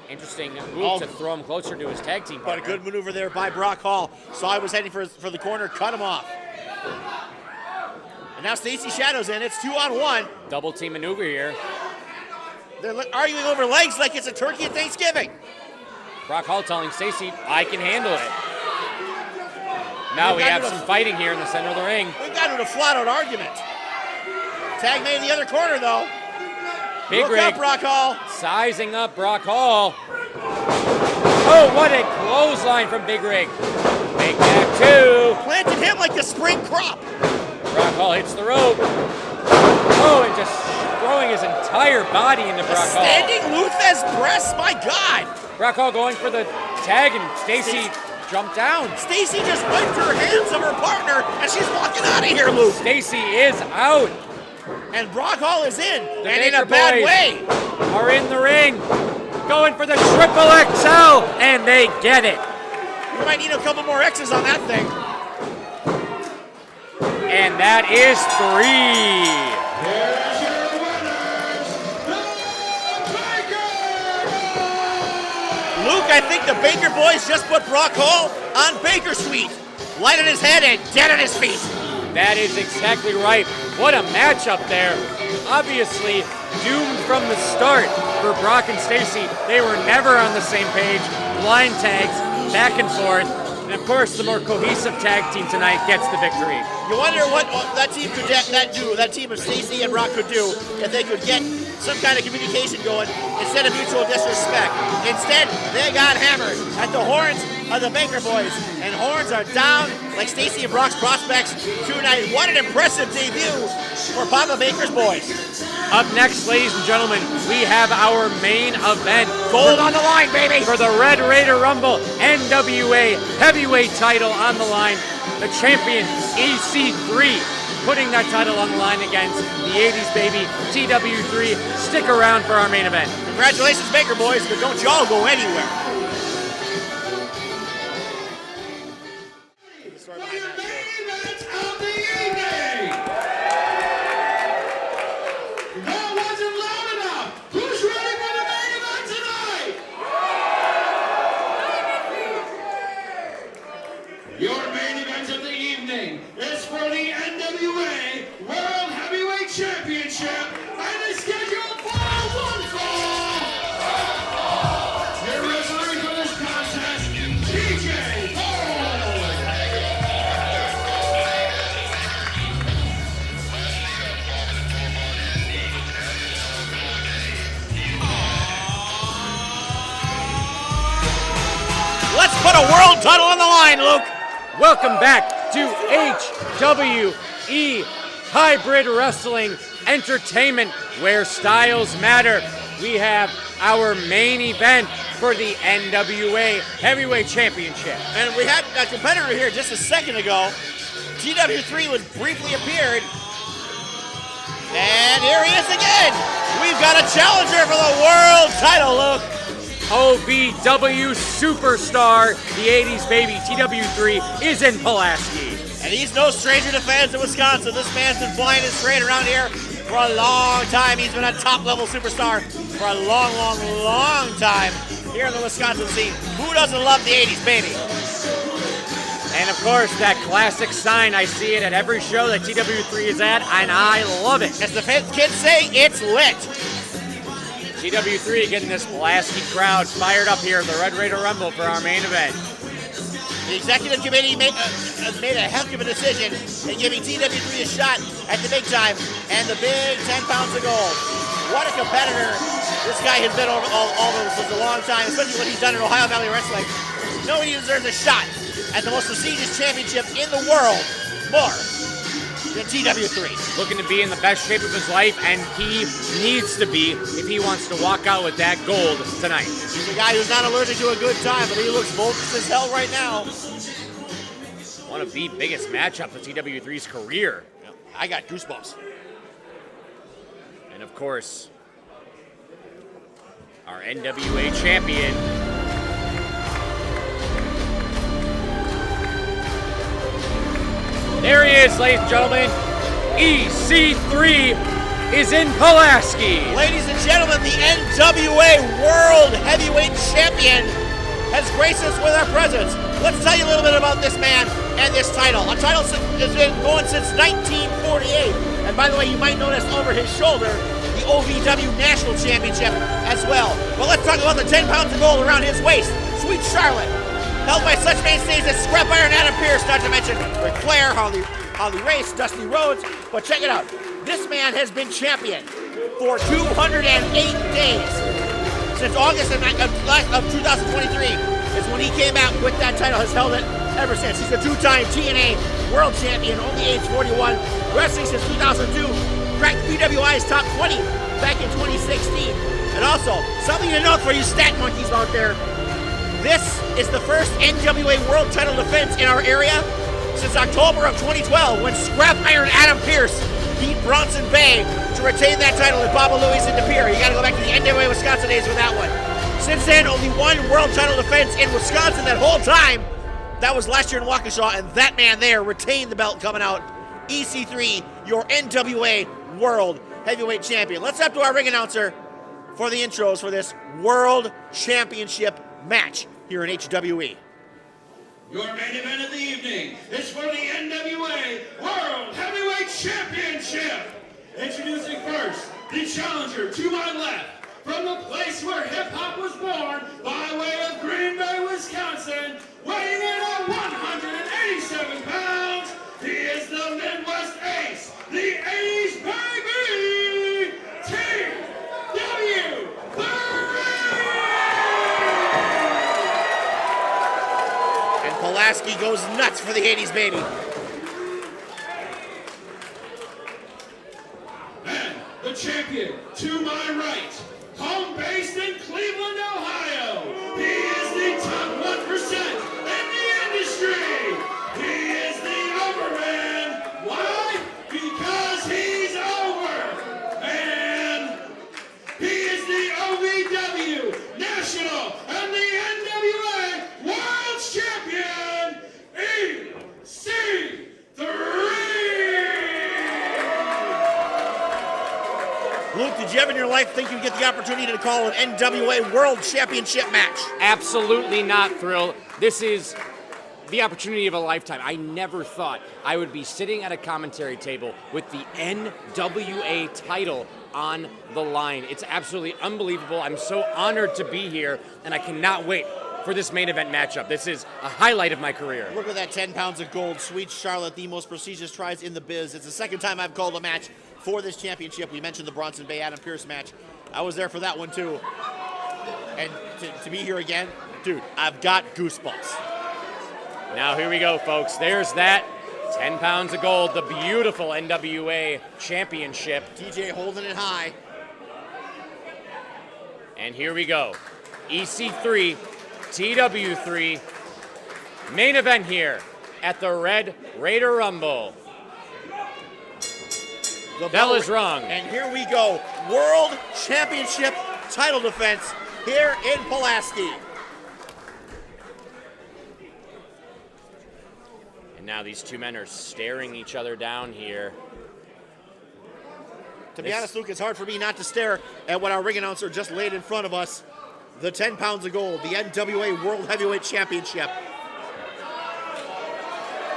Interesting move to throw him closer to his tag team partner. But a good maneuver there by Brock Hall. Saw he was heading for the corner, cut him off. And now Stacy Shadows in. It's 2-on-1. Double team maneuver here. They're arguing over legs like it's a turkey at Thanksgiving. Brock Hall telling Stacy, I can handle it. Now we have some fighting here in the center of the ring. We got into a flat-out argument. Tag made in the other corner, though. Big Look rig. up, Brock Hall. Sizing up Brock Hall. Oh, what a clothesline from Big Rig. Big back two. Planted him like the spring crop. Brock Hall hits the rope. Oh, and just throwing his entire body into Brock Hall. Standing Luthez press, my God. Brock Hall going for the tag, and Stacy jumped down. Stacy just wiped her hands of her partner, and she's walking out of here, Luke. Stacy is out. And Brock Hall is in, The and in a Baker bad boys way. Are in the ring, going for the triple XL, and they get it. We might need a couple more X's on that thing. And that is 3. Here's your winners, the Baker! Luke, I think the Baker boys just put Brock Hall on Baker Street. Light on his head and dead on his feet. That is exactly right. What a matchup there. Obviously, doomed from the start for Brock and Stacy. They were never on the same page. Blind tags, back and forth. And of course, the more cohesive tag team tonight gets the victory. You wonder what that team could that team of Stacy and Brock could do if they could get some kind of communication going instead of mutual disrespect. Instead, they got hammered at the horns of the Baker boys, and horns are down like Stacy and Brock's prospects tonight. What an impressive debut for Papa Baker's boys. Up next, ladies and gentlemen, we have our main event. Gold on the line, baby. For the Red Raider Rumble NWA Heavyweight title on the line. The champion, EC3, putting that title on the line against the 80s baby, TW3. Stick around for our main event. Congratulations, Baker boys, but don't y'all go anywhere. For your main event of the evening! That wasn't loud enough! Who's ready for the main event tonight? Your main event of the evening is for the NWA World Heavyweight Championship and is scheduled for one fall! Your referee for this contest, DJ Let's put a world title on the line, Luke. Welcome back to HWE Hybrid Wrestling Entertainment, where styles matter. We have our main event for the NWA Heavyweight Championship. And we had a competitor here just a second ago. TW3 was briefly appeared. And here he is again. We've got a challenger for the world title, Luke. OVW superstar, the 80s baby, TW3, is in Pulaski. And he's no stranger to fans in Wisconsin. This man's been flying his train around here for a long time. He's been a top-level superstar for a long, long, long time here in the Wisconsin scene. Who doesn't love the 80s, baby? And of course, that classic sign, I see it at every show that TW3 is at, and I love it. As the kids say, it's lit. TW3 getting this Pulaski crowd fired up here at the Red Raider Rumble for our main event. The executive committee made a heck of a decision in giving TW3 a shot at the big time and the big 10 pounds of gold. What a competitor this guy has been over all this a long time, especially what he's done in Ohio Valley Wrestling. Nobody deserves a shot at the most prestigious championship in the world more than TW3. Looking to be in the best shape of his life, and he needs to be if he wants to walk out with that gold tonight. He's a guy who's not allergic to a good time, but he looks focused as hell right now. One of the biggest matchups of TW3's career. I got goosebumps. And of course, our NWA champion, there he is, ladies and gentlemen. EC3 is in Pulaski. Ladies and gentlemen, the NWA World Heavyweight Champion has graced us with our presence. Let's tell you a little bit about this man and this title. A title has been going since 1948. And by the way, you might notice over his shoulder the OVW National Championship as well. But let's talk about the 10 pounds of gold around his waist. Sweet Charlotte, held by such mainstays as Scrap Iron Adam Pearce, not to mention Ric Flair, Harley Race, Dusty Rhodes. But check it out. This man has been champion for 208 days. Since August of 2023 is when he came out with that title, has held it ever since. He's a two-time TNA World Champion, only age 41, wrestling since 2002, cracked PWI's top 20 back in 2016. And also, something to note for you stat monkeys out there, this is the first NWA World title defense in our area since October of 2012 when Scrap Iron Adam Pearce beat Bronson Bay to retain that title at Baba Louie's in De Pere. You gotta go back to the NWA Wisconsin days with that one. Since then, only one world title defense in Wisconsin that whole time. That was last year in Waukesha, and that man there retained the belt coming out. EC3, your NWA World Heavyweight Champion. Let's up to our ring announcer for the intros for this World Championship match here in HWE. Your main event of the evening is for the NWA World Heavyweight Championship. Introducing first, the challenger to my left, from the place where hip-hop was born, by way of Green Bay, Wisconsin, weighing in at 187 pounds, he is the Midwest Ace, the 80s baby, TW3! Pulaski goes nuts for the 80s baby. And the champion to my right, home based in Cleveland, Ohio. He is the top 1% in the industry. He is the overman. Why? Because he's over. And he is the OVW National and the NWA World Champion, EC3. Luke, did you ever in your life think you'd get the opportunity to call an NWA World Championship match? Absolutely not thrilled. This is the opportunity of a lifetime. I never thought I would be sitting at a commentary table with the NWA title on the line. It's absolutely unbelievable. I'm so honored to be here, and I cannot wait for this main event matchup. This is a highlight of my career. Look at that 10 pounds of gold. Sweet Charlotte, the most prestigious prize in the biz. It's the second time I've called a match for this championship. We mentioned the Bronson Bay Adam Pearce match. I was there for that one too. And to be here again, dude, I've got goosebumps. Now here we go, folks. There's that 10 pounds of gold, the beautiful NWA championship. TJ holding it high. And here we go. EC3, TW3, main event here at the Red Raider Rumble. The bell is rung. And here we go. World Championship title defense here in Pulaski. And now these two men are staring each other down here. To be honest, Luke, it's hard for me not to stare at what our ring announcer just laid in front of us. The 10 pounds of gold, the NWA World Heavyweight Championship.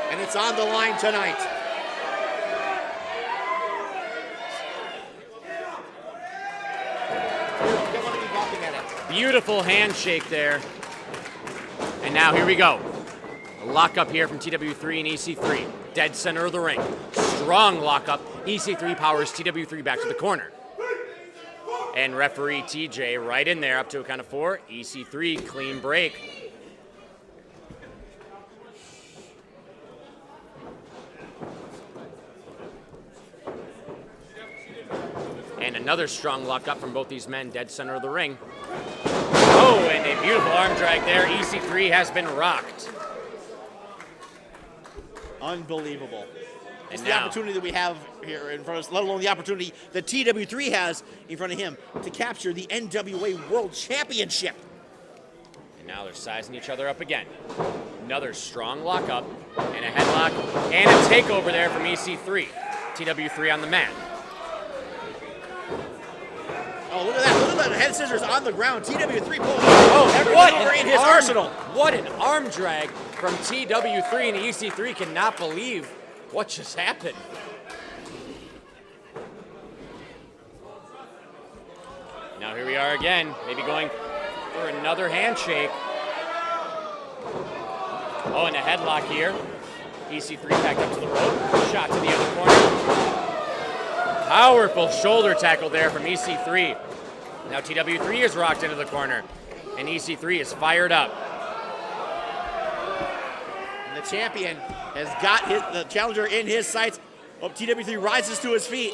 And it's on the line tonight. Don't want to be bumping at it. Beautiful handshake there. And now here we go. A lockup here from TW3 and EC3. Dead center of the ring. Strong lockup. EC3 powers TW3 back to the corner. And referee TJ right in there up to a count of 4. EC3 clean break. Another strong lockup from both these men, dead center of the ring. Oh, and a beautiful arm drag there. EC3 has been rocked. Unbelievable. It's And the now, opportunity that we have here in front of us, let alone the opportunity that TW3 has in front of him to capture the NWA World Championship. and now they're sizing each other up again. Another strong lockup and a headlock and a takeover there from EC3. TW3 on the mat. Oh, look at that. Look at that. Head scissors on the ground. TW3 pulling Oh, what over in his arm, arsenal. What an arm drag from TW3, and EC3 cannot believe what just happened. Now here we are again, maybe going for another handshake. Oh, and a headlock here. EC3 back up to the rope, shot to the other corner. Powerful shoulder tackle there from EC3. Now TW3 is rocked into the corner, and EC3 is fired up. And the champion has got the challenger in his sights. Oh, TW3 rises to his feet.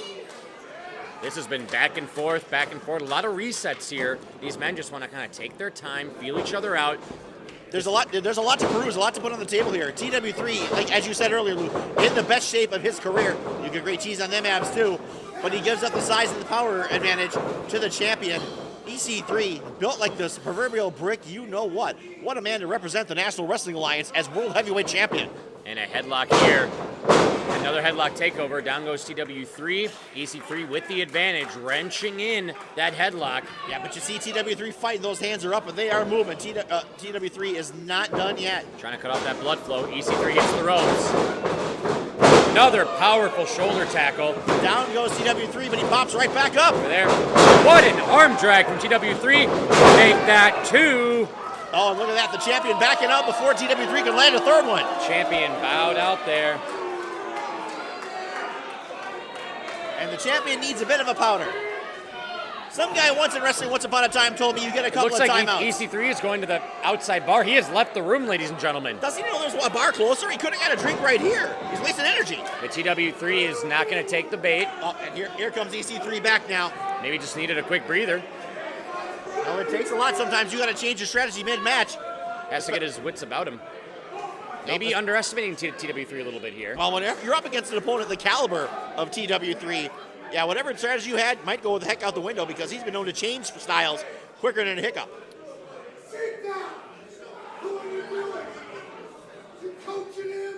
This has been back and forth, a lot of resets here. These men just want to kind of take their time, feel each other out. There's a lot to peruse, a lot to put on the table here. TW3, like as you said earlier, Lou, in the best shape of his career. You get great cheese on them abs too, but he gives up the size and the power advantage to the champion. EC3, built like this proverbial brick, you know what. What a man to represent the National Wrestling Alliance as World Heavyweight Champion. And a headlock here. Another headlock takeover. Down goes TW3. EC3 with the advantage, wrenching in that headlock. Yeah, but you see TW3 fighting. Those hands are up and they are moving. TW3 is not done yet. Trying to cut off that blood flow. EC3 hits the ropes. Another powerful shoulder tackle. Down goes TW3, but he pops right back up. Over there. What an arm drag from TW3. Make that two. Oh, and look at that. The champion backing up before TW3 can land a third one. Champion bowed out there. And the champion needs a bit of a powder. Some guy once in wrestling, once upon a time, told me you get a couple Looks of like timeouts. EC3 is going to the outside bar. He has left the room, ladies and gentlemen. Does he know there's a bar closer? He could have got a drink right here. He's wasting energy. The TW3 is not going to take the bait. Oh, and here comes EC3 back now. Maybe just needed a quick breather. Well, it takes a lot sometimes. You got to change your strategy mid-match. Has to get his wits about him. Maybe underestimating TW3 a little bit here. Well, when you're up against an opponent the caliber of TW3, yeah, whatever strategy you had might go the heck out the window because he's been known to change styles quicker than a hiccup. Sit down. Who are you doing? You coaching him?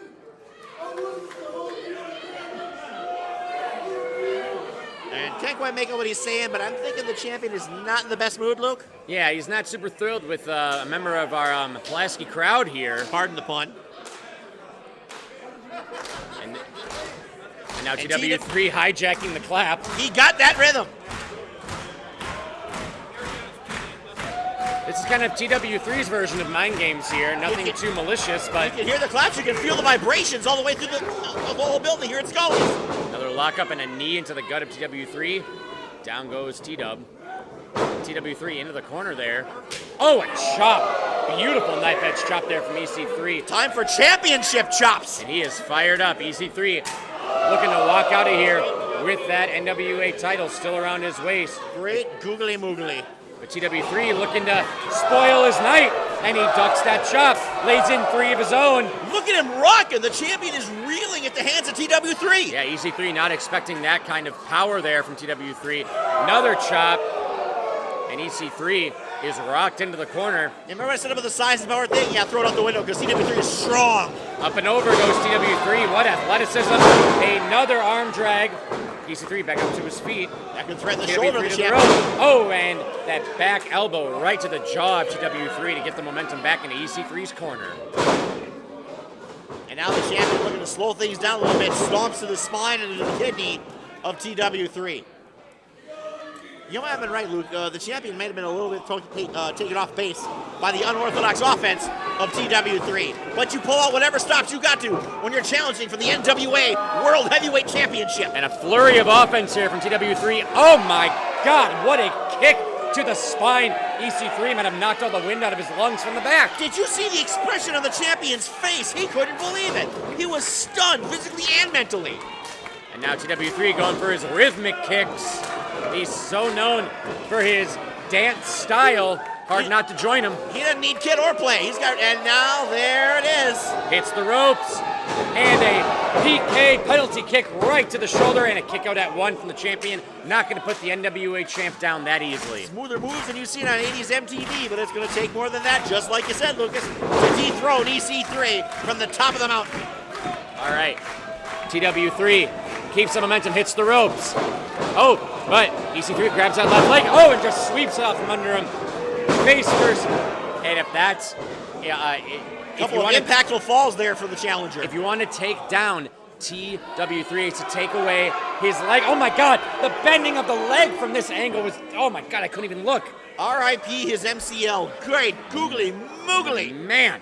And can't quite make out what he's saying, but I'm thinking the champion is not in the best mood, Luke. Yeah, he's not super thrilled with a member of our Pulaski crowd here. Pardon the pun. And now TW3 hijacking the clap. He got that rhythm. This is kind of TW3's version of mind games here. Nothing too malicious, but You can hear the claps. You can feel the vibrations all the way through the whole building here at Scolly's. another lockup and a knee into the gut of TW3. Down goes T-Dub. TW3 into the corner there. Oh, a chop. Beautiful knife edge chop there from EC3. Time for championship chops. And he is fired up. EC3 looking to walk out of here with that NWA title still around his waist. Great googly moogly. But TW3 looking to spoil his night, and he ducks that chop, lays in three of his own. Look at him rocking. The champion is reeling at the hands of TW3. Yeah, EC3 not expecting that kind of power there from TW3. Another chop, and EC3 is rocked into the corner. You remember I said about the size and power thing? Yeah, throw it out the window because TW3 is strong. Up and over goes TW3. What athleticism. Another arm drag. EC3 back up to his feet. That can threaten the shoulder of the TW3 to champion. rope. Oh, and that back elbow right to the jaw of TW3 to get the momentum back into EC3's corner. And now the champion looking to slow things down a little bit, stomps to the spine and to the kidney of TW3. You might have been right, Luke. The champion may have been a little bit taken off base by the unorthodox offense of TW3. But you pull out whatever stops you got to when you're challenging for the NWA World Heavyweight Championship. And a flurry of offense here from TW3. Oh my God, what a kick to the spine. EC3 might have knocked all the wind out of his lungs from the back. Did you see the expression on the champion's face? He couldn't believe it. He was stunned physically and mentally. And now TW3 going for his rhythmic kicks. He's so known for his dance style. Hard not to join him. He doesn't need kid or play. And now there it is. Hits the ropes. And a PK penalty kick right to the shoulder and a kick out at 1 from the champion. Not going to put the NWA champ down that easily. Smoother moves than you've seen on 80s MTV, but it's going to take more than that, just like you said, Lucas, to dethrone EC3 from the top of the mountain. All right. TW3 keeps the momentum, hits the ropes. Oh, but EC3 grabs that left leg. Oh, and just sweeps it out from under him. Face first. And if that's... Couple of impactful falls there for the challenger. If you want to take down TW3 to take away his leg. Oh my God, the bending of the leg from this angle was, oh my God, I couldn't even look. RIP his MCL. Great, googly moogly. Man.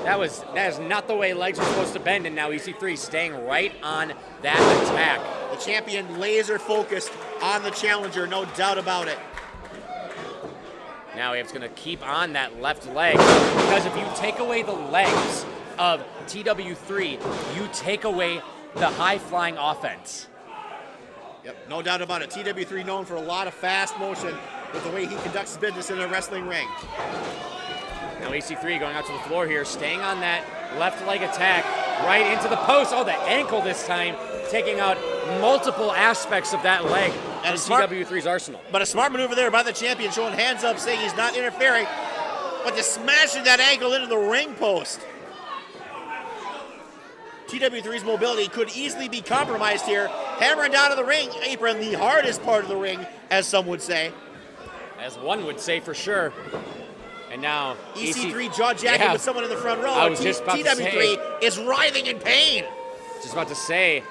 That is not the way legs are supposed to bend, and now EC3 staying right on that attack. The champion laser focused on the challenger, no doubt about it. Now he's going to keep on that left leg, because if you take away the legs of TW3, you take away the high-flying offense. Yep, no doubt about it. TW3 known for a lot of fast motion with the way he conducts his business in a wrestling ring. Now EC3 going out to the floor here, staying on that left leg attack, right into the post. Oh, the ankle this time, taking out multiple aspects of that leg. And TW3's arsenal. But a smart maneuver there by the champion, showing hands up, saying he's not interfering, but just smashing that ankle into the ring post. TW3's mobility could easily be compromised here. Hammering down to the ring apron, the hardest part of the ring, as some would say. As one would say for sure. And now EC3 jaw jacking with someone in the front row. I was just about to say, TW3 is writhing in pain. Just about to say,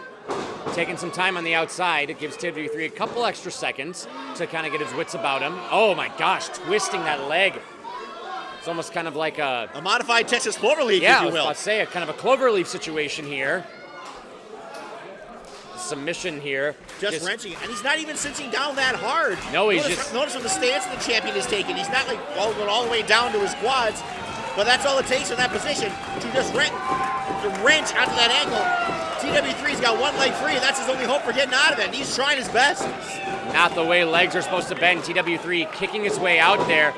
taking some time on the outside. It gives TW3 a couple extra seconds to kind of get his wits about him. Oh my gosh, twisting that leg. It's almost kind of like a modified Texas cloverleaf, if you will. Yeah, I was about to say, a kind of a cloverleaf situation here. Submission here. Just wrenching it. And he's not even cinching down that hard. No, he's Notice from the stance the champion is taking. He's not like going all the way down to his quads. But that's all it takes in that position to just wrench onto that ankle. TW3's got one leg free, and that's his only hope for getting out of it. And he's trying his best. Not the way legs are supposed to bend. TW3 kicking his way out there.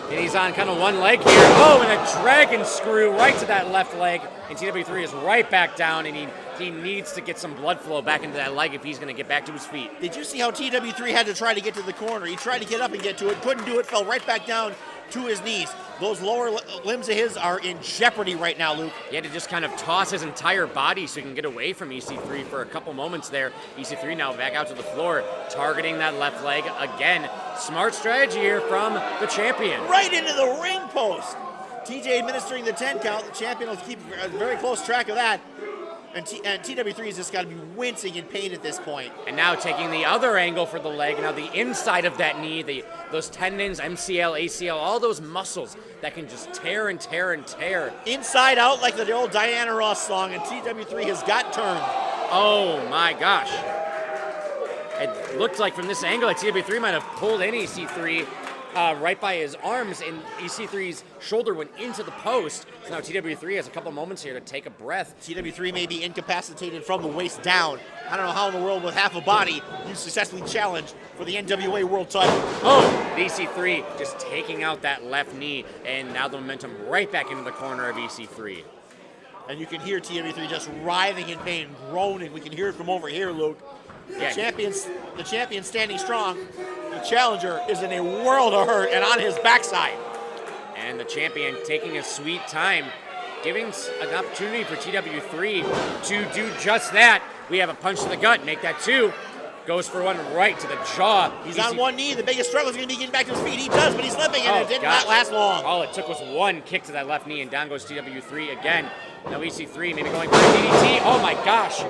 And he's on kind of one leg here. Oh, and a dragon screw right to that left leg. And TW3 is right back down, and he needs to get some blood flow back into that leg if he's going to get back to his feet. Did you see how TW3 had to try to get to the corner? He tried to get up and get to it, couldn't do it, fell right back down to his knees. Those lower limbs of his are in jeopardy right now, Luke. He had to just kind of toss his entire body so he can get away from EC3 for a couple moments there. EC3 now back out to the floor, targeting that left leg again. Smart strategy here from the champion. Right into the ring post. TJ administering the 10 count. The champion will keep a very close track of that. And TW3 has just got to be wincing in pain at this point. And now taking the other angle for the leg. Now the inside of that knee, those tendons, MCL, ACL, all those muscles that can just tear and tear and tear. Inside out like the old Diana Ross song, and TW3 has got turned. Oh my gosh. It looked like from this angle that TW3 might have pulled in EC3 right by his arms, and EC3's shoulder went into the post. So now TW3 has a couple moments here to take a breath. TW3 may be incapacitated from the waist down. I don't know how in the world with half a body you successfully challenged for the NWA World title. Oh, EC3 just taking out that left knee, and now the momentum right back into the corner of EC3. And you can hear TW3 just writhing in pain, groaning. We can hear it from over here, Luke. Yeah. The champion standing strong. The challenger is in a world of hurt and on his backside. And the champion taking his sweet time, giving an opportunity for TW3 to do just that. We have a punch to the gut, make that 2. Goes for one right to the jaw. He's on one knee. The biggest struggle is going to be getting back to his feet. He does, but he's limping, and it did not last long. All it took was one kick to that left knee, and down goes TW3 again. Now EC3 maybe going for a DDT. Oh my gosh.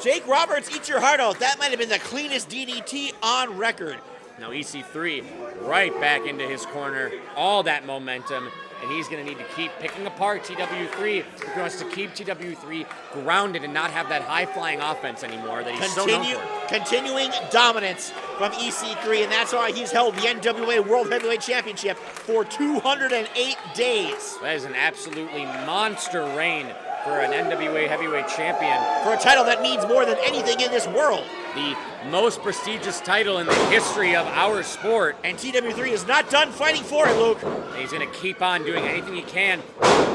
Jake Roberts, eat your heart out. That might have been the cleanest DDT on record. Now EC3 right back into his corner. All that momentum. And he's going to need to keep picking apart TW3 if he wants to keep TW3 grounded and not have that high-flying offense anymore that he's so known for. Continuing dominance from EC3, and that's why he's held the NWA World Heavyweight Championship for 208 days. That is an absolutely monster reign for an NWA heavyweight champion. For a title that means more than anything in this world. The most prestigious title in the history of our sport. And TW3 is not done fighting for it, Luke. And he's going to keep on doing anything he can.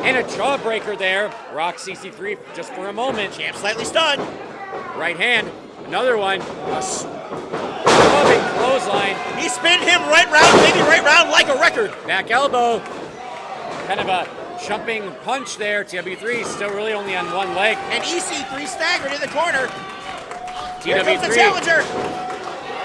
And a jawbreaker there. Rocks EC3 just for a moment. Champ slightly stunned. Right hand. Another one. A clubbing clothesline. He spinned him right round, maybe right round like a record. Back elbow. Kind of a jumping punch there. TW3 still really only on one leg. And EC3 staggered in the corner. TW3. Here comes the challenger.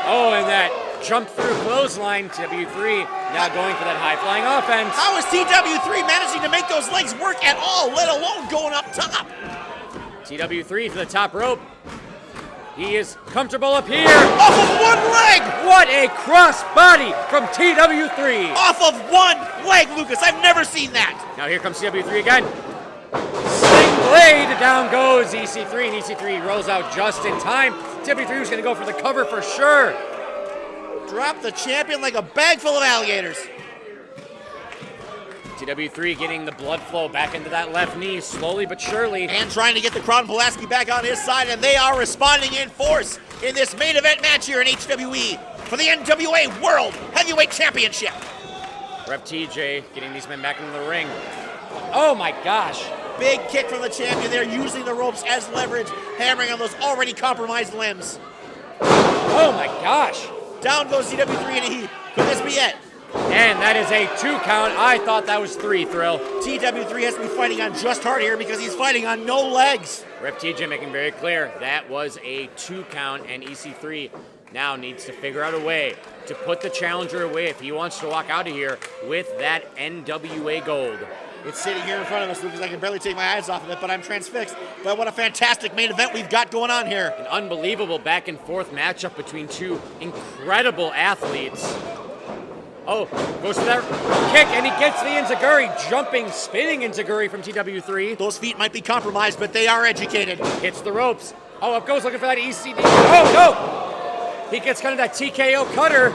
Oh, and that jump through clothesline. TW3 now going for that high-flying offense. How is TW3 managing to make those legs work at all, let alone going up top? TW3 to the top rope. He is comfortable up here. Off of one leg! What a cross body from TW3. Off of one leg, Lucas. I've never seen that. Now here comes TW3 again. Sling blade, down goes EC3, and EC3 rolls out just in time. TW3 was going to go for the cover for sure. Drop the champion like a bag full of alligators. TW3 getting the blood flow back into that left knee, slowly but surely. And trying to get the crowd and Pulaski back on his side, and they are responding in force in this main event match here in HWE for the NWA World Heavyweight Championship. Ref TJ getting these men back into the ring. Oh my gosh. Big kick from the champion there, using the ropes as leverage, hammering on those already compromised limbs. Oh my gosh. Down goes TW3 in a heap. Could this be it? And that is a 2 count. I thought that was 3, Thrill. TW3 has to be fighting on just hard here because he's fighting on no legs. Ref TJ making very clear that was a 2 count, and EC3 now needs to figure out a way to put the challenger away if he wants to walk out of here with that NWA gold. It's sitting here in front of us, Lucas. I can barely take my eyes off of it, but I'm transfixed. But what a fantastic main event we've got going on here. An unbelievable back and forth matchup between two incredible athletes. Oh, goes for that kick, and he gets the enziguri, jumping, spinning enziguri from TW3. Those feet might be compromised, but they are educated. Hits the ropes. Oh, up goes looking for that ECD. Oh, no! He gets kind of that TKO cutter.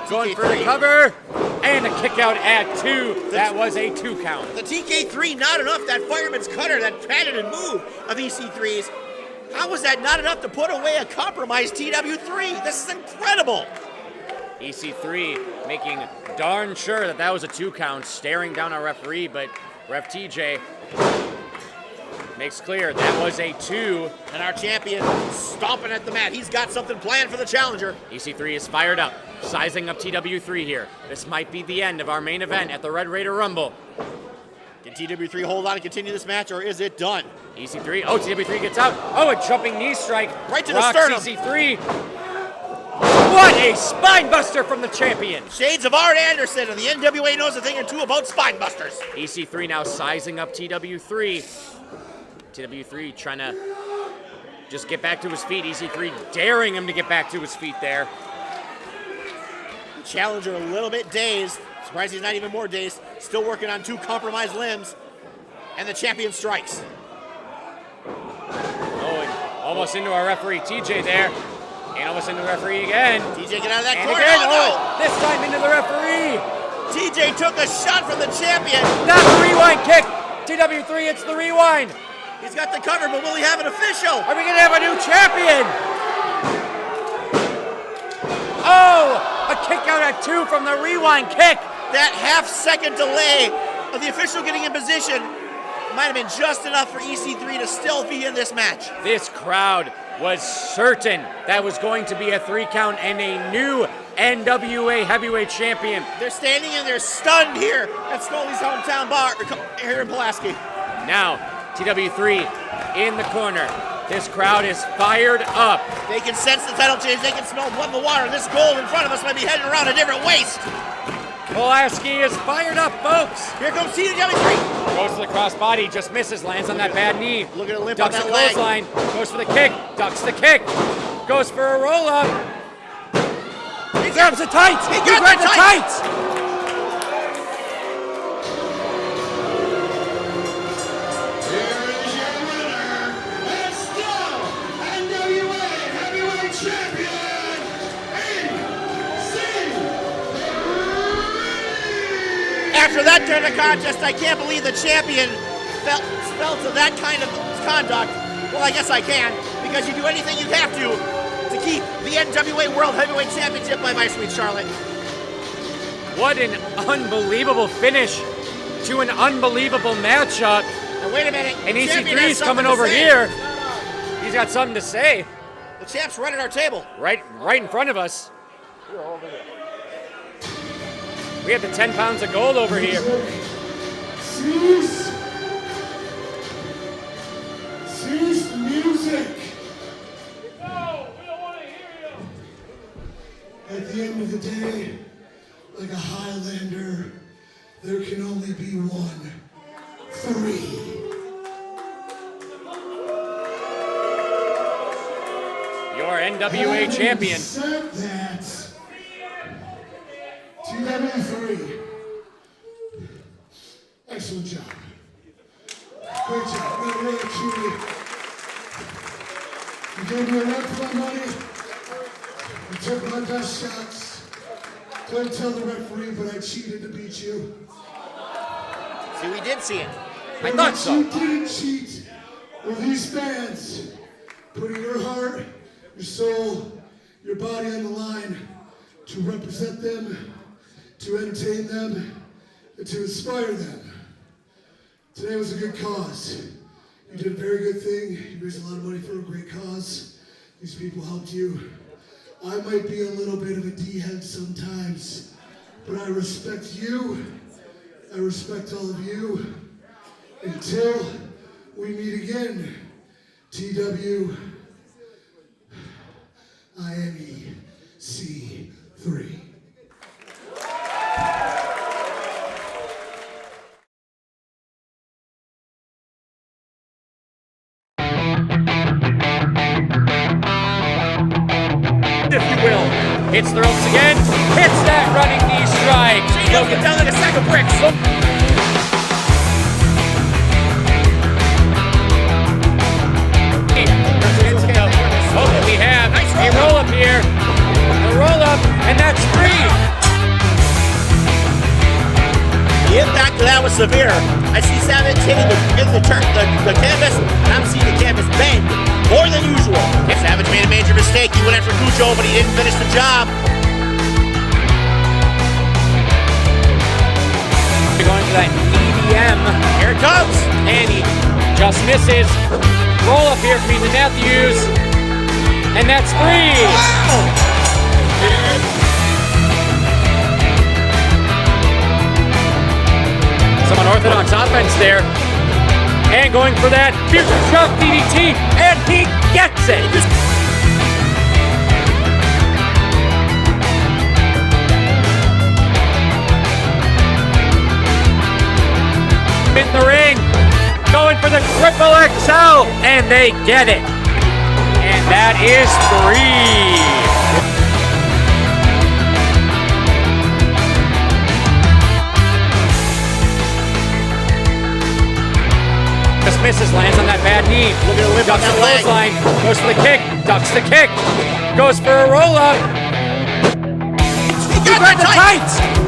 Going for the cover. And a kick out at 2. That was a 2 count. The TK3 not enough. That fireman's cutter, that patented move of EC3's. How was that not enough to put away a compromised TW3? This is incredible. EC3 making darn sure that that was a 2 count, staring down our referee, but Ref TJ makes clear that was a 2. And our champion stomping at the mat. He's got something planned for the challenger. EC3 is fired up, sizing up TW3 here. This might be the end of our main event at the Red Raider Rumble. Can TW3 hold on and continue this match, or is it done? EC3, oh, TW3 gets out. Oh, a jumping knee strike. Right to the Rocks sternum. EC3. What a spine buster from the champion. Shades of Art Anderson, and the NWA knows a thing or two about spine busters. EC3 now sizing up TW3. TW3 trying to just get back to his feet. EC3 daring him to get back to his feet there. The challenger a little bit dazed. Surprised he's not even more dazed. Still working on 2 compromised limbs. And the champion strikes. Oh, and almost into our referee TJ there. And almost into the referee again. TJ get out of that And corner. again, Oh, oh, this time into the referee. TJ took a shot from the champion. Not the rewind kick. TW3, it's the rewind. He's got the cover, but will he have an official? Are we going to have a new champion? Oh, a kick out at 2 from the rewind kick. That half-second delay of the official getting in position might have been just enough for EC3 to still be in this match. This crowd was certain that was going to be a 3 count and a new NWA heavyweight champion. They're standing and they're stunned here at Scolly's hometown bar here in Pulaski. Now, TW3 in the corner. This crowd is fired up. They can sense the title change. They can smell blood in the water. This gold in front of us might be heading around a different waist. Pulaski is fired up, folks. Here comes TW3. Goes for the crossbody, just misses, lands on that bad knee. Look at a limp Ducks on the that leg. clothesline, goes for the kick, ducks the kick, goes for a roll up. He grabs the tights. He He got grabs the the tights. tights. Here is your winner, and still NWA Heavyweight Champion, EC3. After that turn of contest, I can't believe the champion spell to that kind of conduct, well, I guess I can, because you do anything you have to keep the NWA World Heavyweight Championship by my sweet Charlotte. What an unbelievable finish to an unbelievable matchup. And wait a minute. And the champion EC3 has is something coming to over say. here. He's got something to say. The champ's right at our table. Right in front of us. We have the 10 pounds of gold over here. Cease the music. No, we don't want to hear you. At the end of the day, like a Highlander, there can only be one. 3. Your NWA champion. Said that. TW3. Excellent job. Great job. Really truly. You gave me a run for my money. You took my best shots. Couldn't tell the referee, but I cheated to beat you. See, we did see it. I thought so. You didn't cheat with these fans. Putting your heart, your soul, your body on the line to represent them, to entertain them, and to inspire them. Today was a good cause. You did a very good thing. You raised a lot of money for a great cause. These people helped you. I might be a little bit of a D-head sometimes, but I respect you. I respect all of you. Until we meet again, TW INEC3. If you will. Hits the ropes again. Hits that running knee strike. Logan down like a sack of bricks. Oh, we have a roll up here. A roll up, and that's 3. The impact of that was severe. I see Savage hitting the canvas, and I'm seeing the canvas bend more than usual. Savage made a major mistake. He went after Kujo, but he didn't finish the job. We're going for that EDM. Here it comes. And he just misses. Roll up here from Ethan Matthews. And that's 3. Some unorthodox offense there. And going for that future shock DDT. And he gets it. In the ring. Going for the triple XL. And they get it. And that is 3. Just misses, lands on that bad knee. Look at the whip on Ducks that the leg. clothesline, goes for the kick, ducks the kick, goes for a roll up. He got the tights.